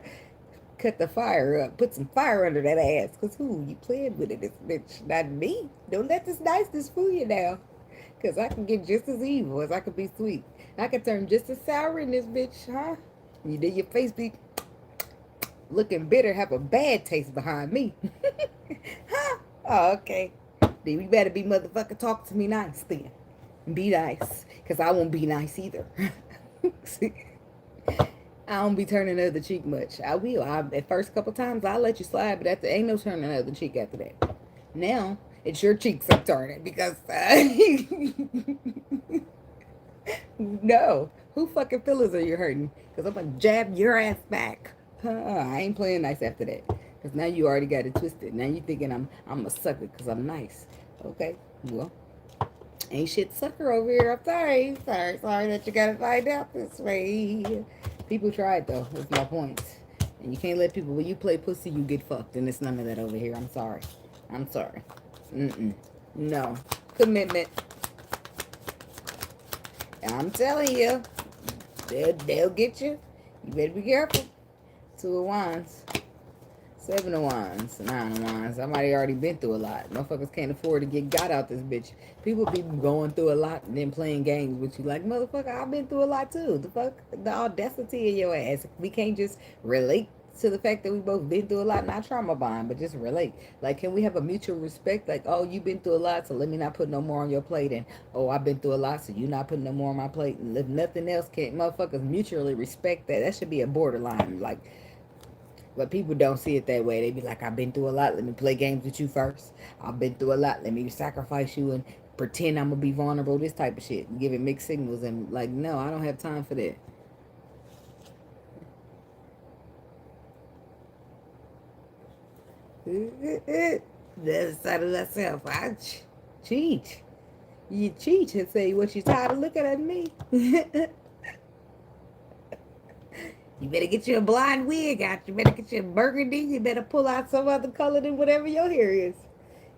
cut the fire up. Put some fire under that ass. Because who? You playing with it, this bitch. Not me. Don't let this niceness fool you now. Because I can get just as evil as I can be sweet. I can turn just as sour in this bitch, huh? You did your face be looking bitter, have a bad taste behind me. Huh? Oh, okay. Then we better be motherfucking talk to me nice then. Be nice. Because I won't be nice either. I don't be turning the other cheek much. I will. At first couple times, I'll let you slide, but after, ain't no turning the other cheek after that. Now, it's your cheeks I'm turning because... No. Who fucking feelings are you hurting? Because I'm going to jab your ass back. I ain't playing nice after that. Because now you already got it twisted. Now you thinking I'm a sucker because I'm nice. Okay. Well, ain't shit sucker over here. I'm sorry. Sorry that you got to find out this way. People tried, though. That's my point. And you can't let people... When you play pussy, you get fucked. And it's none of that over here. I'm sorry. I'm sorry. No. Commitment. I'm telling you. They'll get you. You better be careful. 2 of Wands. 7 of Wands. 9 of Wands. Somebody already been through a lot. Motherfuckers can't afford to get got out this bitch. People be going through a lot and then playing games with you. Like, motherfucker, I've been through a lot too. The fuck? The audacity of your ass. We can't just relate to the fact that we both been through a lot. Not trauma bond, but just relate. Like, can we have a mutual respect? Like, oh, you been through a lot, so let me not put no more on your plate. And, oh, I've been through a lot, so you not putting no more on my plate. And if nothing else, can motherfuckers mutually respect that? That should be a borderline. Like, but people don't see it that way. They be like, I've been through a lot. Let me play games with you first. I've been through a lot. Let me sacrifice you and pretend I'm going to be vulnerable. This type of shit. Giving mixed signals. And like, no, I don't have time for that. The other side of myself. I cheat. You cheat and say what you tired of looking at me. You better get you a blonde wig out. You better get you a burgundy. You better pull out some other color than whatever your hair is.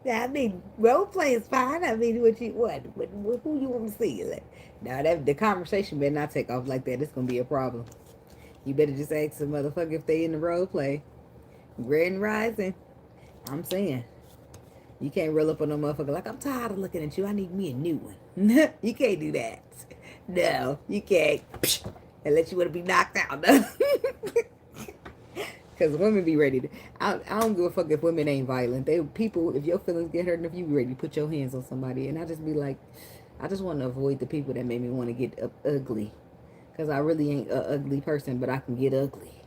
Yeah, I mean, role play is fine. I mean, who you want to see? Like, now that the conversation better not take off like that. It's gonna be a problem. You better just ask the motherfucker if they in the role play. Grand Rising. I'm saying. You can't roll up on no motherfucker like, I'm tired of looking at you. I need me a new one. You can't do that. No, you can't. Unless you want to be knocked out. Because women be ready to. I don't give a fuck if women ain't violent. They people, if your feelings get hurt, and if you be ready to put your hands on somebody. And I just be like, I just want to avoid the people that make me want to get ugly. Because I really ain't a ugly person, but I can get ugly.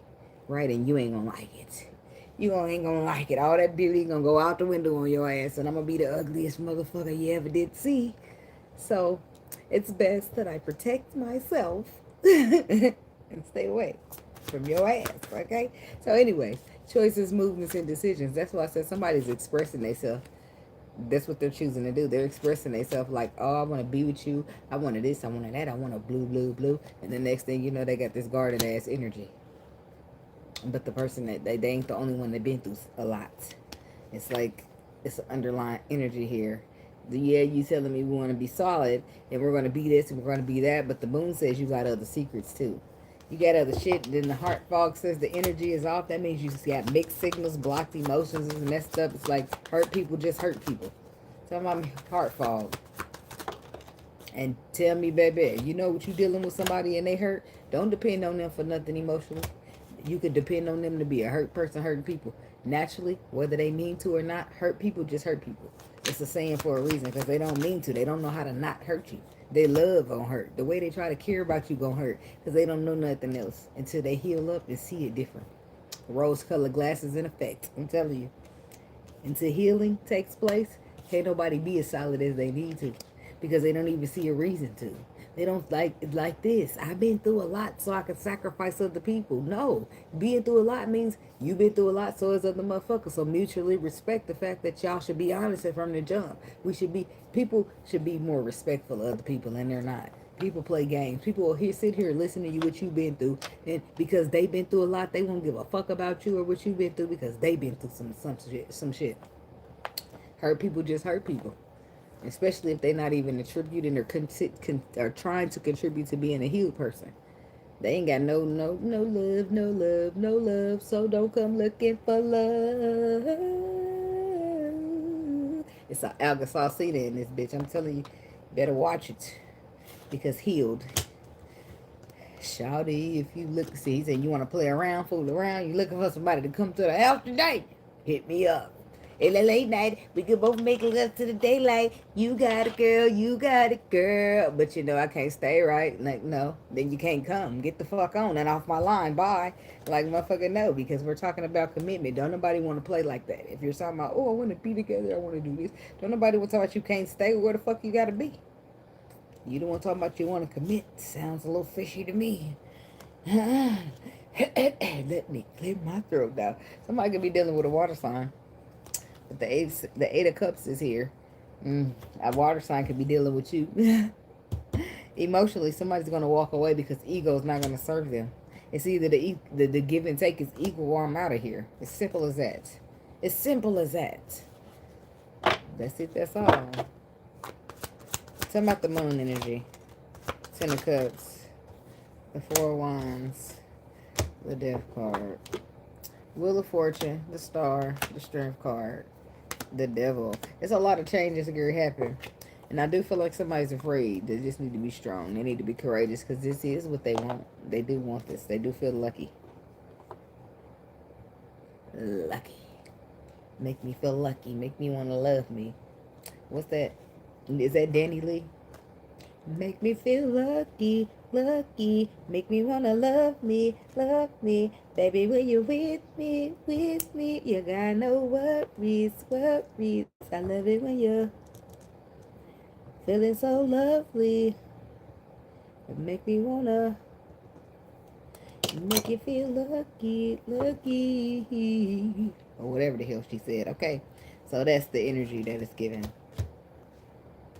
Right? And you ain't going to like it. You ain't gonna like it. All that beauty gonna go out the window on your ass, and I'm gonna be the ugliest motherfucker you ever did see. So, it's best that I protect myself and stay away from your ass, okay? So anyway, choices, movements, and decisions. That's why I said somebody's expressing themselves. That's what they're choosing to do. They're expressing themselves like, oh, I want to be with you. I wanted this, I wanted that, I want a blue, blue, blue. And the next thing you know, they got this guarded ass energy. But the person that they ain't the only one that been through a lot. It's like it's an underlying energy here. Yeah, you telling me we want to be solid and we're going to be this and we're going to be that, but the moon says you got other secrets too. You got other shit. Then the heart fog says the energy is off. That means you just got mixed signals, blocked emotions, is messed up. It's like hurt people just hurt people. Tell me heart fog. And tell me, baby, you know what you dealing with somebody and they hurt? Don't depend on them for nothing emotional. You could depend on them to be a hurt person hurting people. Naturally, whether they mean to or not, hurt people just hurt people. It's a saying for a reason because they don't mean to. They don't know how to not hurt you. They love gonna hurt. The way they try to care about you gonna hurt because they don't know nothing else until they heal up and see it different. Rose-colored glasses in effect. I'm telling you. Until healing takes place, can't nobody be as solid as they need to because they don't even see a reason to. They don't like this. I've been through a lot so I can sacrifice other people. No. Being through a lot means you've been through a lot so is other motherfuckers. So mutually respect the fact that y'all should be honest from the jump. People should be more respectful of other people and they're not. People play games. People will sit here and listen to you what you've been through. And because they've been through a lot, they won't give a fuck about you or what you've been through because they've been through some shit. Hurt people just hurt people. Especially if they're not even attributing or trying to contribute to being a healed person. They ain't got no love. So don't come looking for love. It's an Alga-Salsita in this bitch. I'm telling you, better watch it. Because healed. Shawty, if you look, see, he said you want to play around, fool around, you looking for somebody to come to the house today, hit me up. In the late night, we could both make love to the daylight. You got it, girl. You got it, girl. But you know, I can't stay, right? Like, no. Then you can't come. Get the fuck on and off my line. Bye. Like, motherfucker, no. Because we're talking about commitment. Don't nobody want to play like that. If you're talking about, oh, I want to be together. I want to do this. Don't nobody want to talk about you can't stay. Where the fuck you got to be? You don't want to talk about you want to commit. Sounds a little fishy to me. Let me clear my throat now. Somebody could be dealing with a water sign. But the eight of cups is here. A water sign could be dealing with you. Emotionally, somebody's going to walk away because ego is not going to serve them. It's either the give and take is equal or I'm out of here. It's simple as that. It's simple as that. That's it. That's all. Tell me about the moon energy. Ten of Cups. The Four of Wands. The Death card. Wheel of Fortune. The Star. The Strength card. The Devil. There's a lot of changes that are happen. And I do feel like somebody's afraid. They just need to be strong. They need to be courageous because this is what they want. They do want this. They do feel lucky. Lucky. Make me feel lucky. Make me want to love me. What's that? Is that Danny Lee? Make me feel lucky, lucky. Make me wanna love me, baby. When you're with me, you got no worries. I love it when you're feeling so lovely. It make me wanna make you feel lucky, or whatever the hell she said. Okay, so that's the energy that it's given.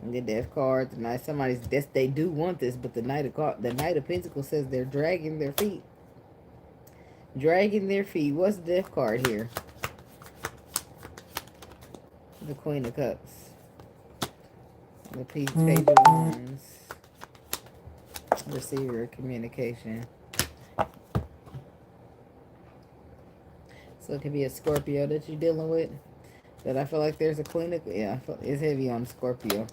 The Death card tonight. They do want this, but the Knight of Pentacles says they're dragging their feet. Dragging their feet. What's the Death card here? The Queen of Cups. The Page of Wands. Receiver of communication. So it could be a Scorpio that you're dealing with. But I feel like there's a Queen of... Yeah, it's heavy on Scorpio.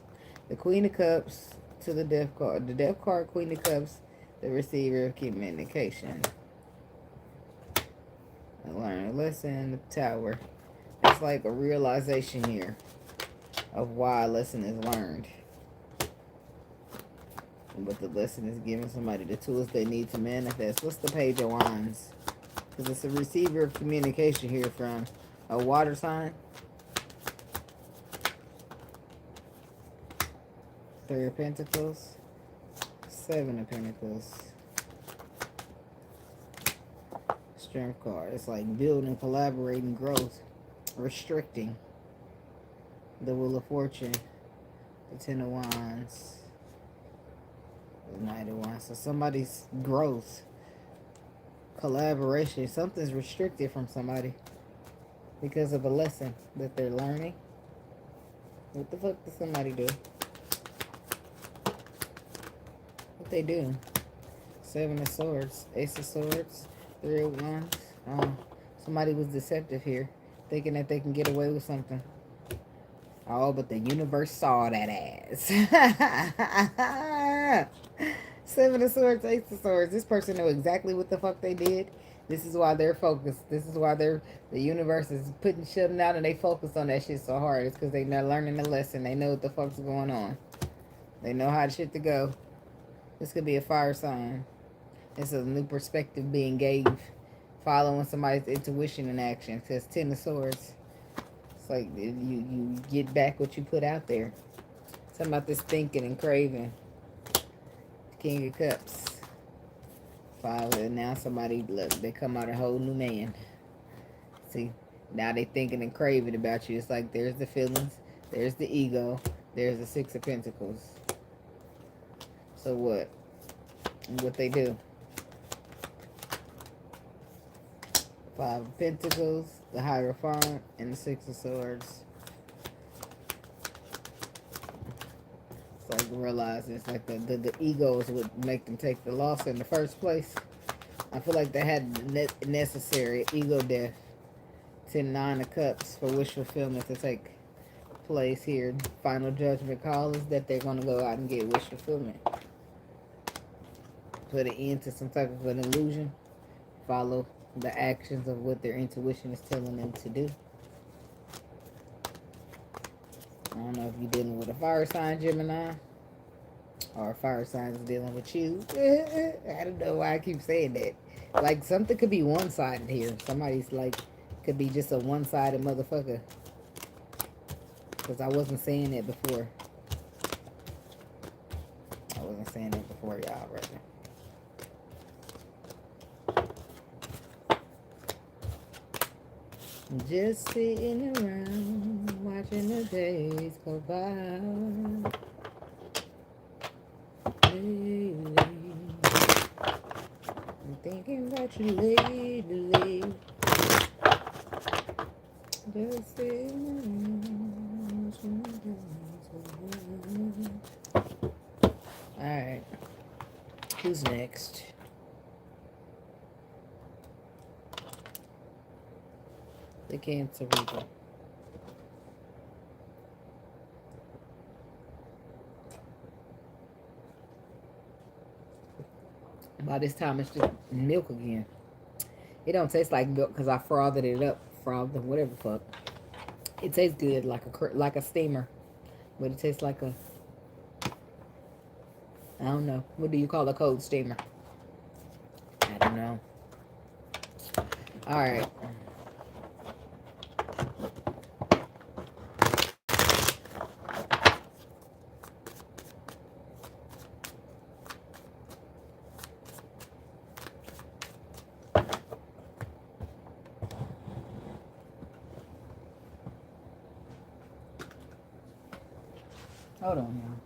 The Queen of Cups to the Death card. The Death card, Queen of Cups, the receiver of communication. I learned a lesson, the Tower. It's like a realization here of why a lesson is learned. But the lesson is giving somebody the tools they need to manifest. What's the Page of Wands? Because it's a receiver of communication here from a water sign. Three of Pentacles. Seven of Pentacles. Strength card. It's like building, collaborating, growth. Restricting. The Wheel of Fortune. The Ten of Wands. The Knight of Wands. So somebody's growth. Collaboration. Something's restricted from somebody because of a lesson that they're learning. What the fuck does somebody do? What they do? Seven of Swords, Ace of Swords, Three of Wands. Somebody was deceptive here, thinking that they can get away with something. Oh, but the universe saw that ass. Seven of Swords, Ace of Swords. This person knew exactly what the fuck they did. This is why they're focused. This is why the universe is putting shit out and they focus on that shit so hard. It's because they're not learning the lesson. They know what the fuck's going on. They know how shit to go. This could be a fire sign. It's a new perspective being gave. Following somebody's intuition in action. Because Ten of Swords. It's like you get back what you put out there. Something about this thinking and craving. King of Cups. Five. And now somebody, look, they come out a whole new man. See, now they thinking and craving about you. It's like there's the feelings, there's the ego, there's the Six of Pentacles. So what? What they do? Five of Pentacles, the Hierophant, and the Six of Swords. It's like realizing it's like the egos would make them take the loss in the first place. I feel like they had necessary ego death. 10-9 of Cups for wish fulfillment to take place here. Final judgment call is that they're going to go out and get wish fulfillment. Put an end to some type of an illusion. Follow the actions of what their intuition is telling them to do. I don't know if you're dealing with a fire sign, Gemini, or a fire sign is dealing with you. I don't know why I keep saying that. Like, something could be one-sided here. Somebody's like, could be just a one-sided motherfucker. Because I wasn't saying that before. I wasn't saying that before, y'all, right now. Just sitting around, watching the days go by. Lately, I'm thinking about you lately. Just sitting around. Alright. Who's next? The Cancer people. By this time, it's just milk again. It don't taste like milk because I frothed it up. Frothed, whatever the fuck. It tastes good like a steamer. But it tastes like a... I don't know. What do you call a cold steamer? I don't know. Alright. Hold on, y'all.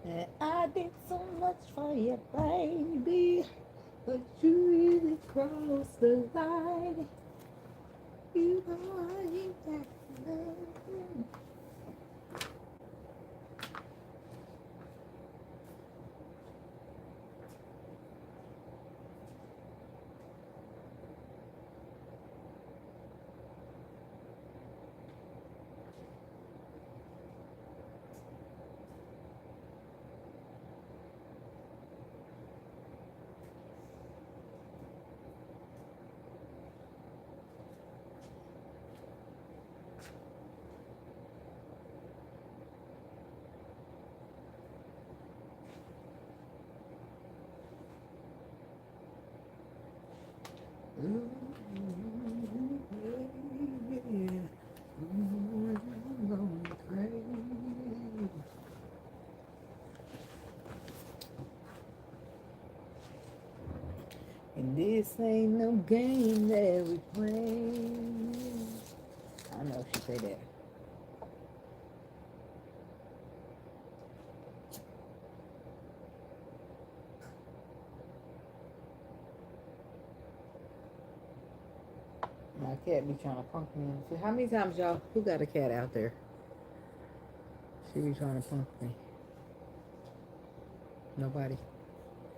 And I did so much for you, baby, but you really crossed the line. You know I ain't that love. And this ain't no game that we play. I know she say that. My cat be trying to punk me. How many times y'all, who got a cat out there? She be trying to punk me. Nobody.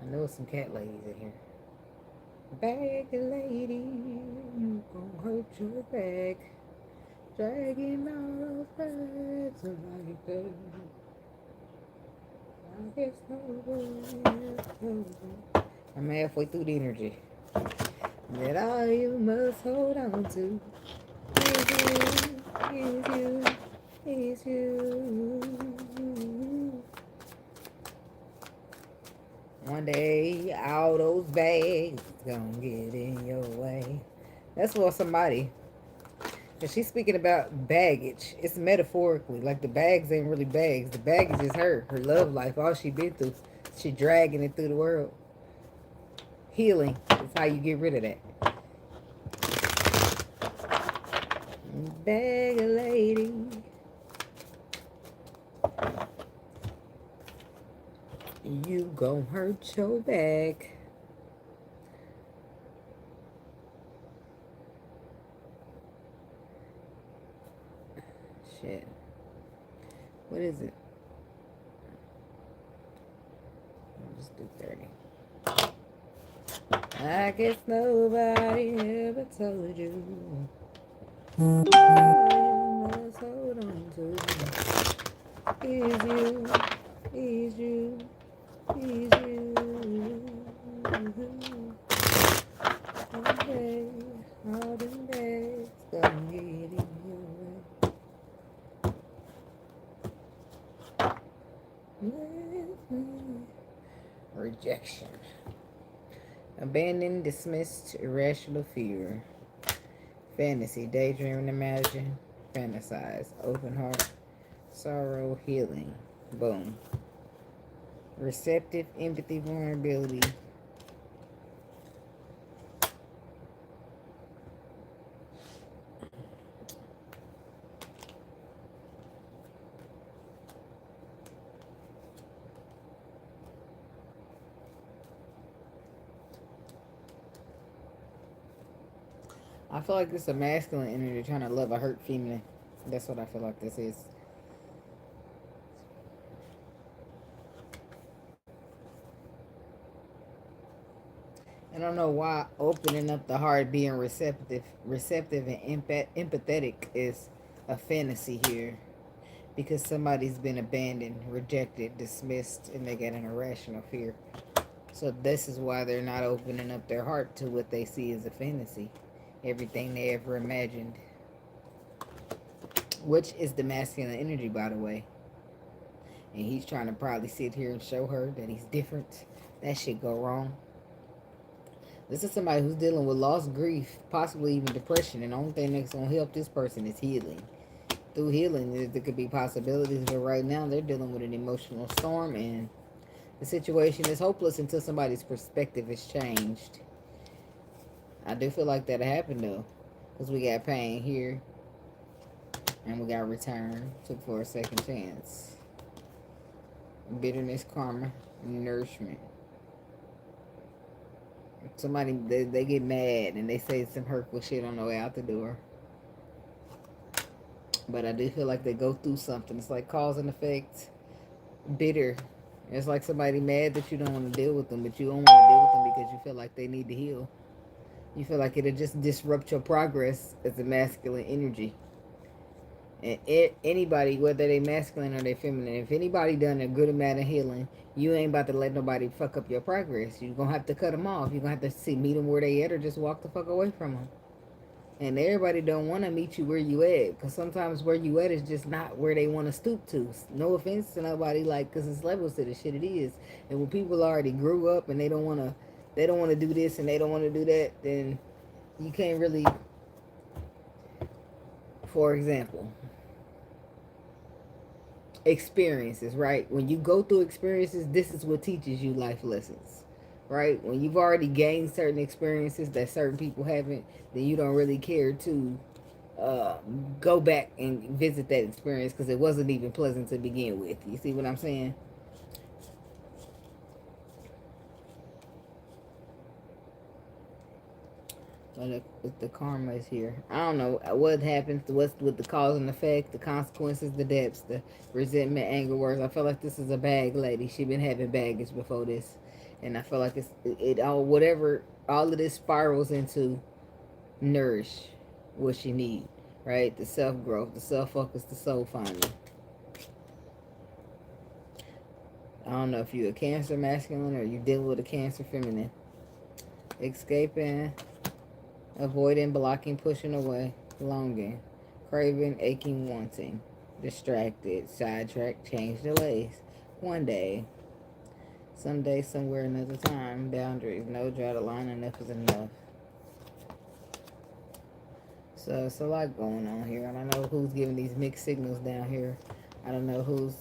I know some cat ladies in here. Bag lady, you gon' hurt your back. Dragging all those bags like that. I guess nobody else. I'm halfway through the energy. That all you must hold on to is you. One day, all those bags gonna get in your way. That's for somebody. And she's speaking about baggage. It's metaphorically. Like the bags ain't really bags. The baggage is her love life, all she been through. She dragging it through the world. Healing is how you get rid of that. Bag lady. You gon' hurt your back. Shit. What is it? I'll just do 30. I guess nobody ever told you. You must hold on to. Is you. Is you. Is you. Okay. All them days don't get in your way. Rejection. Abandon, dismissed, irrational fear. Fantasy, daydream, imagine, fantasize. Open heart, sorrow, healing. Boom. Receptive, empathy, vulnerability. I feel like this is a masculine energy trying to love a hurt female. That's what I feel like this is. I don't know why opening up the heart, being receptive and empathetic is a fantasy here. Because somebody's been abandoned, rejected, dismissed, and they got an irrational fear. So this is why they're not opening up their heart to what they see as a fantasy. Everything they ever imagined. Which is the masculine energy, by the way. And he's trying to probably sit here and show her that he's different. That shit go wrong. This is somebody who's dealing with loss, grief, possibly even depression. And the only thing that's going to help this person is healing. Through healing, there could be possibilities. But right now, they're dealing with an emotional storm. And the situation is hopeless until somebody's perspective is changed. I do feel like that'll happen, though. Because we got pain here. And we got return. Took for a second chance. Bitterness, karma, and nourishment. Somebody, they get mad and they say some hurtful shit on the way out the door. But I do feel like they go through something. It's like cause and effect. Bitter. It's like somebody mad that you don't want to deal with them, but you don't want to deal with them because you feel like they need to heal. You feel like it'll just disrupt your progress as a masculine energy. And anybody, whether they masculine or they feminine, if anybody done a good amount of healing, you ain't about to let nobody fuck up your progress. You're going to have to cut them off. You're going to have to meet them where they at or just walk the fuck away from them. And everybody don't want to meet you where you at. Because sometimes where you at is just not where they want to stoop to. No offense to nobody, like, because it's levels to the shit it is. And when people already grew up and they don't want to do this and they don't want to do that, then you can't really, for example, experiences, right? When you go through experiences, this is what teaches you life lessons, right? When you've already gained certain experiences that certain people haven't, then you don't really care to go back and visit that experience because it wasn't even pleasant to begin with. You see what I'm saying? But the karma is here. I don't know what happens, what's with the cause and effect, the consequences, the depths, the resentment, anger, words. I feel like this is a bag lady. She been having baggage before this, and I feel like it all, whatever, all of this spirals into nourish what she need, right? The self growth, the self focus, the soul finding. I don't know if you're a Cancer masculine or you're dealing with a Cancer feminine. Escaping, avoiding, blocking, pushing away, longing, craving, aching, wanting, distracted, sidetracked, change the ways. One day, someday, somewhere, another time, boundaries, no draw the line, enough is enough. So it's a lot going on here. I don't know who's giving these mixed signals down here. I don't know who's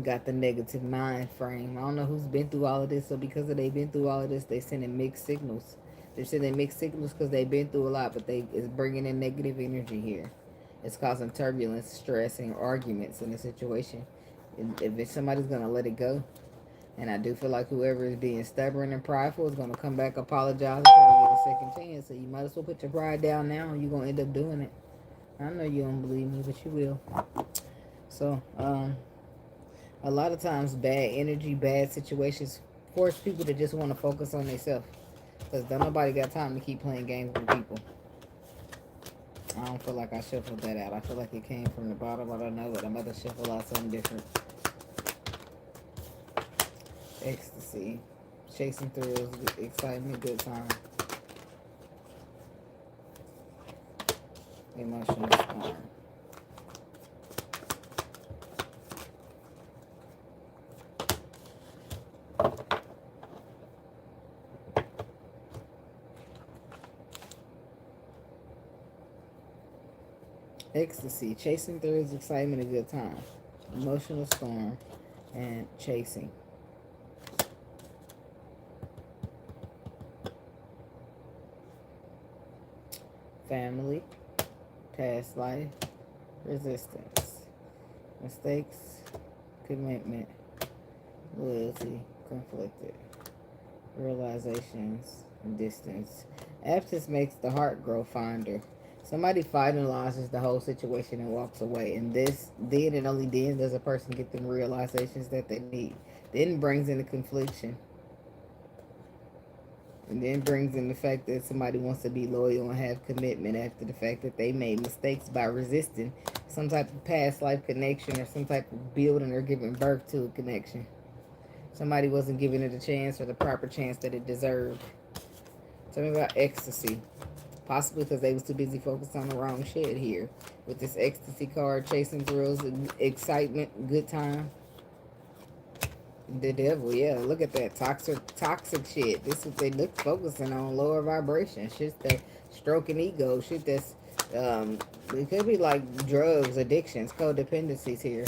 got the negative mind frame. I don't know who's been through all of this. So because they've been through all of this, they sending mixed signals. They're sending mixed signals because they've been through a lot, but it's bringing in negative energy here. It's causing turbulence, stress, and arguments in the situation. If somebody's going to let it go, and I do feel like whoever is being stubborn and prideful is going to come back, apologize, and try to get a second chance. So you might as well put your pride down now, and you're going to end up doing it. I know you don't believe me, but you will. So, a lot of times bad energy, bad situations force people to just want to focus on themselves. Because don't nobody got time to keep playing games with people. I don't feel like I shuffled that out. I feel like it came from the bottom. I don't know, but I'm about to shuffle out something different. Ecstasy. Chasing thrills, excitement, good time. Emotional storm. Ecstasy, chasing thrills, excitement, a good time. Emotional storm, and chasing. Family, past life, resistance. Mistakes, commitment, loyalty, conflicted. Realizations, distance. Absence makes the heart grow fonder. Somebody finalizes the whole situation and walks away. And then and only then does a person get the realizations that they need. Then brings in the confliction. And then brings in the fact that somebody wants to be loyal and have commitment after the fact that they made mistakes by resisting some type of past life connection or some type of building or giving birth to a connection. Somebody wasn't giving it a chance or the proper chance that it deserved. Tell me about ecstasy. Possibly because they was too busy focused on the wrong shit here. With this ecstasy card, chasing thrills, excitement, good time. The devil, yeah. Look at that. Toxic shit. This is what they look focusing on. Lower vibration. Shit that stroking ego. Shit that's, it could be like drugs, addictions, codependencies here.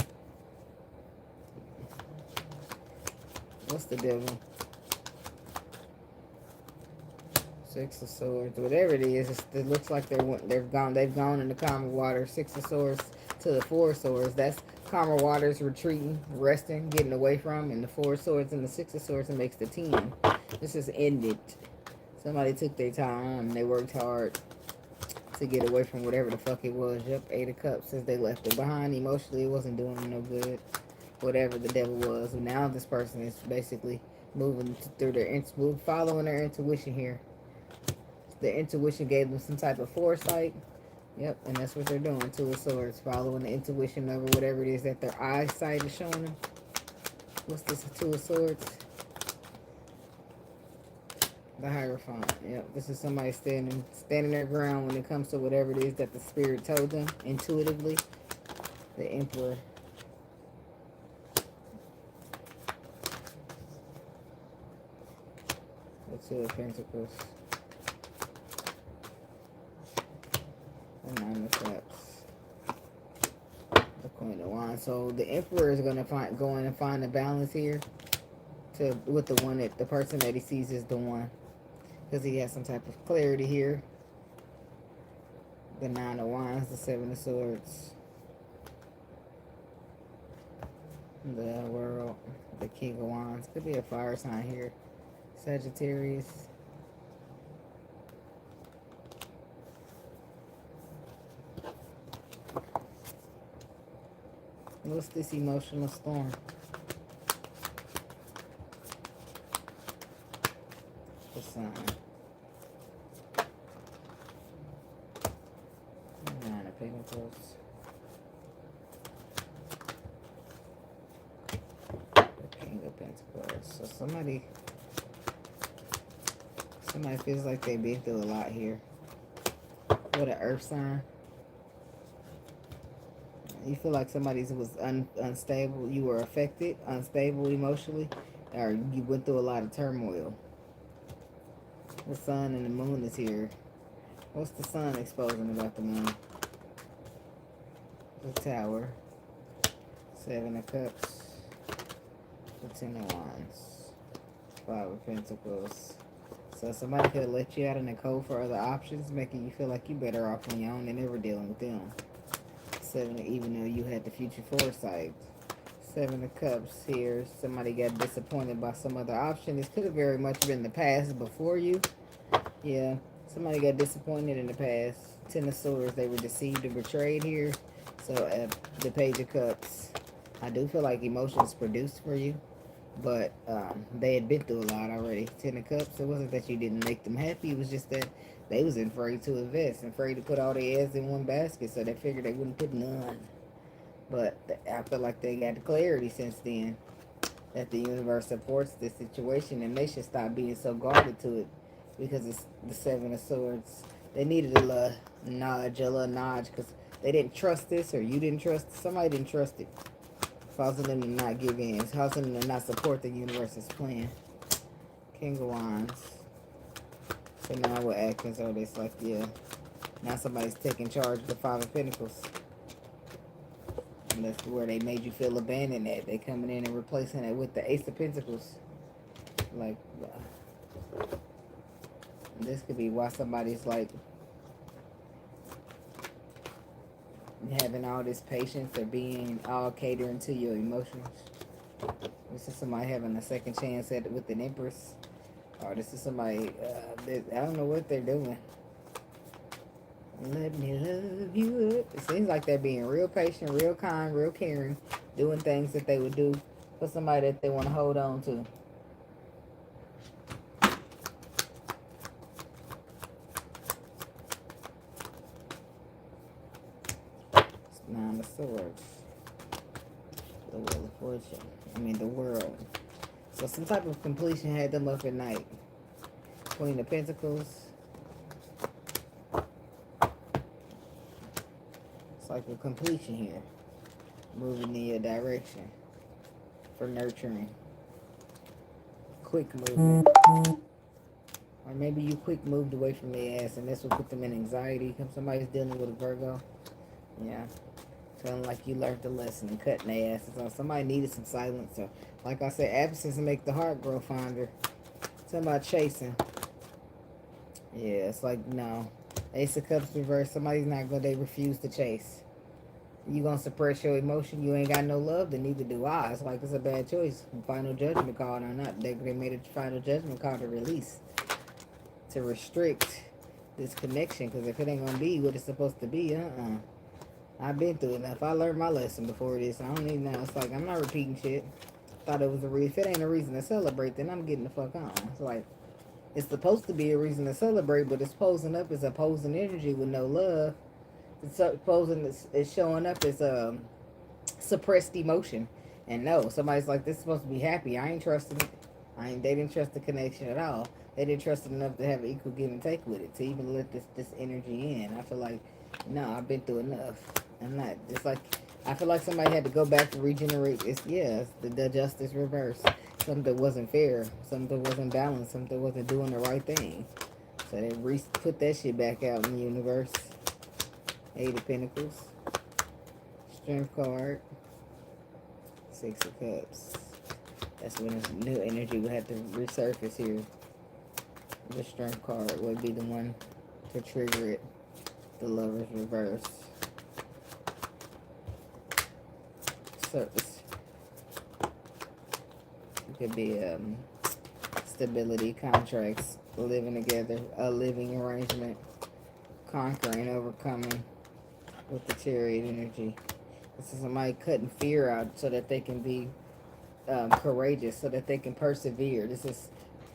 What's the devil? Six of Swords, whatever it is, it looks like they've gone in the calmer water. Six of Swords to the Four of Swords. That's calmer waters, retreating, resting, getting away from, and the Four of Swords and the Six of Swords, it makes the 10. This is ended. Somebody took their time. They worked hard to get away from whatever the fuck it was. Yep, 8 of Cups. Since they left it behind emotionally, it wasn't doing them no good. Whatever the devil was. Now this person is basically moving through following their intuition here. The intuition gave them some type of foresight. Yep, and that's what they're doing. 2 of Swords, following the intuition of whatever it is that their eyesight is showing them. What's this? 2 of Swords? The Hierophant. Yep, this is somebody standing their ground when it comes to whatever it is that the spirit told them intuitively. The Emperor. The 2 of Pentacles. The 9 of Cups. The Queen of Wands. So the Emperor is going to find a balance here with the person that he sees is the one, because he has some type of clarity here. The 9 of Wands, the 7 of Swords, the World, the King of Wands. Could be a fire sign here. Sagittarius. What's this emotional storm? The Sun. 9 of Pentacles. The King of Pentacles. So somebody feels like they've been through a lot here. What an earth sign. You feel like somebody was unstable. You were affected, unstable emotionally, or you went through a lot of turmoil. The Sun and the Moon is here. What's the Sun exposing about the Moon? The Tower. 7 of Cups. The 10 of Wands. 5 of Pentacles. So somebody could let you out in the cold for other options, making you feel like you're better off on your own and never dealing with them. 7, even though you had the future foresight. 7 of Cups here. Somebody got disappointed by some other option. This could have very much been the past before you. Yeah, somebody got disappointed in the past. 10 of Swords, they were deceived and betrayed here. So the Page of Cups, I do feel like emotions produced for you, but they had been through a lot already. 10 of Cups, it wasn't that you didn't make them happy. It was just that they was afraid to invest, afraid to put all their eggs in one basket, so they figured they wouldn't put none. But I feel like they got the clarity since then that the universe supports this situation, and they should stop being so guarded to it, because it's the 7 of Swords. They needed a little nudge, because they didn't trust this, or you didn't trust it. Somebody didn't trust it, causing them to not give in. It's causing them to not support the universe's plan. King of Wands. So now what actions are this? Like, yeah, now somebody's taking charge of the 5 of Pentacles. And that's where they made you feel abandoned at. They coming in and replacing it with the Ace of Pentacles. Like, this could be why somebody's like having all this patience or being all catering to your emotions. This is somebody having a second chance at it with an Empress. Or this is somebody, I don't know what they're doing. Let me love you up. It seems like they're being real patient, real kind, real caring, doing things that they would do for somebody that they want to hold on to. It's 9 of Swords. The Wheel of Fortune. I mean, the World. So some type of completion had them up at night. Queen of Pentacles. It's like a completion here. Moving in your direction. For nurturing. Quick movement. Or maybe you quick moved away from their ass and this will put them in anxiety. Somebody's dealing with a Virgo. Yeah. Feeling like you learned the lesson and cutting their asses off. Somebody needed some silence. So, like I said, absence make the heart grow fonder. Somebody chasing. Yeah, it's like, no. Ace of Cups reverse. Somebody's not going to, they refuse to chase. You going to suppress your emotion. You ain't got no love, then neither do I. It's like it's a bad choice. Final judgment call or not. They made a final judgment call to release. To restrict this connection. Because if it ain't going to be what it's supposed to be, I've been through enough. I learned my lesson before this. I don't need now. It's like, I'm not repeating shit. Thought it was a reason. If it ain't a reason to celebrate, then I'm getting the fuck on. It's like, it's supposed to be a reason to celebrate, but it's posing up as opposing energy with no love. It's posing, it's showing up as suppressed emotion. And no, somebody's like, this is supposed to be happy. I ain't trusting it. They didn't trust the connection at all. They didn't trust it enough to have an equal give and take with it, to even let this energy in. I feel like, no, I've been through enough. I'm not, just like, I feel like somebody had to go back to regenerate. It's the justice reverse. Something that wasn't fair. Something that wasn't balanced. Something that wasn't doing the right thing. So they put that shit back out in the universe. Eight of Pentacles. Strength card. Six of Cups. That's when this new energy would have to resurface here. The Strength card would be the one to trigger it. The Lover's reverse. Surface. It could be stability, contracts, living together, a living arrangement, conquering, overcoming with the Chariot energy. This is somebody cutting fear out so that they can be courageous, so that they can persevere. This is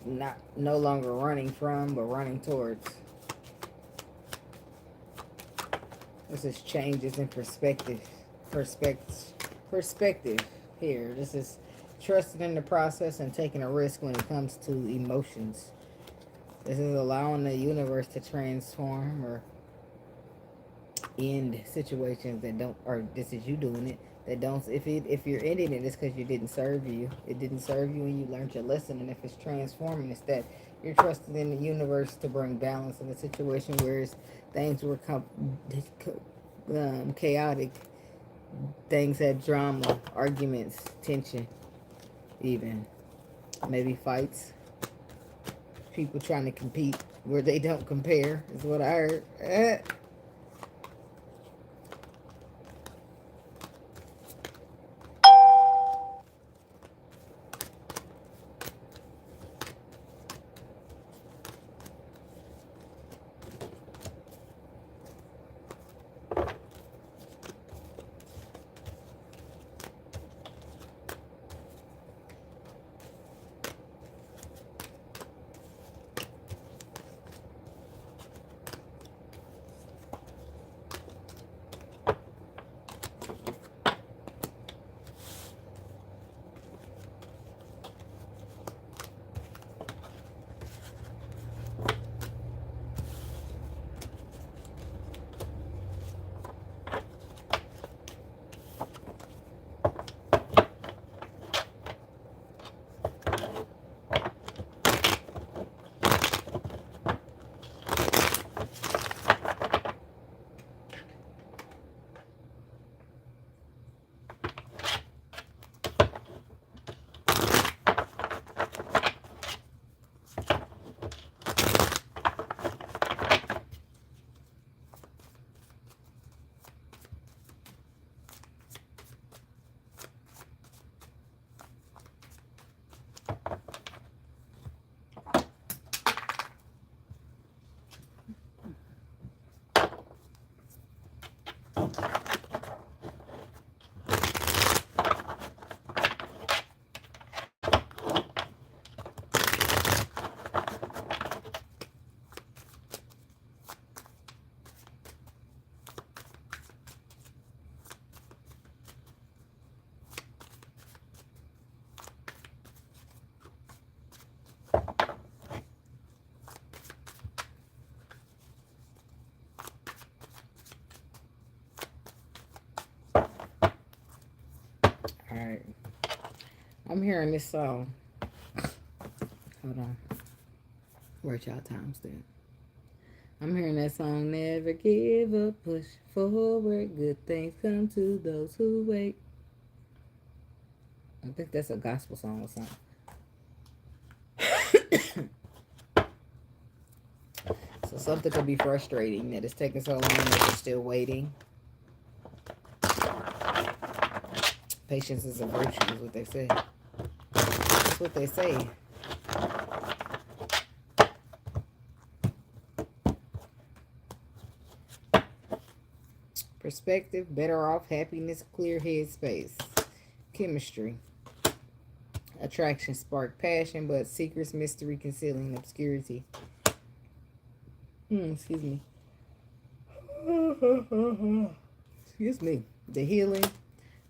no longer running from, but running towards. This is changes in perspective here. This is trusting in the process and taking a risk when it comes to emotions. This is allowing the universe to transform or end situations that don't, or this is you doing it, that don't, if you're ending it, it's because it didn't serve you. It didn't serve you and you learned your lesson. And if it's transforming, it's that you're trusting in the universe to bring balance in a situation where things were chaotic. Things had drama, arguments, tension, even. Maybe fights. People trying to compete where they don't compare, is what I heard. Alright. I'm hearing this song. Hold on. Where's y'all timestamp? I'm hearing that song, never give up, push forward, good things come to those who wait. I think that's a gospel song or something. So something could be frustrating that it's taking so long that you're still waiting. Patience is a virtue is what they say. That's what they say. Perspective, better off, happiness, clear head space. Chemistry. Attraction, spark, passion, but secrets, mystery, concealing, obscurity. Excuse me. Excuse me. The healing,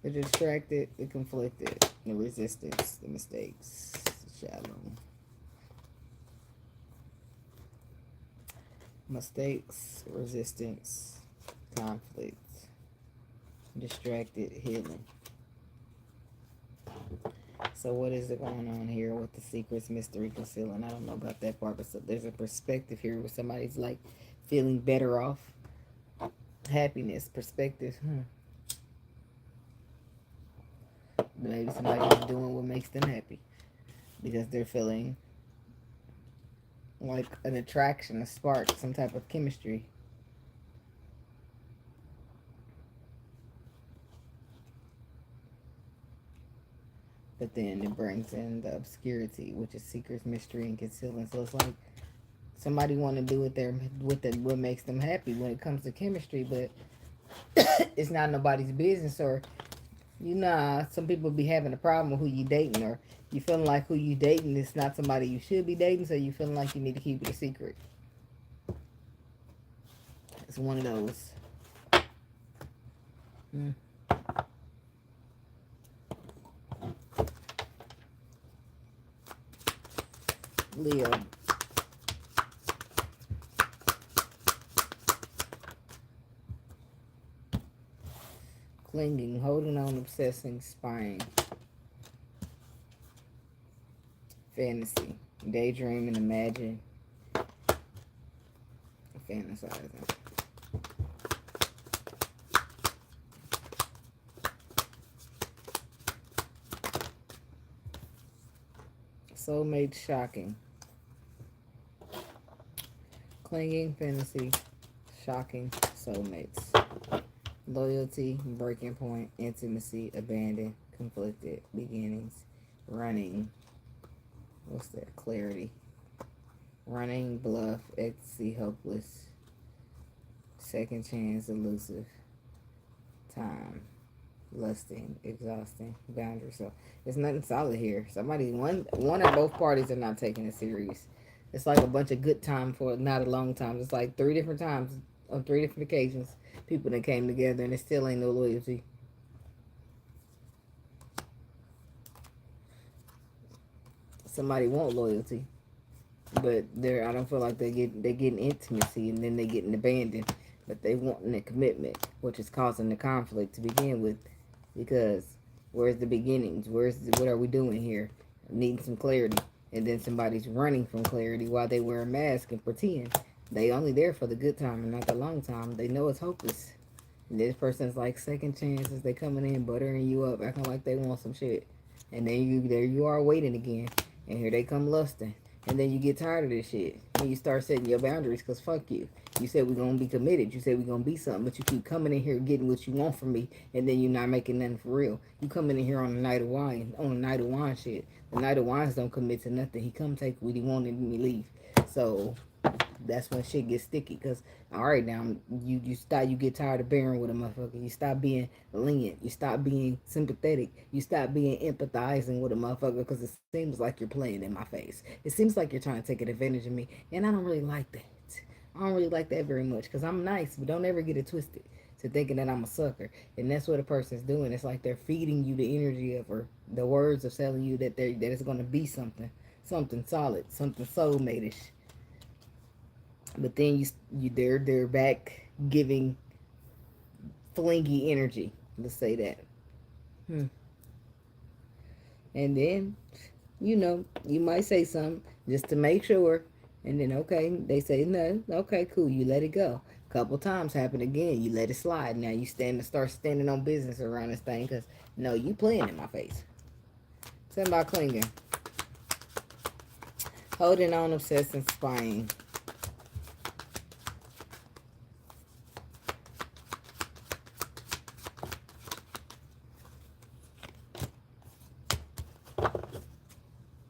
the distracted, the conflicted, the resistance, the mistakes, the shallow. Mistakes, resistance, conflict, distracted, healing. So what is it going on here with the secrets, mystery, concealing? I don't know about that part, but so there's a perspective here where somebody's like feeling better off. Happiness, perspective. Maybe somebody's doing what makes them happy because they're feeling like an attraction, a spark, some type of chemistry. But then it brings in the obscurity, which is secrets, mystery, and concealing. So it's like somebody want to do what makes them happy when it comes to chemistry, but it's not nobody's business. Or some people be having a problem with who you dating, or you feeling like who you dating is not somebody you should be dating, so you feeling like you need to keep it a secret. It's one of those. Leo. Clinging, holding on, obsessing, spying. Fantasy, daydreaming, imagine, fantasizing. Soulmate, shocking. Clinging, fantasy, shocking, soulmates. Loyalty, breaking point, intimacy, abandon, conflicted, beginnings, running. What's that? Clarity. Running, bluff, ecstasy, hopeless, second chance, elusive, time, lusting, exhausting, boundary. So there's nothing solid here. One or both parties are not taking it serious. It's like a bunch of good time for not a long time. It's like 3 different times on 3 different occasions people that came together and it still ain't no loyalty. Somebody want loyalty, but I don't feel like they're getting intimacy and then they getting abandoned, but they wanting a commitment, which is causing the conflict to begin with. Because where's the beginnings? What are we doing here? Needing some clarity, and then somebody's running from clarity while they wear a mask and pretend they only there for the good time and not the long time. They know it's hopeless. And this person's like second chances. They coming in buttering you up, acting like they want some shit, and then there you are waiting again. And here they come lusting. And then you get tired of this shit. And you start setting your boundaries because fuck you. You said we're going to be committed. You said we're going to be something. But you keep coming in here getting what you want from me. And then you're not making nothing for real. You coming in here on the night of wine. On the night of wine shit. The night of wines don't commit to nothing. He come take what he wanted and he leave. So that's when shit gets sticky. Because, all right, now, you get tired of bearing with a motherfucker. You stop being lenient. You stop being sympathetic. You stop being empathizing with a motherfucker because it seems like you're playing in my face. It seems like you're trying to take advantage of me. And I don't really like that. I don't really like that very much because I'm nice, but don't ever get it twisted to thinking that I'm a sucker. And that's what a person's doing. It's like they're feeding you the energy of, or the words of telling you that it's going to be something solid, something soulmate-ish. But then they're back giving flingy energy. Let's say that. And then, you know, you might say something just to make sure. And then, okay, they say no. Okay, cool. You let it go. Couple times happen again. You let it slide. Now you start standing on business around this thing because, no, you playing in my face. Something about clinging. Holding on, obsessed, and spying.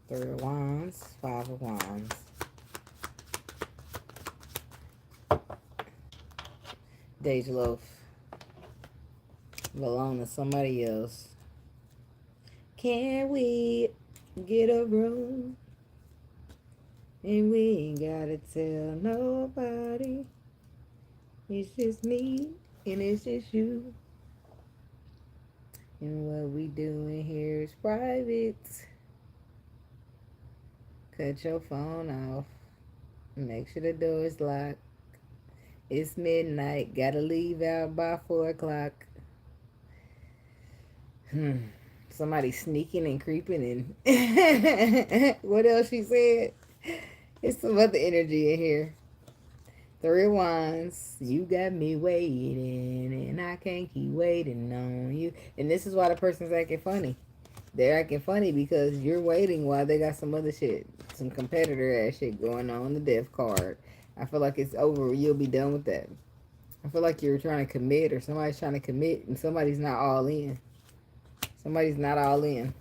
Three of Wands, Five of Wands. Deja love belong to somebody else. Can we get a room? And we ain't gotta tell nobody. It's just me and it's just you. And what we doing here is private. Cut your phone off. Make sure the door is locked. It's midnight. Gotta leave out by 4 o'clock. Somebody sneaking and creeping and what else she said? It's some other energy in here. Three of Wands. You got me waiting and I can't keep waiting on you. And this is why the person's acting funny. They're acting funny because you're waiting while they got some other shit. Some competitor ass shit going on the death card. I feel like it's over. You'll be done with that. I feel like you're trying to commit or somebody's trying to commit and somebody's not all in. Somebody's not all in.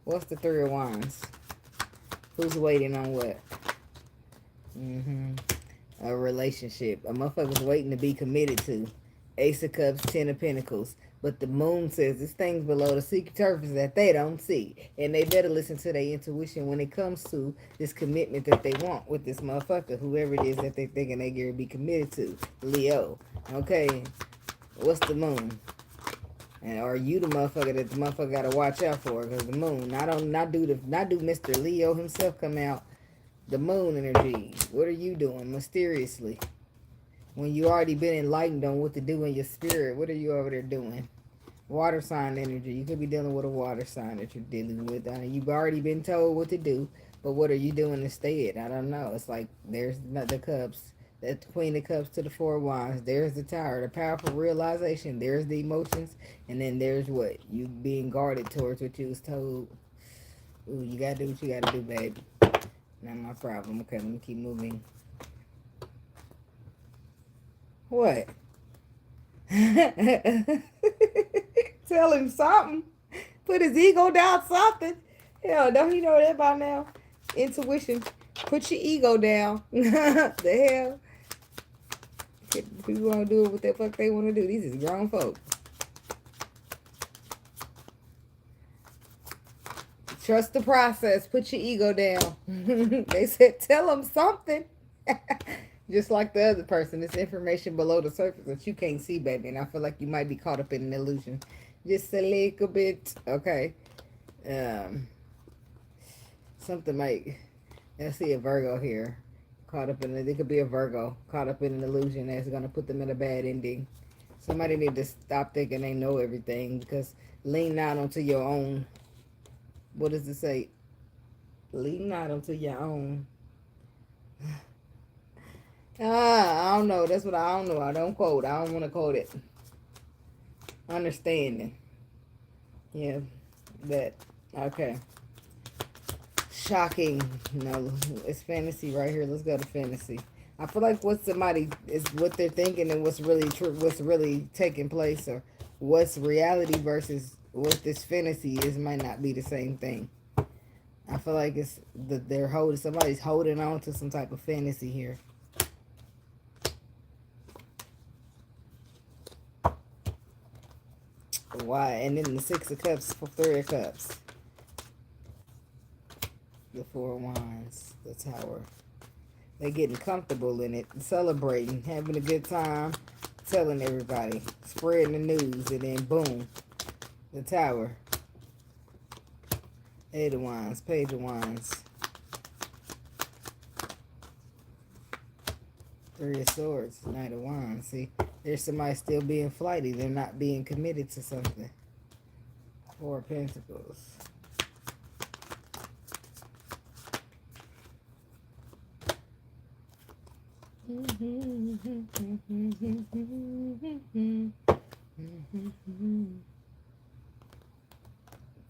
What's the Three of Wands? Who's waiting on what? A relationship. A motherfucker's waiting to be committed to. Ace of Cups, Ten of Pentacles. But the moon says there's things below the secret surface that they don't see. And they better listen to their intuition when it comes to this commitment that they want with this motherfucker. Whoever it is that they thinking they going to be committed to. Leo. Okay. What's the moon? And are you the motherfucker that the motherfucker got to watch out for? Because the moon. Not do Mr. Leo himself come out. The moon energy. What are you doing mysteriously? When you already been enlightened on what to do in your spirit, what are you over there doing? Water sign energy. You could be dealing with a water sign that you're dealing with. You've already been told what to do, but what are you doing instead? I don't know. It's like there's the cups. That's Queen of Cups to the Four of Wands. There's the Tower, the powerful realization. There's the emotions. And then there's what? You being guarded towards what you was told. Ooh, you gotta do what you gotta do, baby. Not my problem. Okay, let me keep moving. What? Tell him something. Put his ego down something. Hell, don't you know that by now? Intuition. Put your ego down. The hell? People want to do what the fuck they want to do. These is grown folk. Trust the process. Put your ego down. They said, tell them something. Just like the other person. It's information below the surface that you can't see, baby. And I feel like you might be caught up in an illusion. Just a little bit. Okay. Something might... I see a Virgo here. Caught up in it. It could be a Virgo. Caught up in an illusion that's going to put them in a bad ending. Somebody need to stop thinking they know everything. Because lean out onto your own... What does it say? Lean out onto your own... I don't know. That's what I don't know. I don't quote. I don't want to quote it. Understanding. Yeah. That. Okay. Shocking. No, it's fantasy right here. Let's go to fantasy. I feel like what somebody is what they're thinking and what's really true, what's really taking place, or what's reality versus what this fantasy is might not be the same thing. I feel like it's that they're holding somebody's holding on to some type of fantasy here. Why? And then the Six of Cups, Three of Cups. The Four of Wands, the Tower. They're getting comfortable in it, celebrating, having a good time, telling everybody, spreading the news, and then boom, the Tower. Eight of Wands, Page of Wands. Three of Swords, Knight of Wands. See, there's somebody still being flighty. They're not being committed to something. Four of Pentacles.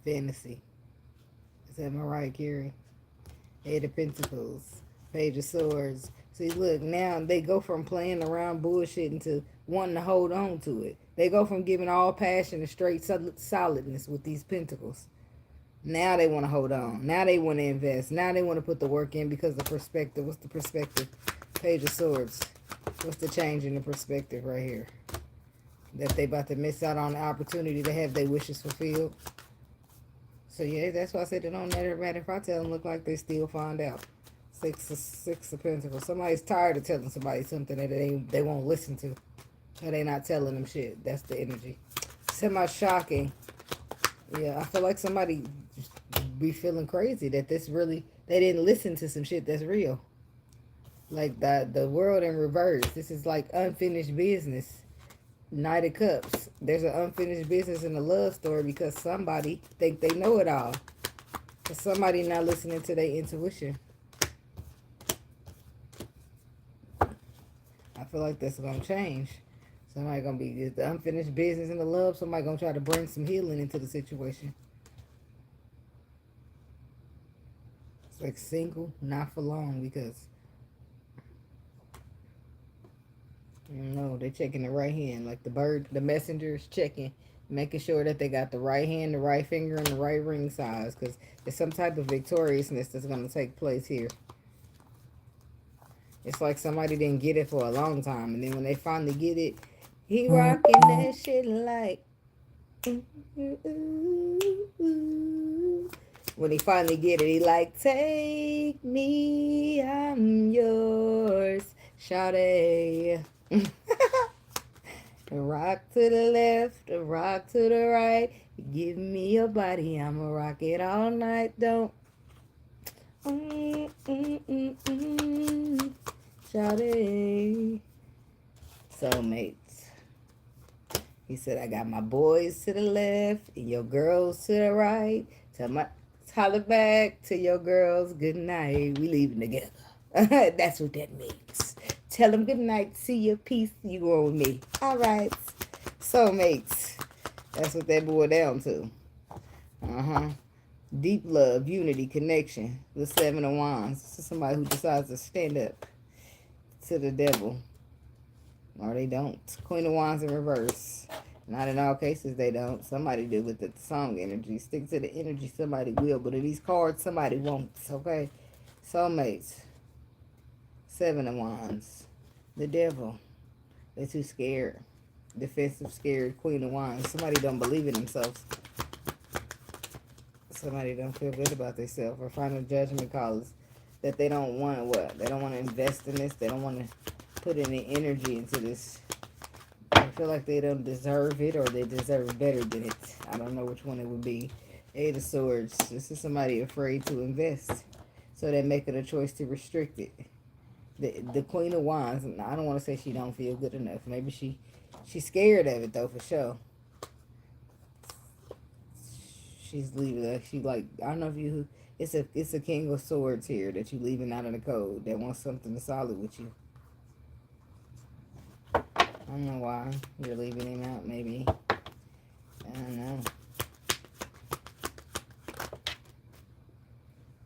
Fantasy. Is that Mariah Carey? Eight of Pentacles. Page of Swords. See, look, now they go from playing around bullshitting to wanting to hold on to it. They go from giving all passion and straight solidness with these pentacles. Now they want to hold on. Now they want to invest. Now they want to put the work in because the perspective. What's the perspective? Page of Swords. What's the change in the perspective right here? That they about to miss out on the opportunity to have their wishes fulfilled. So yeah, that's why I said it don't matter if I tell them look like they still find out. Six of Pentacles. Somebody's tired of telling somebody something that they won't listen to. Or they not telling them shit. That's the energy. Semi-shocking. Yeah, I feel like somebody be feeling crazy that this really, they didn't listen to some shit that's real. Like the world in reverse. This is like unfinished business. Knight of Cups. There's an unfinished business in the love story because somebody think they know it all. But somebody not listening to their intuition. I feel like that's going to change. Somebody going to be the unfinished business in the love. Somebody going to try to bring some healing into the situation. It's like single, not for long because no, they're checking the right hand. Like the bird, the messenger is checking, making sure that they got the right hand, the right finger, and the right ring size. Because there's some type of victoriousness that's going to take place here. It's like somebody didn't get it for a long time. And then when they finally get it, he rocking that shit like... When he finally get it, he like, take me, I'm yours, shawty. Rock to the left, rock to the right. Give me your body, I'ma rock it all night. Don't. Shawty. Soulmates. He said, I got my boys to the left and your girls to the right. Holler back to your girls, good night. We leaving together. That's what that means. Tell them good night. See you. Peace. You go with me. All right. Soulmates. That's what that boiled down to. Deep love, unity, connection. The Seven of Wands. This is somebody who decides to stand up to the devil. Or they don't. Queen of Wands in reverse. Not in all cases they don't. Somebody do with the song energy. Stick to the energy, somebody will. But in these cards, somebody won't. Okay? Soulmates. Seven of Wands. The devil. They're too scared. Defensive, scared. Queen of Wands. Somebody don't believe in themselves. Somebody don't feel good about themselves. Or final judgment calls that they don't want to what? They don't want to invest in this. They don't want to put any energy into this. I feel like they don't deserve it or they deserve better than it. I don't know which one it would be. Eight of Swords. This is somebody afraid to invest. So they're making a choice to restrict it. The Queen of Wands, I don't want to say she don't feel good enough. Maybe she's scared of it though, for sure. She's leaving. She like, I don't know if you, it's a King of Swords here that you leaving out of the code that wants something solid with you. I don't know why you're leaving him out, maybe. I don't know.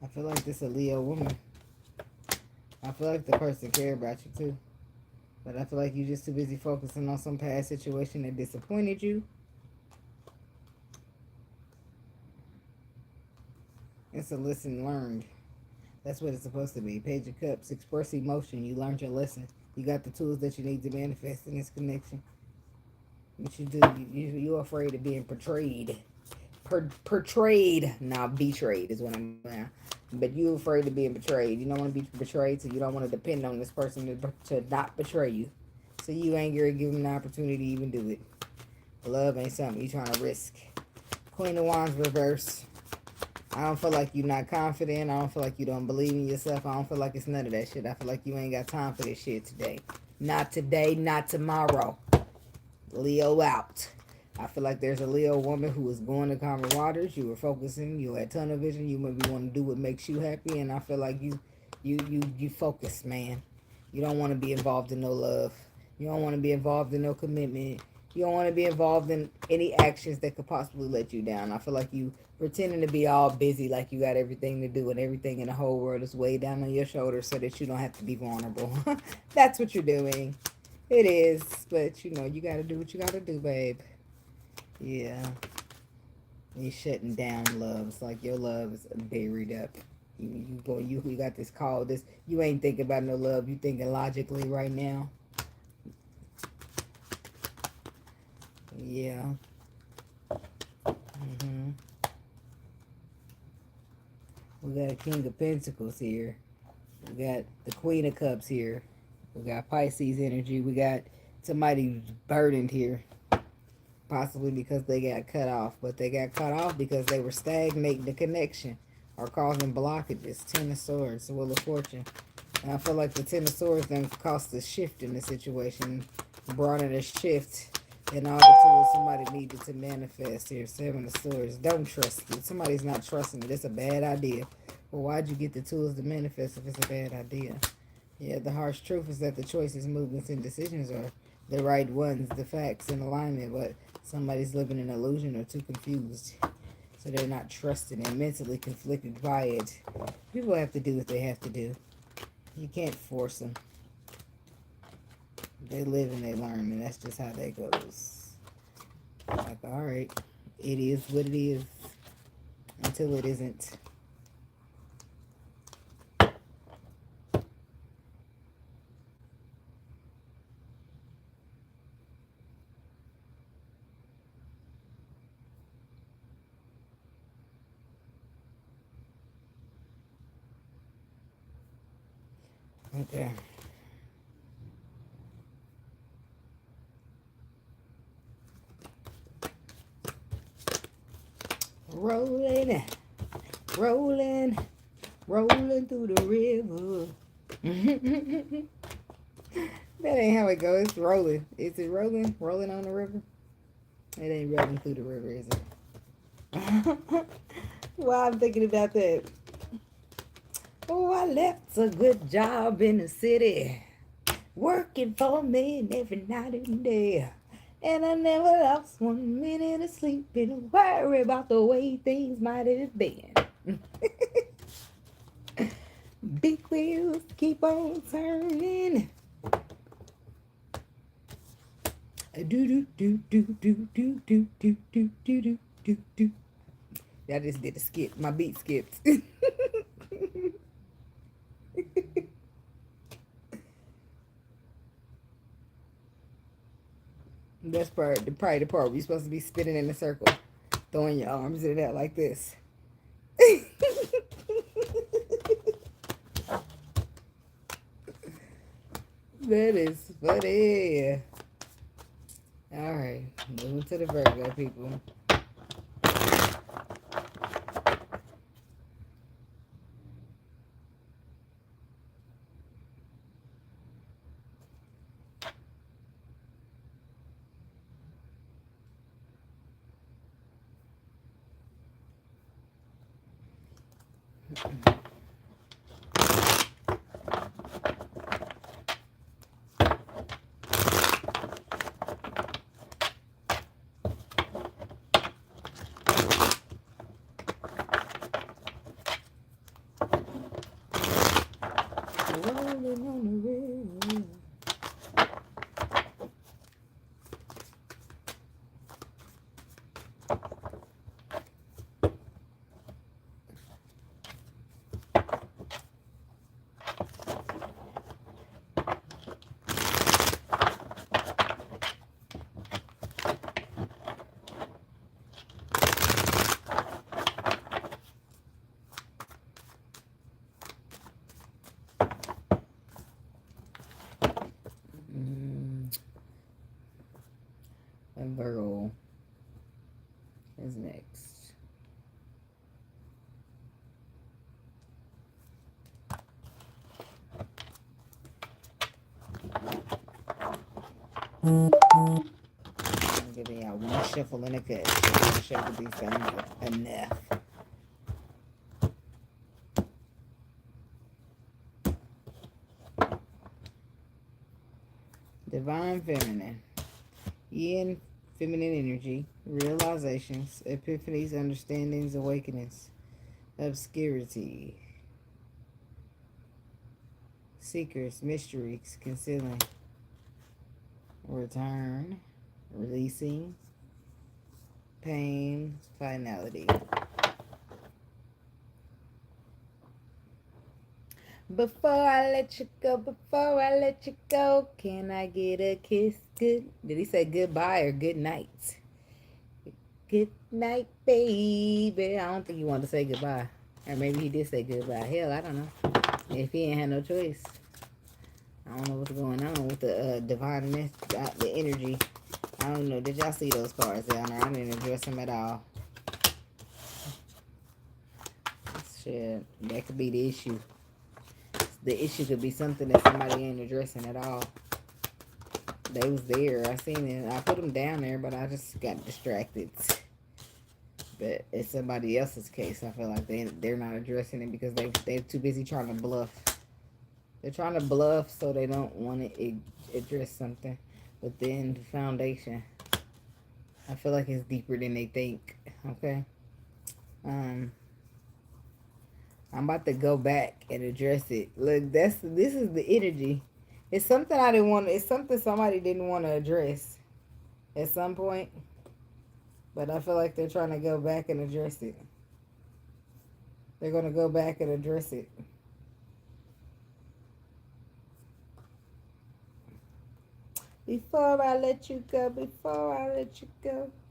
I feel like this is a Leo woman. I feel like the person care about you too. But I feel like you're just too busy focusing on some past situation that disappointed you. It's a lesson learned. That's what it's supposed to be. Page of Cups. Express emotion. You learned your lesson. You got the tools that you need to manifest in this connection. What you do, you're afraid of being portrayed. Portrayed. Now, betrayed is what I'm saying. But you're afraid of being betrayed. You don't want to be betrayed, so you don't want to depend on this person to not betray you. So you ain't going to give them an opportunity to even do it. Love ain't something you're trying to risk. Queen of Wands reverse. I don't feel like you're not confident. I don't feel like you don't believe in yourself. I don't feel like it's none of that shit. I feel like you ain't got time for this shit today. Not today, not tomorrow. Leo out. I feel like there's a Leo woman who is going to calmer waters. You were focusing. You had tunnel vision. You maybe want to do what makes you happy. And I feel like you focus, man. You don't want to be involved in no love. You don't want to be involved in no commitment. You don't want to be involved in any actions that could possibly let you down. I feel like you pretending to be all busy, like you got everything to do and everything in the whole world is way down on your shoulders so that you don't have to be vulnerable. That's what you're doing. It is, but you know, you got to do what you got to do, babe. Yeah. You're shutting down love. It's like your love is buried up. You got this call. This you ain't thinking about no love. You thinking logically right now. Yeah. We got a King of Pentacles here. We got the Queen of Cups here. We got Pisces energy. We got somebody burdened here. Possibly because they got cut off. But they got cut off because they were stagnating the connection or causing blockages. Ten of Swords, the Wheel of Fortune. And I feel like the Ten of Swords then caused a shift in the situation. Brought in a shift and all the tools somebody needed to manifest here. Seven of Swords. Don't trust it. Somebody's not trusting it. It's a bad idea. Well, why'd you get the tools to manifest if it's a bad idea? Yeah, the harsh truth is that the choices, movements, and decisions are the right ones, the facts in alignment, but somebody's living in illusion or too confused. So they're not trusting and mentally conflicted by it. People have to do what they have to do. You can't force them. They live and they learn, and that's just how that goes. Like, all right, it is what it is until it isn't. Okay. Rolling, rolling, rolling through the river. That ain't how it goes. It's rolling. Is it rolling? Rolling on the river? It ain't rolling through the river, is it? Well, I'm thinking about that. Oh, I left a good job in the city, working for men every night and day. And I never lost 1 minute of sleep and worry about the way things might have been. Big wheels keep on turning. Do do do do do do do do do do do do. I just did a skip. My beat skipped. That's probably the part where you're supposed to be spinning in a circle, throwing your arms in that like this. That is funny. All right, moving to the Virgo people. Rolling on the river. And Virgo is next. I'm giving y'all one shuffle and a cut. Shuffle these things up enough. Divine feminine. Yin feminine energy. Realizations. Epiphanies, understandings, awakenings. Obscurity. Secrets, mysteries, concealing. Return. Releasing. Pain. Finality. Before I let you go, can I get a kiss? Good. Did he say goodbye or good night? Good night, baby. I don't think he wanted to say goodbye. Or maybe he did say goodbye. Hell, I don't know. If he ain't had no choice. I don't know what's going on with the divineness, the energy. I don't know. Did y'all see those cards down there? I didn't address them at all. Shit, that could be the issue. The issue could be something that somebody ain't addressing at all. They was there. I seen it. I put them down there, but I just got distracted. But it's somebody else's case. I feel like they're not addressing it because they're too busy trying to bluff. They're trying to bluff so they don't want to address something. But then the foundation, I feel like it's deeper than they think. Okay. I'm about to go back and address it. Look, this is the energy. It's something I didn't want. It's something somebody didn't want to address at some point. But I feel like they're trying to go back and address it. They're going to go back and address it. Before I let you go,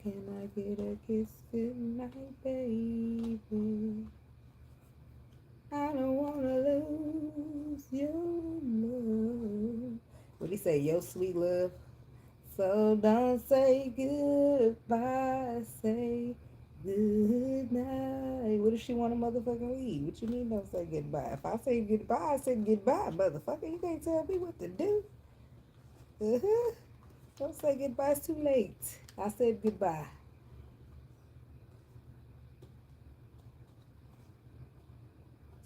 can I get a kiss goodnight, baby? I don't want to lose your love. What did he say? Your sweet love. So don't say goodbye, say good night. What if she want to motherfucking leave? What you mean don't say goodbye? If I say goodbye, I said goodbye, motherfucker. You can't tell me what to do. Don't say goodbye, it's too late. I said goodbye.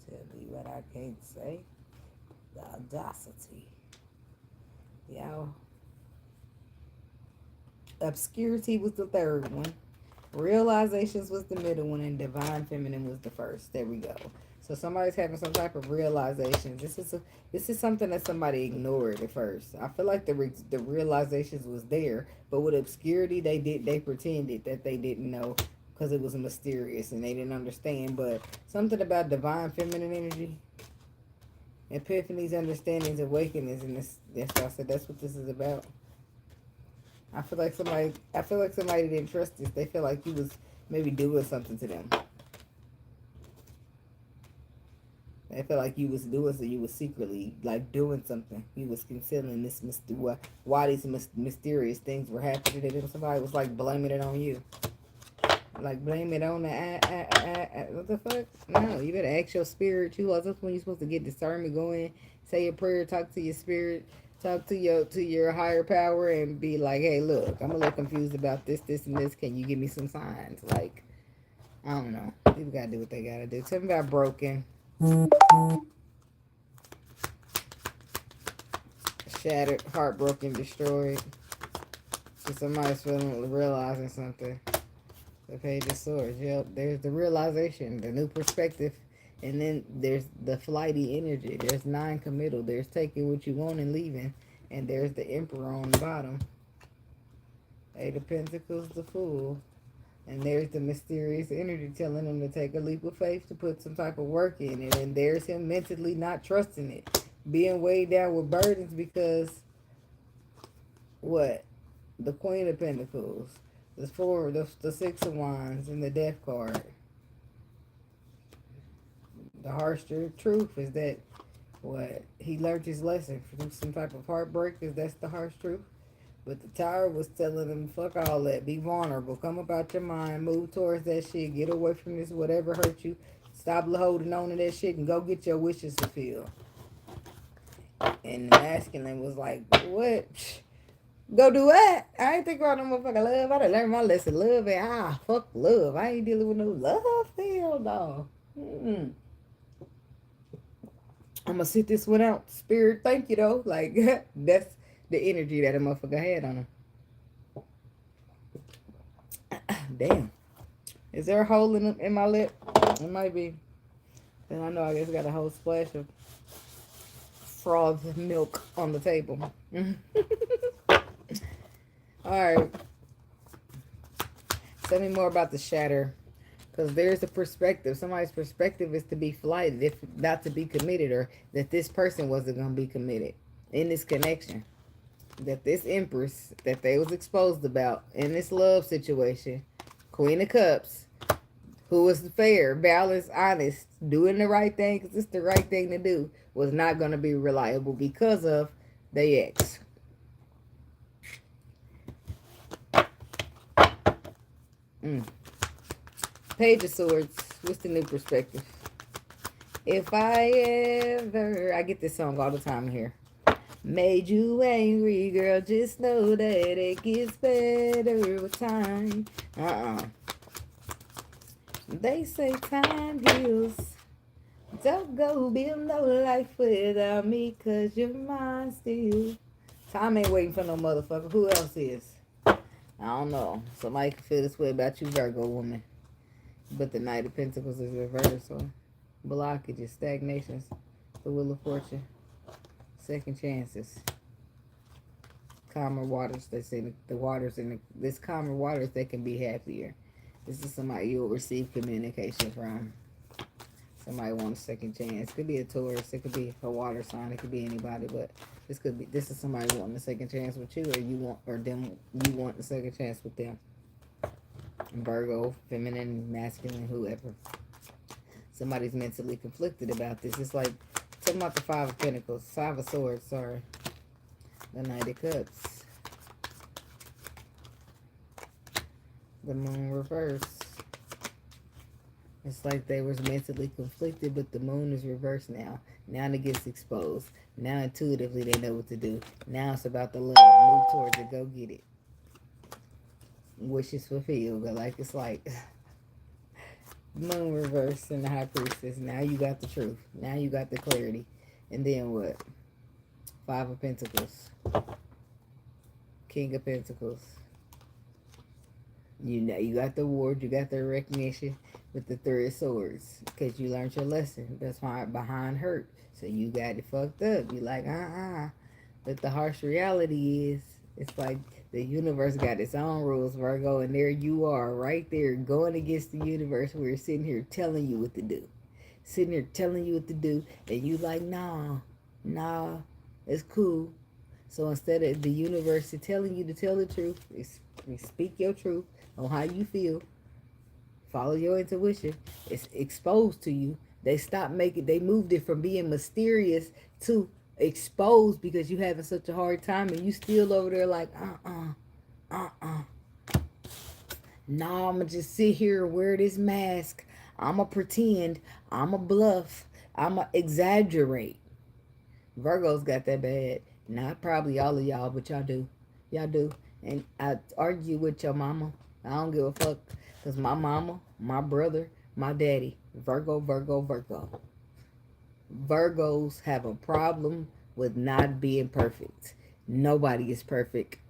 Tell me what I can't say. The audacity. Y'all. Obscurity was the third one. Realizations was the middle one, and divine feminine was the first. There we go. So somebody's having some type of realization. This is something that somebody ignored at first. I feel like the realizations was there, but with obscurity, they pretended that they didn't know because it was mysterious and they didn't understand. But something about divine feminine energy, epiphanies, understandings, awakenings, and that's why I said that's what this is about. I feel like somebody didn't trust this. They feel like you was maybe doing something to them. They feel like you was doing so you was secretly like doing something. You was concealing this why these mysterious things were happening to them. Somebody was like blaming it on you. Like blame it on the what the fuck? No, you better ask your spirit. That's when you're supposed to get discernment going. Say your prayer, talk to your spirit. Talk to your higher power and be like, hey, look, I'm a little confused about this, and this. Can you give me some signs? Like, I don't know. People gotta do what they gotta do. Tell me about broken, shattered, heartbroken, destroyed. So somebody's realizing something. The Page of Swords. Yep, there's the realization, the new perspective. And then there's the flighty energy. There's non-committal. There's taking what you want and leaving. And there's the Emperor on the bottom. Eight of Pentacles, the Fool. And there's the mysterious energy telling him to take a leap of faith to put some type of work in it. And there's him mentally not trusting it. Being weighed down with burdens because, what? The Queen of Pentacles. The Six of Wands and the Death card. The harsh truth is that what he learned his lesson through some type of heartbreak, because that's the harsh truth. But the Tower was telling him, fuck all that, be vulnerable, come up out your mind, move towards that shit, get away from this, whatever hurt you, stop holding on to that shit and go get your wishes fulfilled. And the masculine was like, what? Go do what? I ain't think about no motherfucking love. I done learned my lesson. Love and fuck love. I ain't dealing with no love. Hell no. I'm gonna sit this one out. Spirit, thank you though. Like that's the energy that a motherfucker had on him. Damn. Is there a hole in my lip? It might be. And I know I just got a whole splash of frothed milk on the table. Alright. Tell me more about the shatter. Because there's a perspective. Somebody's perspective is to be flighted, if not to be committed, or that this person wasn't going to be committed in this connection. That this Empress that they was exposed about in this love situation, Queen of Cups, who was fair, balanced, honest, doing the right thing because it's the right thing to do, was not going to be reliable because of the ex. Page of Swords. What's the new perspective? If I ever... I get this song all the time here. Made you angry, girl, just know that it gets better with time. They say time heals. Don't go build no life without me, cause you're mine still. Time ain't waiting for no motherfucker. Who else is? I don't know. Somebody can feel this way about you, Virgo woman. But the Knight of Pentacles is reversed, so blockages, stagnations, the Wheel of Fortune, second chances, calmer waters. They say the waters in this calmer waters, they can be happier. This is somebody you'll receive communication from. Somebody wants a second chance. It could be a Taurus. It could be a water sign. It could be anybody. But this is somebody wanting a second chance with you, you want a second chance with them. Virgo, feminine, masculine, whoever. Somebody's mentally conflicted about this. It's like talking about the Five of Pentacles, Five of Swords. Sorry, the Knight of Cups, the Moon reverse. It's like they was mentally conflicted, but the moon is reversed now. Now it gets exposed. Now intuitively they know what to do. Now it's about the love. Move towards it. Go get it. Wishes fulfilled. But like it's like moon reversed and the High Priestess. Now you got the truth. Now you got the clarity. And then what? Five of Pentacles. King of Pentacles. You know, you got the award, you got the recognition with the Three of Swords because you learned your lesson. That's why behind hurt. So you got it fucked up. You like, But the harsh reality is, it's like the universe got its own rules, Virgo, and there you are right there going against the universe. We're sitting here telling you what to do. Sitting here telling you what to do, and you like, nah, it's cool. So instead of the universe telling you to tell the truth, speak your truth on how you feel, follow your intuition, it's exposed to you. They moved it from being mysterious to exposed because you having such a hard time and you still over there like, nah, I'ma just sit here and wear this mask. I'ma pretend, I'ma bluff, I'ma exaggerate. Virgo's got that bad. Not probably all of y'all, but y'all do. Y'all do. And I argue with your mama. I don't give a fuck. Because my mama, my brother, my daddy, Virgo. Virgos have a problem with not being perfect. Nobody is perfect.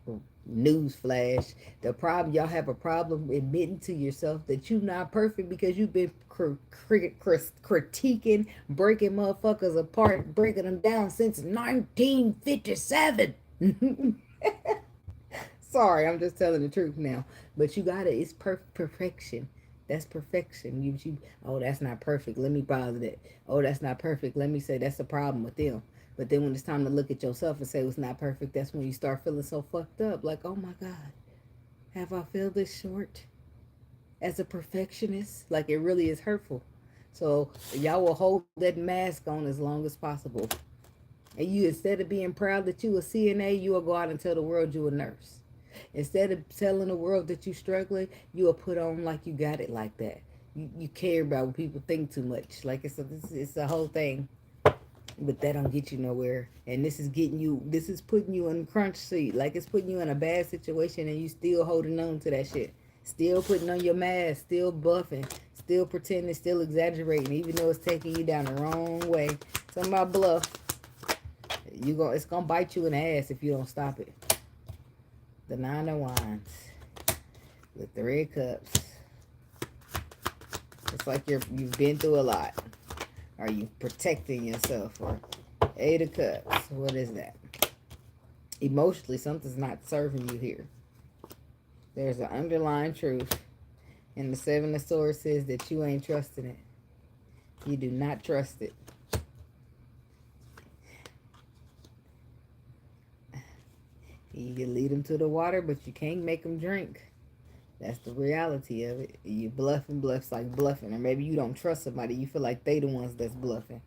Newsflash. The problem, y'all have a problem admitting to yourself that you're not perfect because you've been critiquing, breaking motherfuckers apart, breaking them down since 1957. Sorry, I'm just telling the truth now. But you got it. It's perfection. That's perfection. Oh, that's not perfect. Let me bother that. Oh, that's not perfect. Let me say that's a problem with them. But then when it's time to look at yourself and say it's not perfect, that's when you start feeling so fucked up. Like, oh my God, have I feel this short as a perfectionist? Like it really is hurtful. So y'all will hold that mask on as long as possible. And you, instead of being proud that you a CNA, you will go out and tell the world you a nurse. Instead of telling the world that you're struggling, you will put on like you got it like that. You care about what people think too much. Like it's a whole thing. But that don't get you nowhere. And this is putting you in the crunch seat. Like it's putting you in a bad situation and you still holding on to that shit. Still putting on your mask, still bluffing, still pretending, still exaggerating, even though it's taking you down the wrong way. Talking about bluff. It's gonna bite you in the ass if you don't stop it. The Nine of Wands with the Red Cups. It's like you've been through a lot. Are you protecting yourself? Or Eight of Cups. What is that? Emotionally, something's not serving you here. There's an underlying truth. And the Seven of Swords says that you ain't trusting it. You do not trust it. You can lead them to the water, but you can't make them drink. That's the reality of it. You bluffing, bluffs like bluffing. Or maybe you don't trust somebody. You feel like they the ones that's bluffing.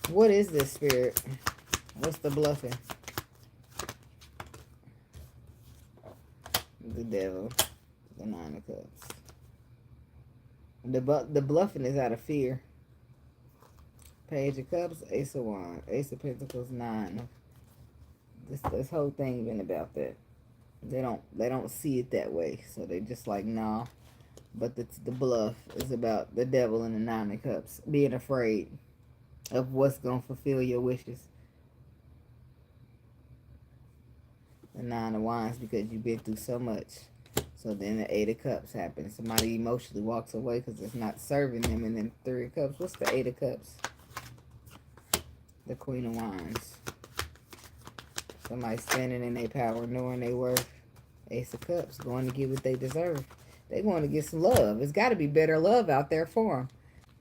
What is this, Spirit? What's the bluffing? The Devil. The Nine of Cups. The bluffing is out of fear. Page of Cups, Ace of Wands, Ace of Pentacles, Nine. This whole thing been about that. They don't see it that way, so they just like, nah. But the bluff is about the Devil and the Nine of Cups being afraid of what's gonna fulfill your wishes. The Nine of Wands, because you've been through so much. So then the Eight of Cups happens. Somebody emotionally walks away because it's not serving them, and then Three of Cups. What's the Eight of Cups? The Queen of Wands. Somebody standing in their power, knowing their worth. Ace of Cups, going to get what they deserve. They're going to get some love. It's got to be better love out there for them.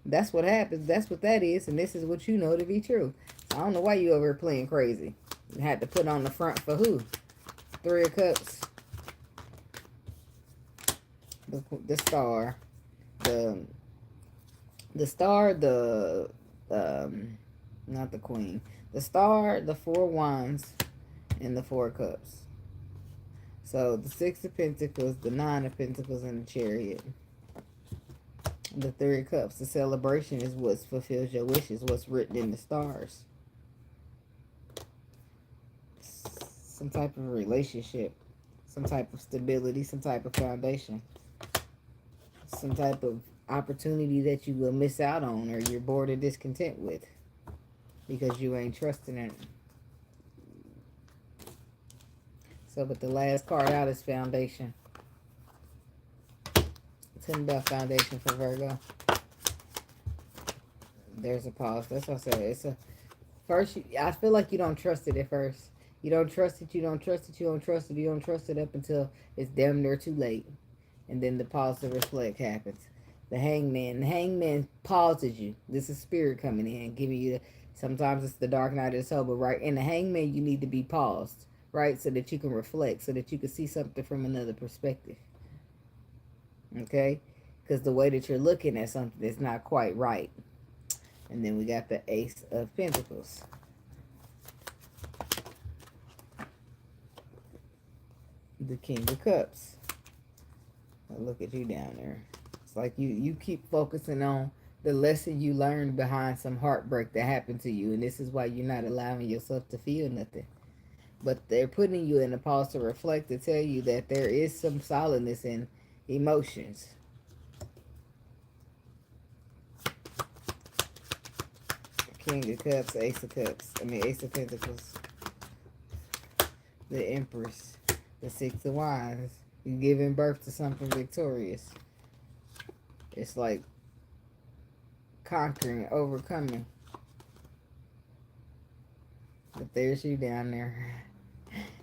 That's what happens. That's what that is, and this is what you know to be true. So I don't know why you over here playing crazy. You had to put on the front for who? Three of Cups. The Star. The Star, not the Queen. The Star, the Four of Wands, and the Four of Cups. So the Six of Pentacles, the Nine of Pentacles, and the Chariot. The Three of Cups. The celebration is what fulfills your wishes, what's written in the stars. Some type of relationship, some type of stability, some type of foundation, some type of opportunity that you will miss out on or you're bored or discontent with because you ain't trusting it. So, but the last card out is Foundation. Tell me about Foundation for Virgo. There's a pause. That's what I said. It's a first. I feel like you don't trust it at first. You don't trust it. You don't trust it. You don't trust it. You don't trust it up until it's damn near too late, and then the pause to reflect happens. The Hangman. The Hangman pauses you. This is spirit coming in, giving you. Sometimes it's the dark night of the soul, but right in the Hangman, you need to be paused, right, so that you can reflect, so that you can see something from another perspective. Okay, because the way that you're looking at something is not quite right. And then we got the Ace of Pentacles. The King of Cups. Look at you down there. It's like you keep focusing on the lesson you learned behind some heartbreak that happened to you. And this is why you're not allowing yourself to feel nothing. But they're putting you in a pause to reflect, to tell you that there is some solidness in emotions. King of Cups, Ace of Cups. Ace of Pentacles. The Empress. The Six of Wands. You're giving birth to something victorious. It's like conquering, overcoming. But there's you down there.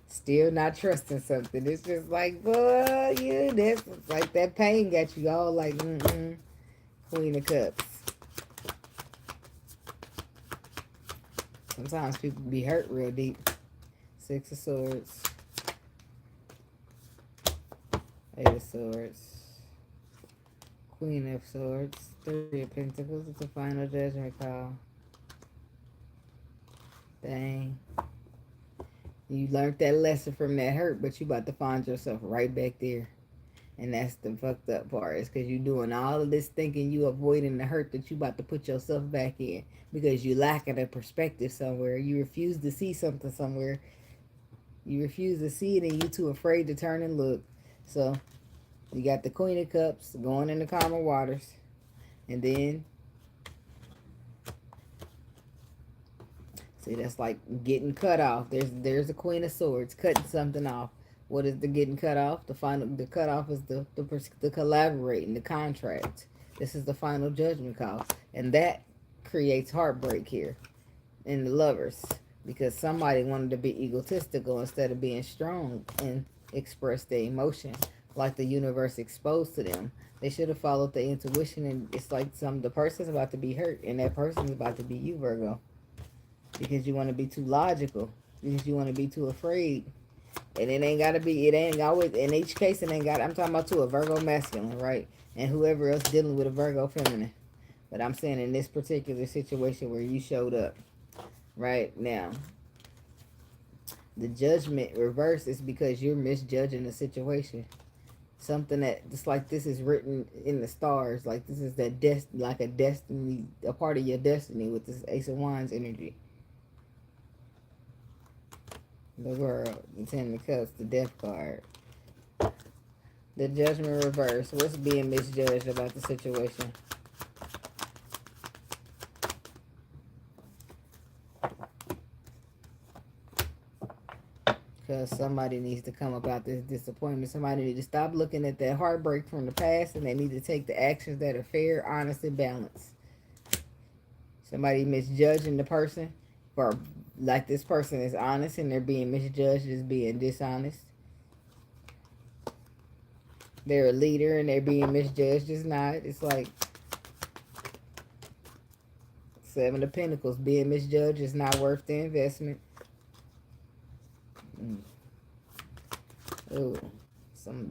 Still not trusting something. It's just like, boy, you this. It's like that pain got you all like, Queen of Cups. Sometimes people be hurt real deep. Six of Swords. Eight of Swords. Queen of Swords. Three of Pentacles. It's a final judgment call. Dang. You learned that lesson from that hurt, but you about to find yourself right back there. And that's the fucked up part. It's because you're doing all of this thinking you avoiding the hurt that you about to put yourself back in. Because you lacking a perspective somewhere. You refuse to see something somewhere. You refuse to see it and you too afraid to turn and look. So, you got the Queen of Cups going in the calmer waters. And then See, that's like getting cut off. There's a Queen of Swords cutting something off. What is the getting cut off? The cut off is the collaborating, the contract. This is the final judgment call, and that creates heartbreak here in the lovers because somebody wanted to be egotistical instead of being strong and express their emotion like the universe exposed to them. They should have followed their intuition, and it's like the person's about to be hurt, and that person's about to be you, Virgo, because you want to be too logical, because you want to be too afraid. And it ain't always, in each case, it ain't got, I'm talking about to a Virgo masculine, right? And whoever else dealing with a Virgo feminine. But I'm saying in this particular situation where you showed up, right now, the judgment reverse is because you're misjudging the situation. Something that, just like this is written in the stars, like this is like a destiny, a part of your destiny with this Ace of Wands energy. The World, the Ten of Cups, the Death card. The Judgment reverse. What's being misjudged about the situation? Because somebody needs to come about this disappointment. Somebody needs to stop looking at that heartbreak from the past, and they need to take the actions that are fair, honest, and balanced. Somebody misjudging the person for, like, this person is honest and they're being misjudged as being dishonest. They're a leader and they're being misjudged as not. It's like Seven of Pentacles, being misjudged is not worth the investment. Oh,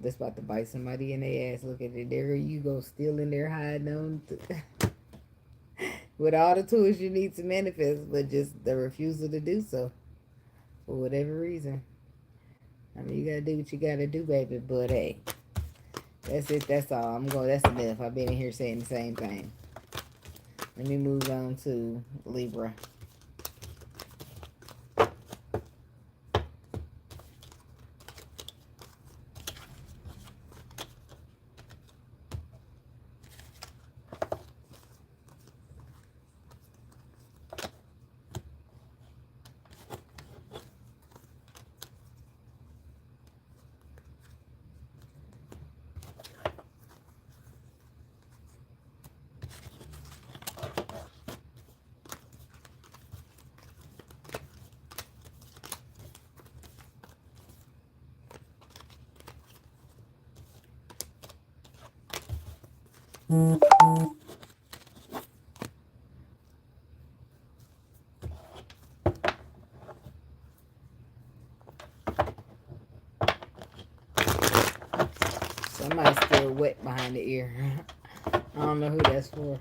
this about to bite somebody in their ass. Look at it. There you go, still in there hiding on with all the tools you need to manifest, but just the refusal to do so for whatever reason. I mean, you gotta do what you gotta do, baby. But hey, that's it. That's all. That's enough. I've been in here saying the same thing. Let me move on to Libra. Somebody's still wet behind the ear. I don't know who that's for.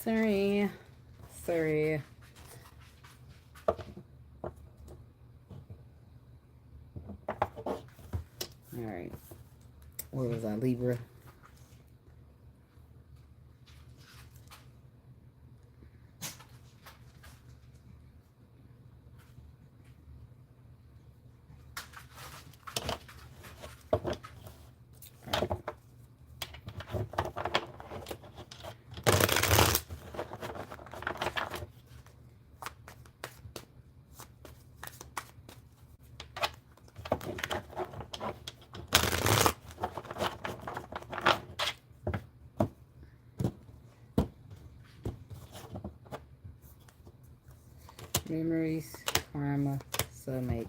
Sorry. Sorry. Alright. Where was I? Libra. Memories, karma, soulmates.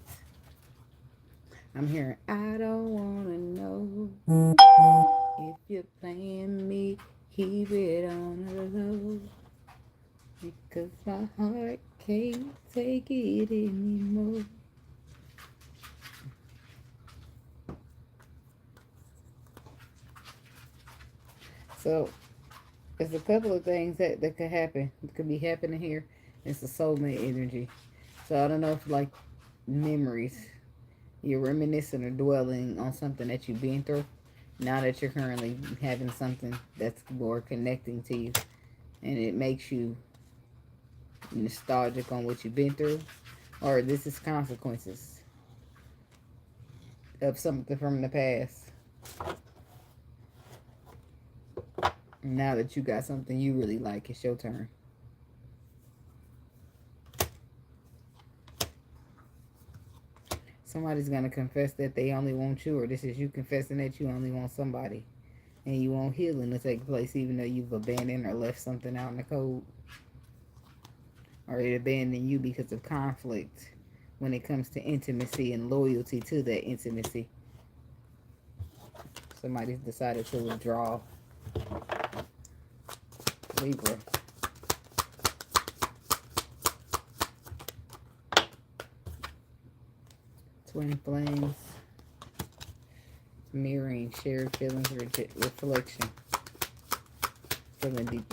I'm hearing, I don't wanna know if you're playing me, keep it on the low, because my heart can't take it anymore. So, there's a couple of things that could happen. It could be happening here. It's the soulmate energy. So, I don't know if, like, memories, you're reminiscing or dwelling on something that you've been through. Now that you're currently having something that's more connecting to you, and it makes you nostalgic on what you've been through, or this is consequences of something from the past. Now that you got something you really like, it's your turn. Somebody's going to confess that they only want you, or this is you confessing that you only want somebody. And you want healing to take place even though you've abandoned or left something out in the cold. Or it abandoned you because of conflict when it comes to intimacy and loyalty to that intimacy. Somebody's decided to withdraw. Libra. Twin flames. Mirroring shared feelings, reflection. Feeling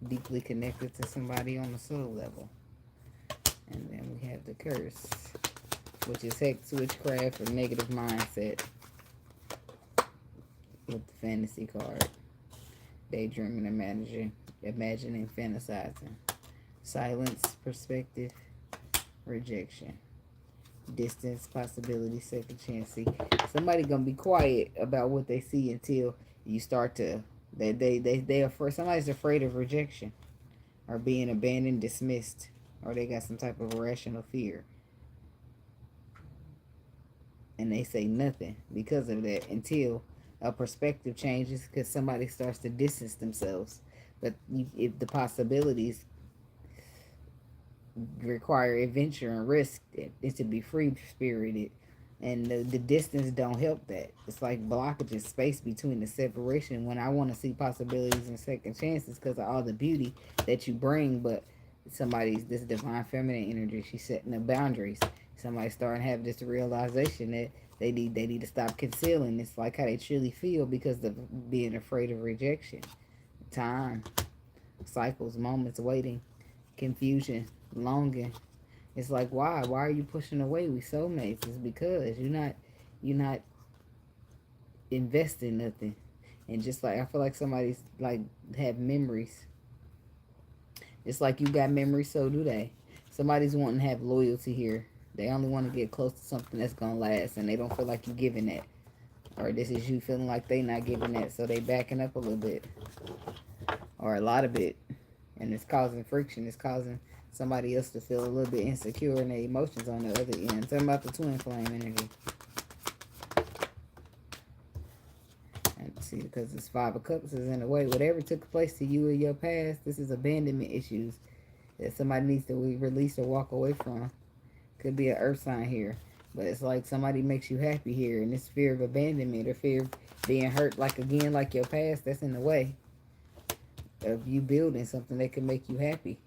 deeply connected to somebody on the soul level. And then we have the curse, which is hex, witchcraft, or negative mindset. With the fantasy card. Daydreaming, imagining, fantasizing. Silence, perspective, rejection. Distance, possibility, second chance. See, somebody gonna be quiet about what they see until you start to they afraid. Somebody's afraid of rejection or being abandoned, dismissed, or they got some type of irrational fear, and they say nothing because of that until a perspective changes, because somebody starts to distance themselves. But if the possibilities require adventure and risk, it to be free spirited, and the distance don't help that. It's like blockages, space between the separation when I want to see possibilities and second chances because of all the beauty that you bring. But this divine feminine energy, she's setting the boundaries. Somebody starting to have this realization that they need to stop concealing. It's like how they truly feel because of being afraid of rejection. Time, cycles, moments, waiting, confusion, longing. It's like, why are you pushing away? We soulmates. It's because you're not investing nothing. And just like I feel like somebody's like have memories, just like you got memories, so do they. Somebody's wanting to have loyalty here. They only want to get close to something that's gonna last, and they don't feel like you giving that, or this is you feeling like they not giving that, so they backing up a little bit or a lot of it, and it's causing friction. It's causing somebody else to feel a little bit insecure in their emotions on the other end. Talking about the twin flame energy. And see, because this Five of Cups is in a way, whatever took place to you in your past, this is abandonment issues that somebody needs to release or walk away from. Could be an earth sign here. But it's like somebody makes you happy here, and this fear of abandonment or fear of being hurt, like again, like your past, that's in the way of you building something that can make you happy.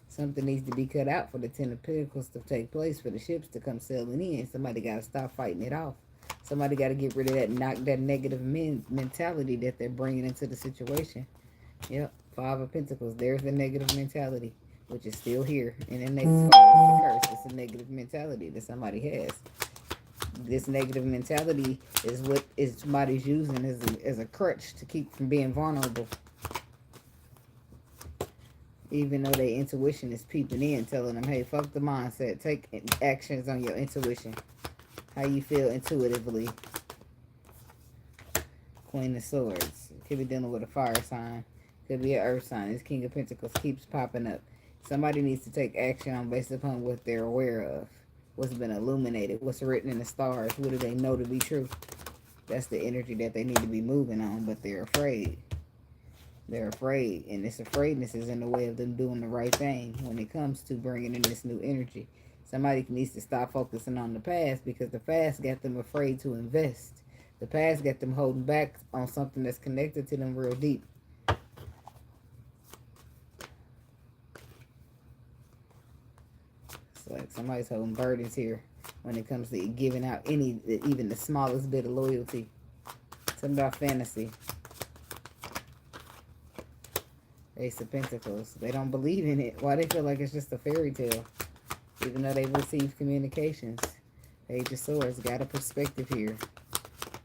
Something needs to be cut out for the Ten of Pentacles to take place, for the ships to come sailing in. Somebody got to stop fighting it off. Somebody got to get rid of that negative mentality that they're bringing into the situation. Yep. Five of Pentacles. There's the negative mentality, which is still here in the next card. It's a curse. It's a negative mentality that somebody has. This negative mentality is what is somebody's using as a crutch to keep from being vulnerable. Even though their intuition is peeping in, telling them, hey, fuck the mindset. Take actions on your intuition. How you feel intuitively. Queen of Swords. Could be dealing with a fire sign. Could be an earth sign. This King of Pentacles keeps popping up. Somebody needs to take action on based upon what they're aware of. What's been illuminated. What's written in the stars. What do they know to be true? That's the energy that they need to be moving on, but they're afraid. They're afraid, and this afraidness is in the way of them doing the right thing when it comes to bringing in this new energy. Somebody needs to stop focusing on the past because the past got them afraid to invest. The past got them holding back on something that's connected to them real deep. It's like somebody's holding burdens here when it comes to giving out even the smallest bit of loyalty. Something about fantasy. Ace of Pentacles. They don't believe in it. Why they feel like it's just a fairy tale? Even though they've received communications. Page of Swords. Got a perspective here.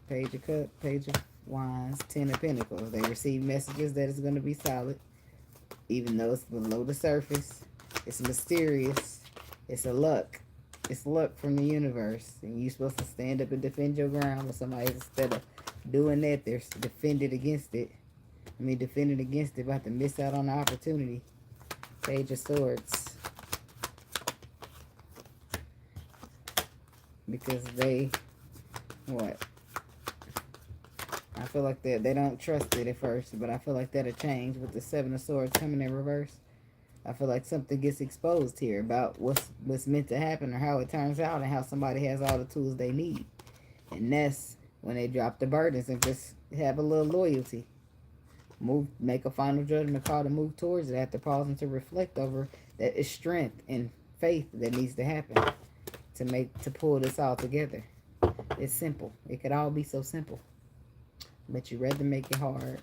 Page of Cups. Page of Wands. Ten of Pentacles. They receive messages that it's going to be solid. Even though it's below the surface. It's mysterious. It's a luck. It's luck from the universe. And you're supposed to stand up and defend your ground. When somebody, instead of doing that, they're defended against it. Defending against it, about to miss out on the opportunity. Page of Swords. Because they, what? I feel like they don't trust it at first, but I feel like that'll change with the Seven of Swords coming in reverse. I feel like something gets exposed here about what's meant to happen or how it turns out and how somebody has all the tools they need. And that's when they drop the burdens and just have a little loyalty. Make a final judgment call to move towards it after pausing to reflect over that it's strength and faith that needs to happen to pull this all together. It's simple. It could all be so simple. But you rather make it hard.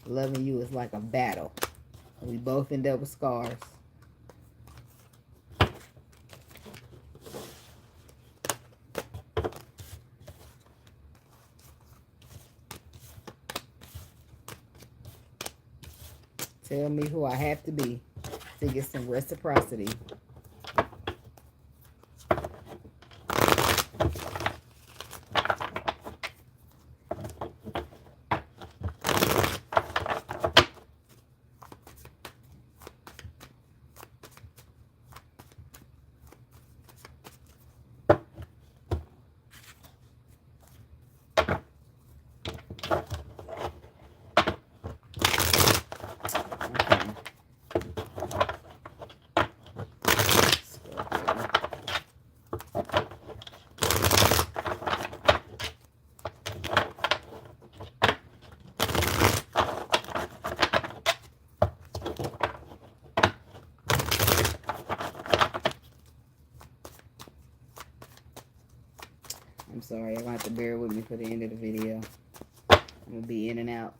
Loving you is like a battle. We both end up with scars. Tell me who I have to be to get some reciprocity. I'm sorry, you're going to have to bear with me for the end of the video. I'm going to be in and out.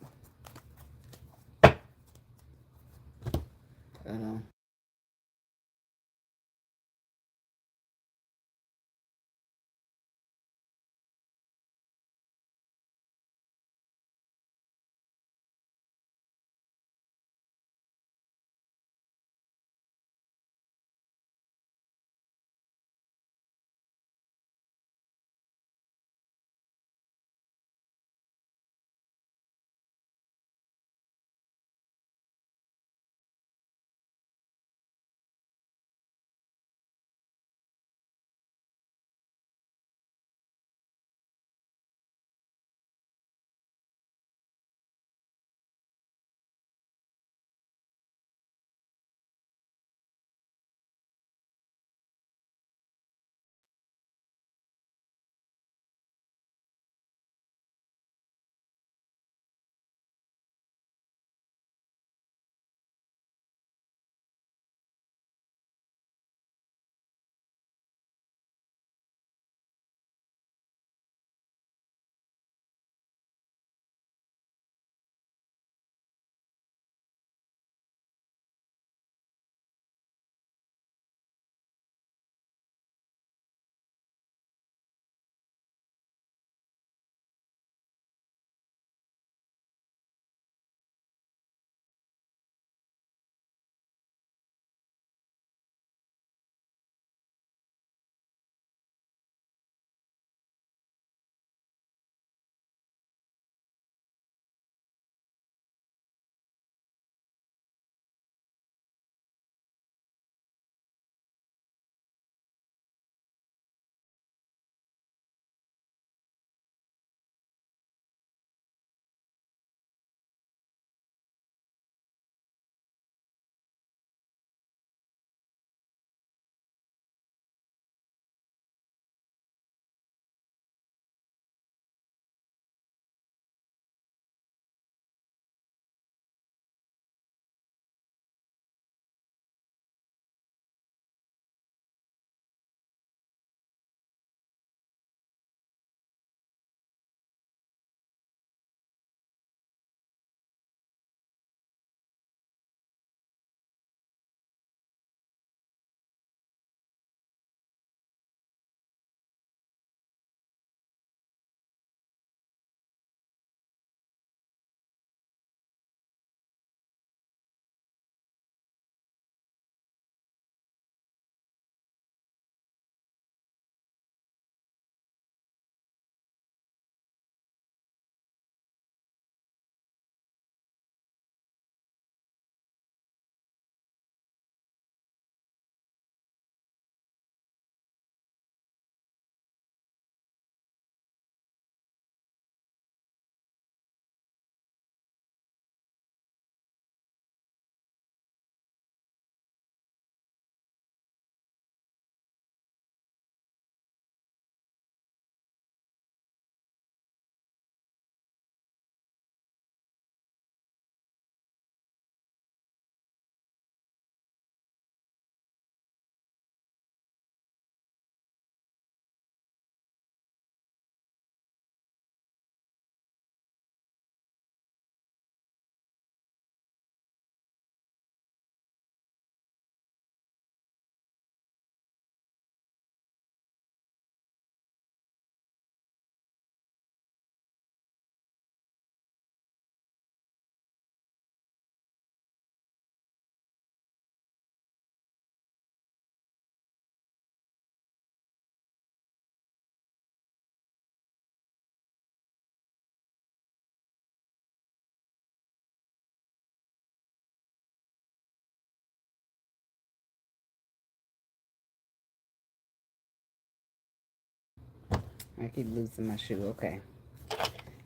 I keep losing my shoe. Okay.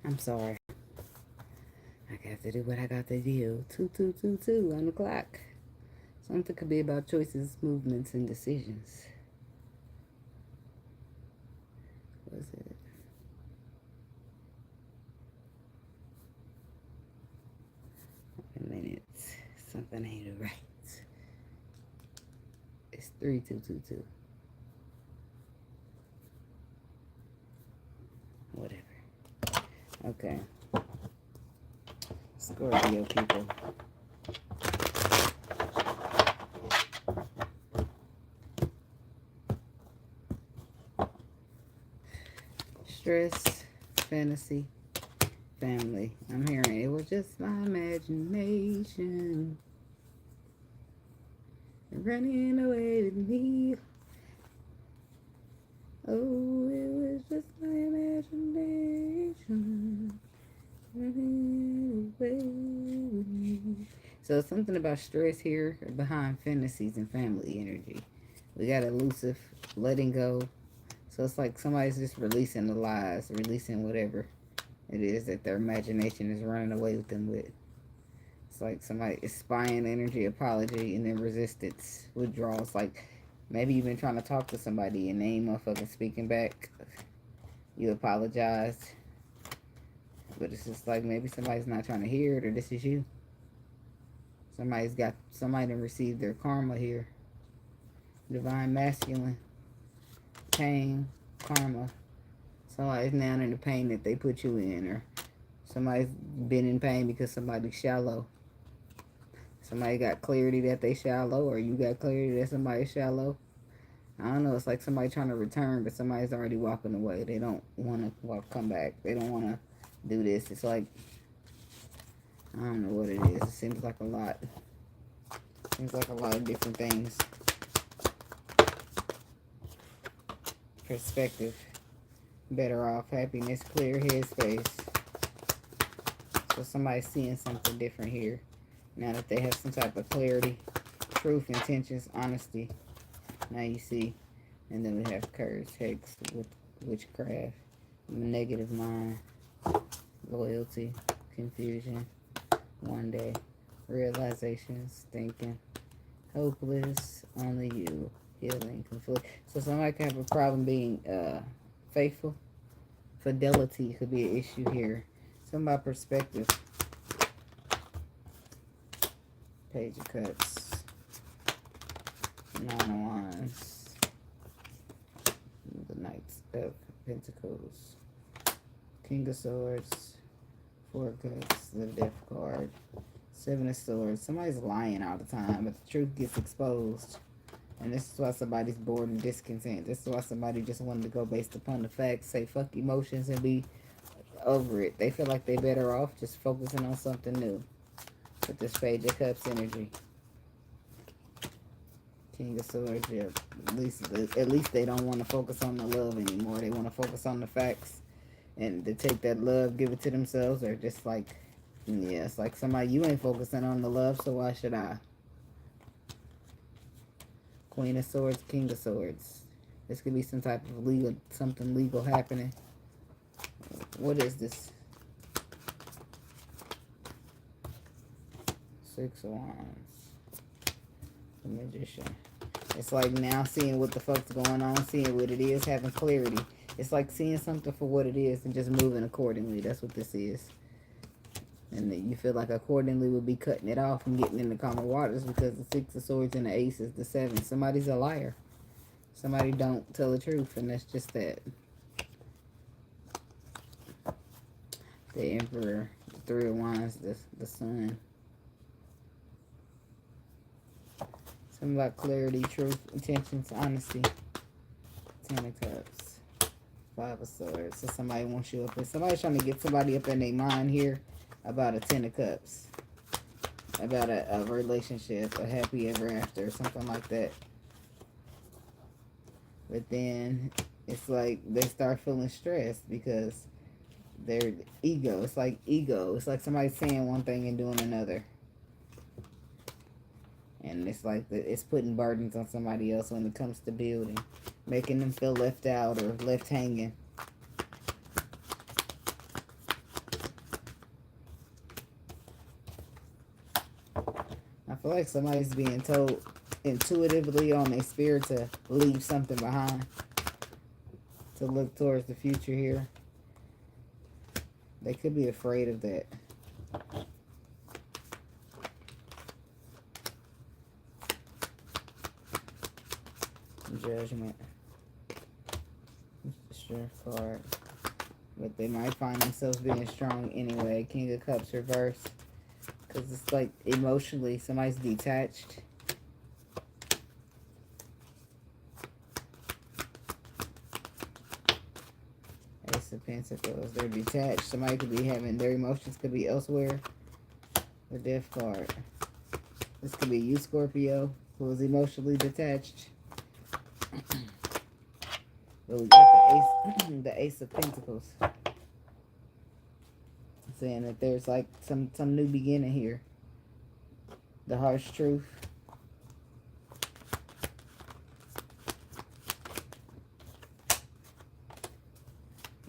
I'm sorry. I got to do what I got to do. 2222 on the clock. Something could be about choices, movements, and decisions. What is it? Wait a minute. Something ain't right. It's 3222. Whatever. Okay. Scorpio people. Stress, fantasy, family. I'm hearing it was just my imagination running away with me. Oh, it was just my imagination running away with me. So something about stress here behind fantasies and family energy. We got elusive, letting go. So it's like somebody's just releasing the lies, releasing whatever it is that their imagination is running away with them with. It's like somebody is spying energy, apology, and then resistance, withdrawal. It's like maybe you've been trying to talk to somebody and they ain't motherfucking speaking back. You apologize. But it's just like maybe somebody's not trying to hear it, or this is you. Somebody done received their karma here. Divine masculine. Pain, karma. Somebody's now in the pain that they put you in, or somebody's been in pain because somebody's shallow. Somebody got clarity that they shallow, or you got clarity that somebody's shallow. I don't know. It's like somebody trying to return, but somebody's already walking away. They don't want to come back. They don't want to do this. It's like, I don't know what it is. It seems like a lot. Seems like a lot of different things. Perspective. Better off. Happiness. Clear headspace. So somebody's seeing something different here. Now that they have some type of clarity, truth, intentions, honesty. Now you see. And then we have curse, hex, with witchcraft, negative mind, loyalty, confusion, one day, realizations, thinking, hopeless, only you, healing, conflict. So somebody can have a problem being faithful. Fidelity could be an issue here. Something about perspective. Page of Cups. Nine of Wands. The Knights of Pentacles. King of Swords. Four of Cups. The Death card. Seven of Swords. Somebody's lying all the time, but the truth gets exposed. And this is why somebody's bored and discontent. This is why somebody just wanted to go based upon the facts, say fuck emotions, and be over it. They feel like they're better off just focusing on something new. With this Page of Cups energy. King of Swords, yeah. At least they don't want to focus on the love anymore. They want to focus on the facts. And to take that love, give it to themselves, or just like, yeah, it's like somebody, you ain't focusing on the love, so why should I? Queen of Swords, King of Swords. This could be some type of something legal happening. What is this? Six of Wands. The Magician. It's like now seeing what the fuck's going on, seeing what it is, having clarity. It's like seeing something for what it is and just moving accordingly. That's what this is. And then you feel like accordingly would be cutting it off and getting in the calmer waters because the Six of Swords and the Ace is the Seven. Somebody's a liar. Somebody don't tell the truth, and that's just that. The Emperor, the Three of Wands, the Sun. Something about clarity, truth, intentions, honesty. Ten of Cups. Five of Swords. So somebody wants you up. Somebody's trying to get somebody up in their mind here about a Ten of Cups. About a relationship, a happy ever after, or something like that. But then it's like they start feeling stressed because their ego. It's like ego. It's like somebody saying one thing and doing another. And it's like it's putting burdens on somebody else when it comes to building. Making them feel left out or left hanging. feel like somebody's being told intuitively on their spirit to leave something behind. To look towards the future here. They could be afraid of that. Judgment. It's the strength card. But they might find themselves being strong anyway. King of Cups reversed. Because it's like emotionally somebody's detached. Ace of Pentacles. They're detached. Somebody could be having their emotions could be elsewhere. The Death card. This could be you, Scorpio, who is emotionally detached. But we got the Ace of Pentacles. Saying that there's like some new beginning here. The harsh truth.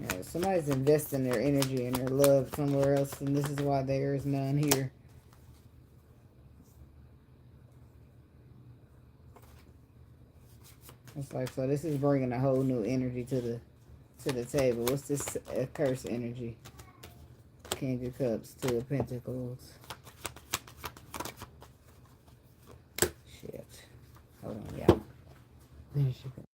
Yeah, somebody's investing their energy and their love somewhere else, and this is why there is none here. It's like, so this is bringing a whole new energy to the table. What's this curse energy? King of Cups, Two of Pentacles. Shit. Hold on, y'all. There she goes.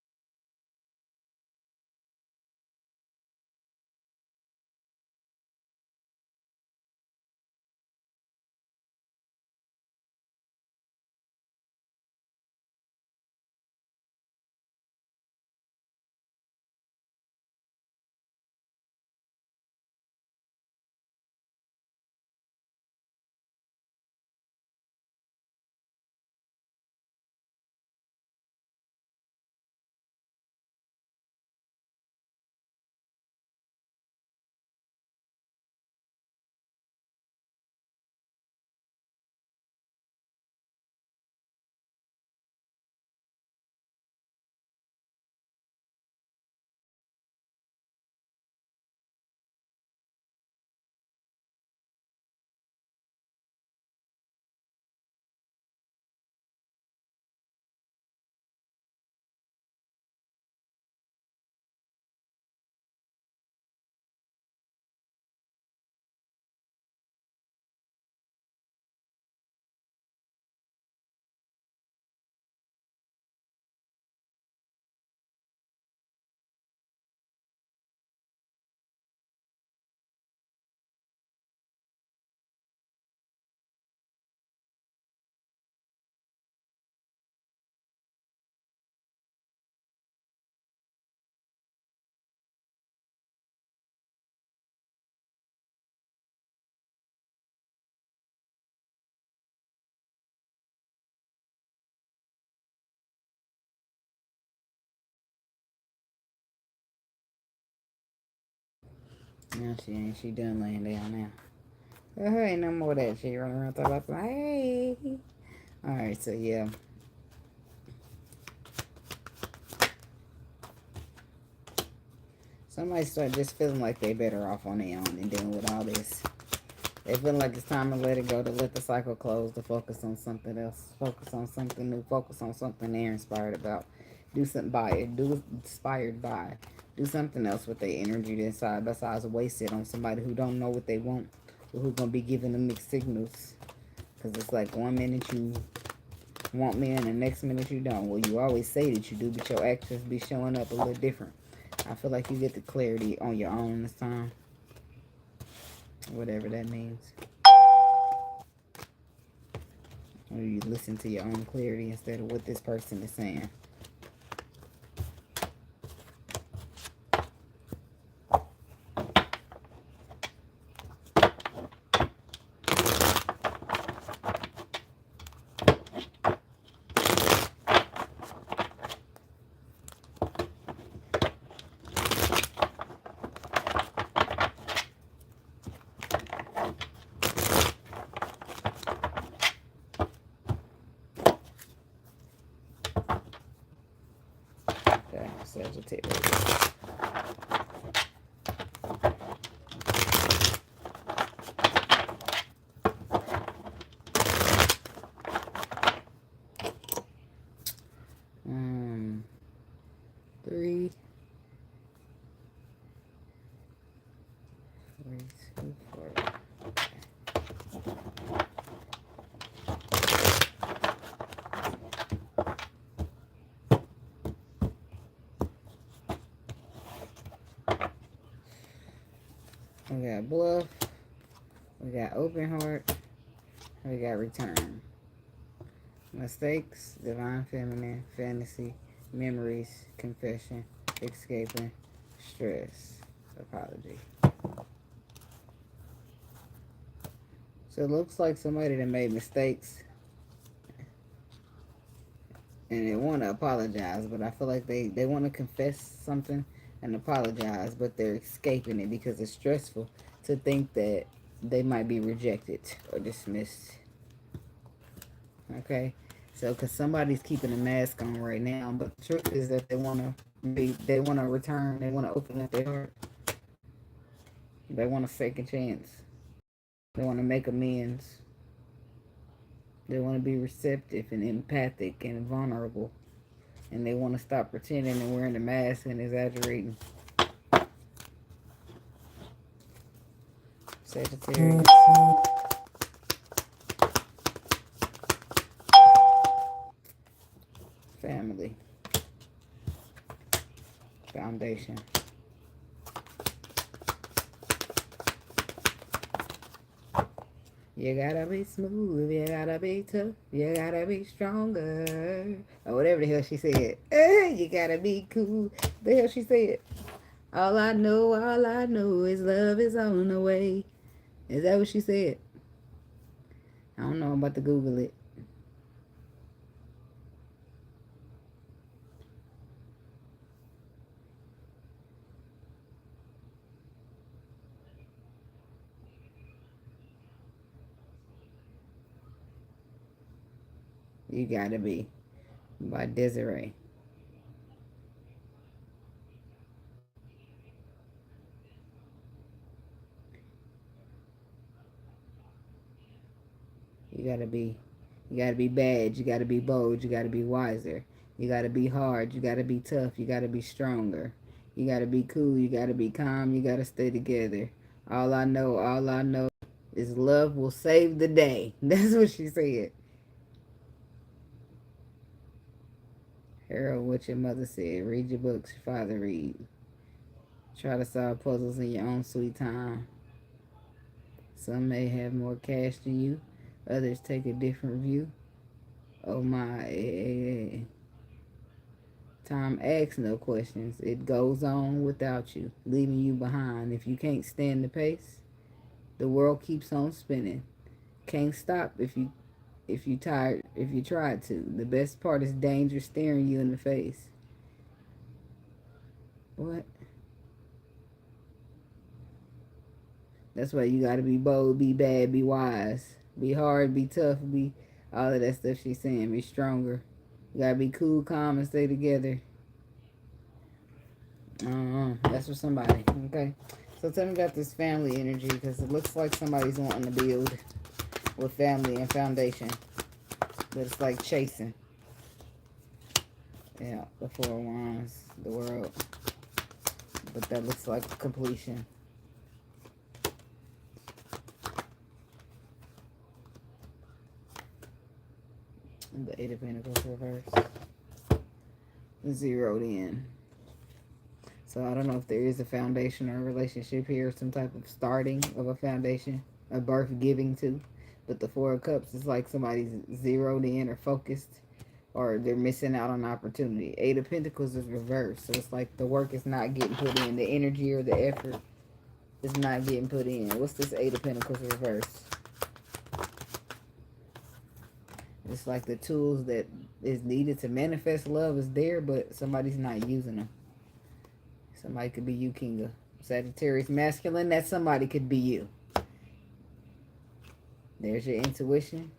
No, she ain't. She done laying down now. Well, her ain't no more of that. She running around talking about, hey. Alright, so yeah. Somebody start just feeling like they better off on their own and dealing with all this. They feel like it's time to let it go, to let the cycle close, to focus on something else. Focus on something new. Focus on something they're inspired about. Do something by it. Do inspired by. Do something else with their energy inside besides waste it on somebody who don't know what they want or who's going to be giving them mixed signals. Because it's like 1 minute you want me and the next minute you don't. Well, you always say that you do, but your actions be showing up a little different. I feel like you get the clarity on your own this time. Whatever that means. Or you listen to your own clarity instead of what this person is saying. Sagittarius. bluff. We got open heart. We got return. Mistakes, divine feminine, fantasy, memories, confession, escaping, stress, apology. So it looks like somebody that made mistakes and they want to apologize, but I feel like they want to confess something and apologize, but they're escaping it because it's stressful to think that they might be rejected or dismissed. Okay, so because somebody's keeping a mask on right now, but the truth is that they want to return, they want to open up their heart, they want a second chance, they want to make amends, they want to be receptive and empathic and vulnerable, and they want to stop pretending and wearing the mask and exaggerating. Sagittarius. Family. Foundation. You gotta be smooth, you gotta be tough, you gotta be stronger. Or whatever the hell she said. You gotta be cool. The hell she said. All I know is love is on the way. Is that what she said? I don't know. I'm about to Google it. You Gotta Be by Desiree. You gotta be bad, you gotta be bold, you gotta be wiser. You gotta be hard, you gotta be tough, you gotta be stronger. You gotta be cool, you gotta be calm, you gotta stay together. All I know is love will save the day. That's what she said. Harold, what your mother said. Read your books, your father read. Try to solve puzzles in your own sweet time. Some may have more cash than you. Others take a different view. Oh my. Time asks no questions. It goes on without you, leaving you behind. If you can't stand the pace, the world keeps on spinning. Can't stop if you try to. The best part is danger staring you in the face. What? That's why you gotta be bold, be bad, be wise, be hard, be tough, be all of that stuff she's saying. Be stronger. You gotta be cool, calm, and stay together. That's for somebody. Okay. So tell me about this family energy, because it looks like somebody's wanting to build with family and foundation, but it's like chasing. Yeah, the Four of Wands, the World, but that looks like completion. The Eight of Pentacles reversed. Zeroed in. So I don't know if there is a foundation or a relationship here, some type of starting of a foundation, a birth giving to. But the Four of Cups is like somebody's zeroed in or focused, or they're missing out on opportunity. Eight of Pentacles is reversed. So it's like the work is not getting put in. The energy or the effort is not getting put in. What's this Eight of Pentacles reversed? It's like the tools that is needed to manifest love is there, but somebody's not using them. Somebody could be you, Kinga. Sagittarius masculine, that somebody could be you. There's your intuition.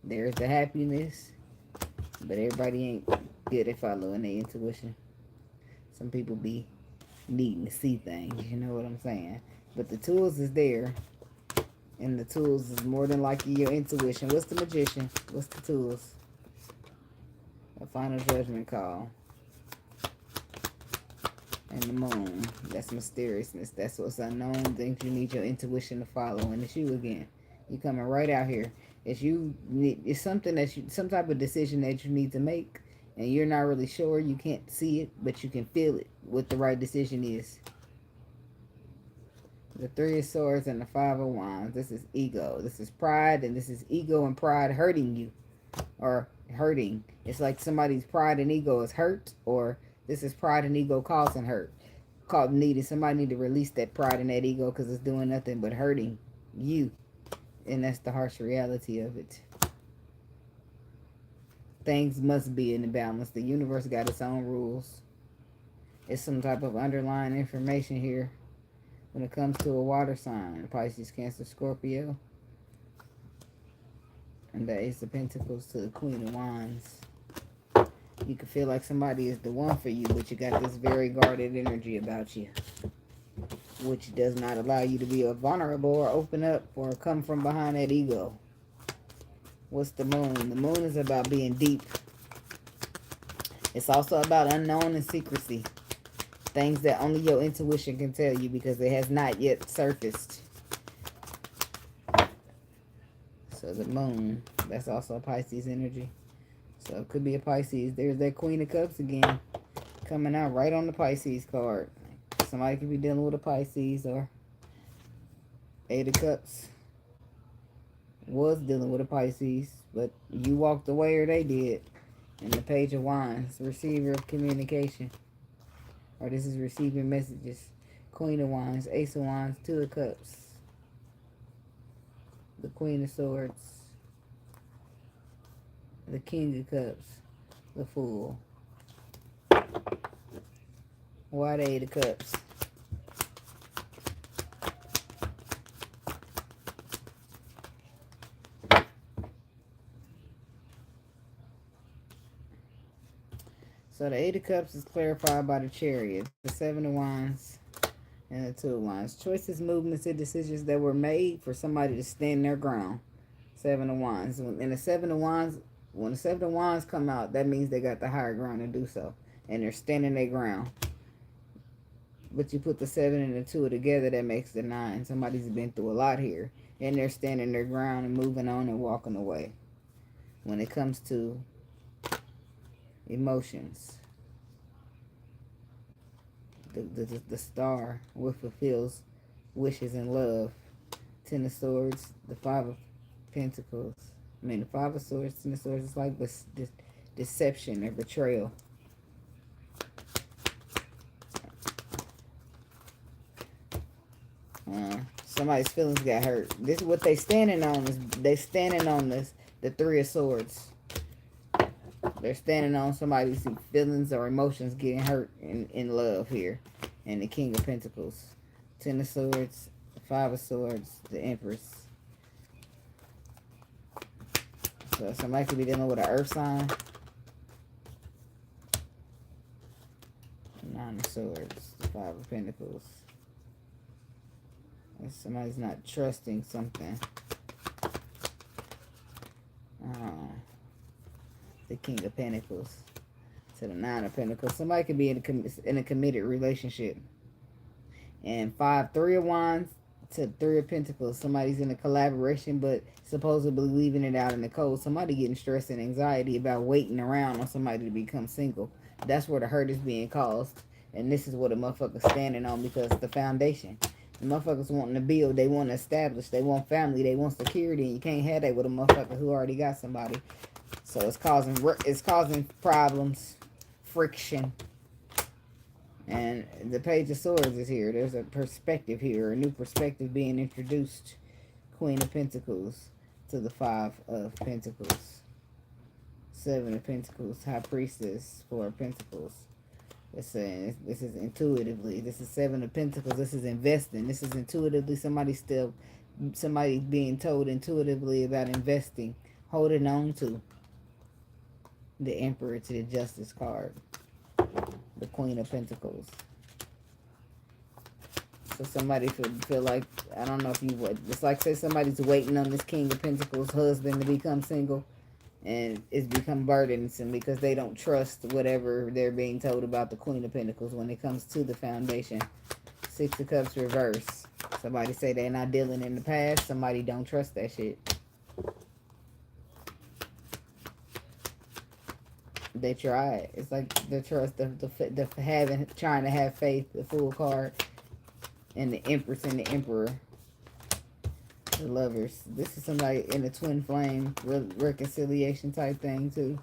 There's the happiness. But everybody ain't good at following their intuition. Some people be needing to see things, you know what I'm saying? But the tools is there. And the tools is more than likely your intuition. What's the Magician? What's the tools? A final judgment call. And the Moon. That's mysteriousness. That's what's unknown. Things you need your intuition to follow. And it's you again. You coming right out here. It's something that some type of decision that you need to make. And you're not really sure. You can't see it. But you can feel it. What the right decision is. The Three of Swords and the Five of Wands. This is ego. This is pride, and this is ego and pride hurting you. Or hurting. It's like somebody's pride and ego is hurt, or this is pride and ego causing hurt. Somebody need to release that pride and that ego because it's doing nothing but hurting you. And that's the harsh reality of it. Things must be in balance. The universe got its own rules. It's some type of underlying information here when it comes to a water sign. Pisces, Cancer, Scorpio. And the Ace of Pentacles to the Queen of Wands. You can feel like somebody is the one for you, but you got this very guarded energy about you, which does not allow you to be vulnerable or open up or come from behind that ego. What's the moon? The moon is about being deep. It's also about unknown and secrecy. Things that only your intuition can tell you because it has not yet surfaced. So the moon, that's also a Pisces energy. So it could be a Pisces. There's that Queen of Cups again. Coming out right on the Pisces card. Somebody could be dealing with a Pisces, or Eight of Cups was dealing with a Pisces, but you walked away or they did. And the Page of Wands, receiver of communication. Or this is receiving messages. Queen of Wands, Ace of Wands, Two of Cups. The Queen of Swords. The King of Cups. The Fool. Why the Eight of Cups? So the Eight of Cups is clarified by the Chariot, the Seven of Wands, and the Two of Wands. Choices, movements, and decisions that were made for somebody to stand their ground. Seven of Wands. And the Seven of Wands, when the Seven of Wands come out, that means they got the higher ground to do so. And they're standing their ground. But you put the 7 and the 2 together, that makes the 9. Somebody's been through a lot here. And they're standing their ground and moving on and walking away. When it comes to emotions, the star fulfills wishes and love. Ten of Swords, the Five of Pentacles. The Five of Swords, Ten of Swords, it's like this deception or betrayal. Somebody's feelings got hurt. This is what they standing on. They standing on the Three of Swords. They're standing on somebody's feelings or emotions getting hurt in love here. And the King of Pentacles. Ten of Swords, the Five of Swords, the Empress. So somebody could be dealing with an earth sign. Nine of Swords, the Five of Pentacles. If somebody's not trusting something. The King of Pentacles to the Nine of Pentacles. Somebody could be in a committed relationship. And Three of Wands to Three of Pentacles. Somebody's in a collaboration, but supposedly leaving it out in the cold. Somebody getting stress and anxiety about waiting around on somebody to become single. That's where the hurt is being caused. And this is what a motherfucker's standing on, because the foundation. The motherfuckers wanting to build. They want to establish. They want family. They want security. And you can't have that with a motherfucker who already got somebody. So it's causing problems, friction. And the Page of Swords is here. There's a perspective here, a new perspective being introduced. Queen of Pentacles to the Five of Pentacles. Seven of Pentacles, High Priestess, Four of Pentacles. It's saying this is intuitively. This is Seven of Pentacles. This is investing. This is intuitively. Somebody being told intuitively about investing, holding on to. The Emperor to the Justice card. The Queen of Pentacles. So somebody feel like, I don't know if you would. It's like, say somebody's waiting on this King of Pentacles husband to become single. And it's become burdensome because they don't trust whatever they're being told about the Queen of Pentacles when it comes to the foundation. Six of Cups reverse. Somebody say they're not dealing in the past. Somebody don't trust that shit. They try. It's like the trust, trying to have faith, the Fool card. And the Empress and the Emperor. The Lovers. This is somebody in a twin flame reconciliation type thing too.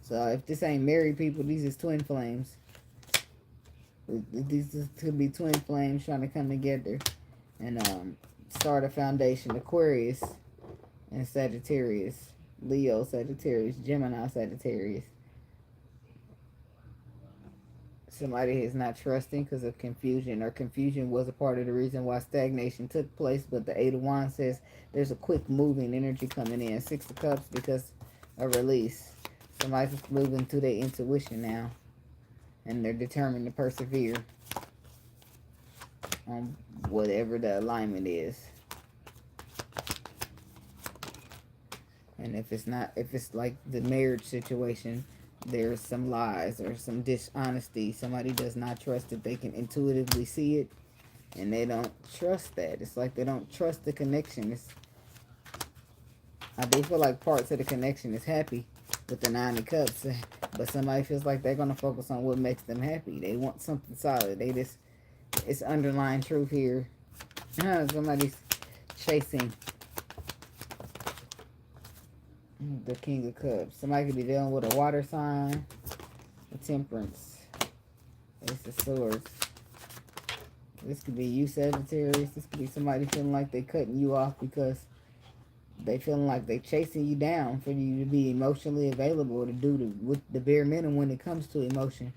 So if this ain't married people, these is twin flames. These could be twin flames trying to come together and start a foundation. Aquarius and Sagittarius. Leo, Sagittarius. Gemini, Sagittarius. Somebody is not trusting because of confusion, or confusion was a part of the reason why stagnation took place. But the Eight of Wands says there's a quick moving energy coming in. Six of Cups because of release. Somebody's moving to their intuition now, and they're determined to persevere on whatever the alignment is. And if it's like the marriage situation, there's some lies or some dishonesty. Somebody does not trust it. They can intuitively see it, and they don't trust that. It's like they don't trust the connection. They feel like parts of the connection is happy with the Nine of Cups, but somebody feels like they're going to focus on what makes them happy. They want something solid. It's underlying truth here. Somebody's chasing the King of Cups. Somebody could be dealing with a water sign. The Temperance. Ace of Swords. This could be you, Sagittarius. This could be somebody feeling like they're cutting you off because they feeling like they're chasing you down for you to be emotionally available to do with the bare minimum when it comes to emotion.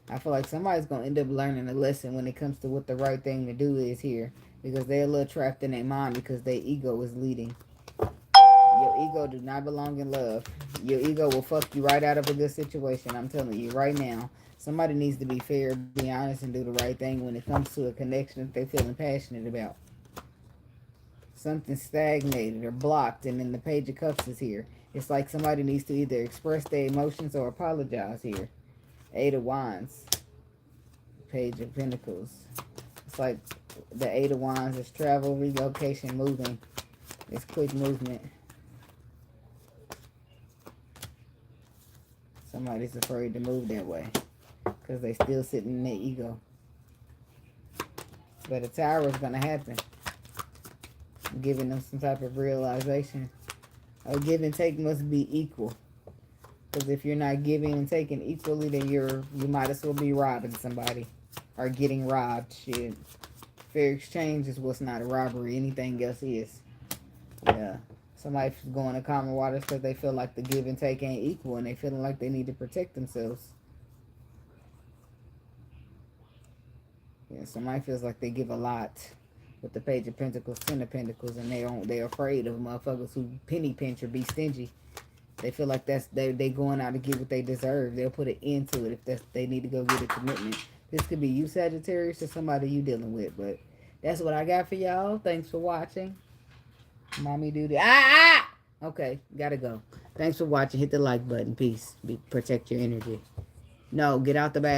I feel like somebody's going to end up learning a lesson when it comes to what the right thing to do is here, because they're a little trapped in their mind because their ego is leading. Your ego do not belong in love. Your ego will fuck you right out of a good situation. I'm telling you right now. Somebody needs to be fair, be honest, and do the right thing when it comes to a connection that they're feeling passionate about. Something stagnated or blocked, and then the Page of Cups is here. It's like somebody needs to either express their emotions or apologize here. Eight of Wands. Page of Pentacles. It's like the Eight of Wands is travel, relocation, moving. It's quick movement. Somebody's afraid to move that way because they still sitting in their ego. But a Tower is going to happen. Giving them some type of realization. A give and take must be equal. Because if you're not giving and taking equally, then you might as well be robbing somebody. Or getting robbed. Shit. Fair exchange is what's not a robbery. Anything else is. Yeah. Somebody's going to calmer waters because they feel like the give and take ain't equal. And they feeling like they need to protect themselves. Yeah, somebody feels like they give a lot. With the Page of Pentacles, Ten of Pentacles, and they're afraid of motherfuckers who penny pinch or be stingy. They feel like they going out to get what they deserve. They'll put an end to it if they need to go get a commitment. This could be you, Sagittarius, or somebody you dealing with. But that's what I got for y'all. Thanks for watching. Mommy duty. Okay, gotta go. Thanks for watching. Hit the like button. Peace. Protect your energy. No, get out the bathroom.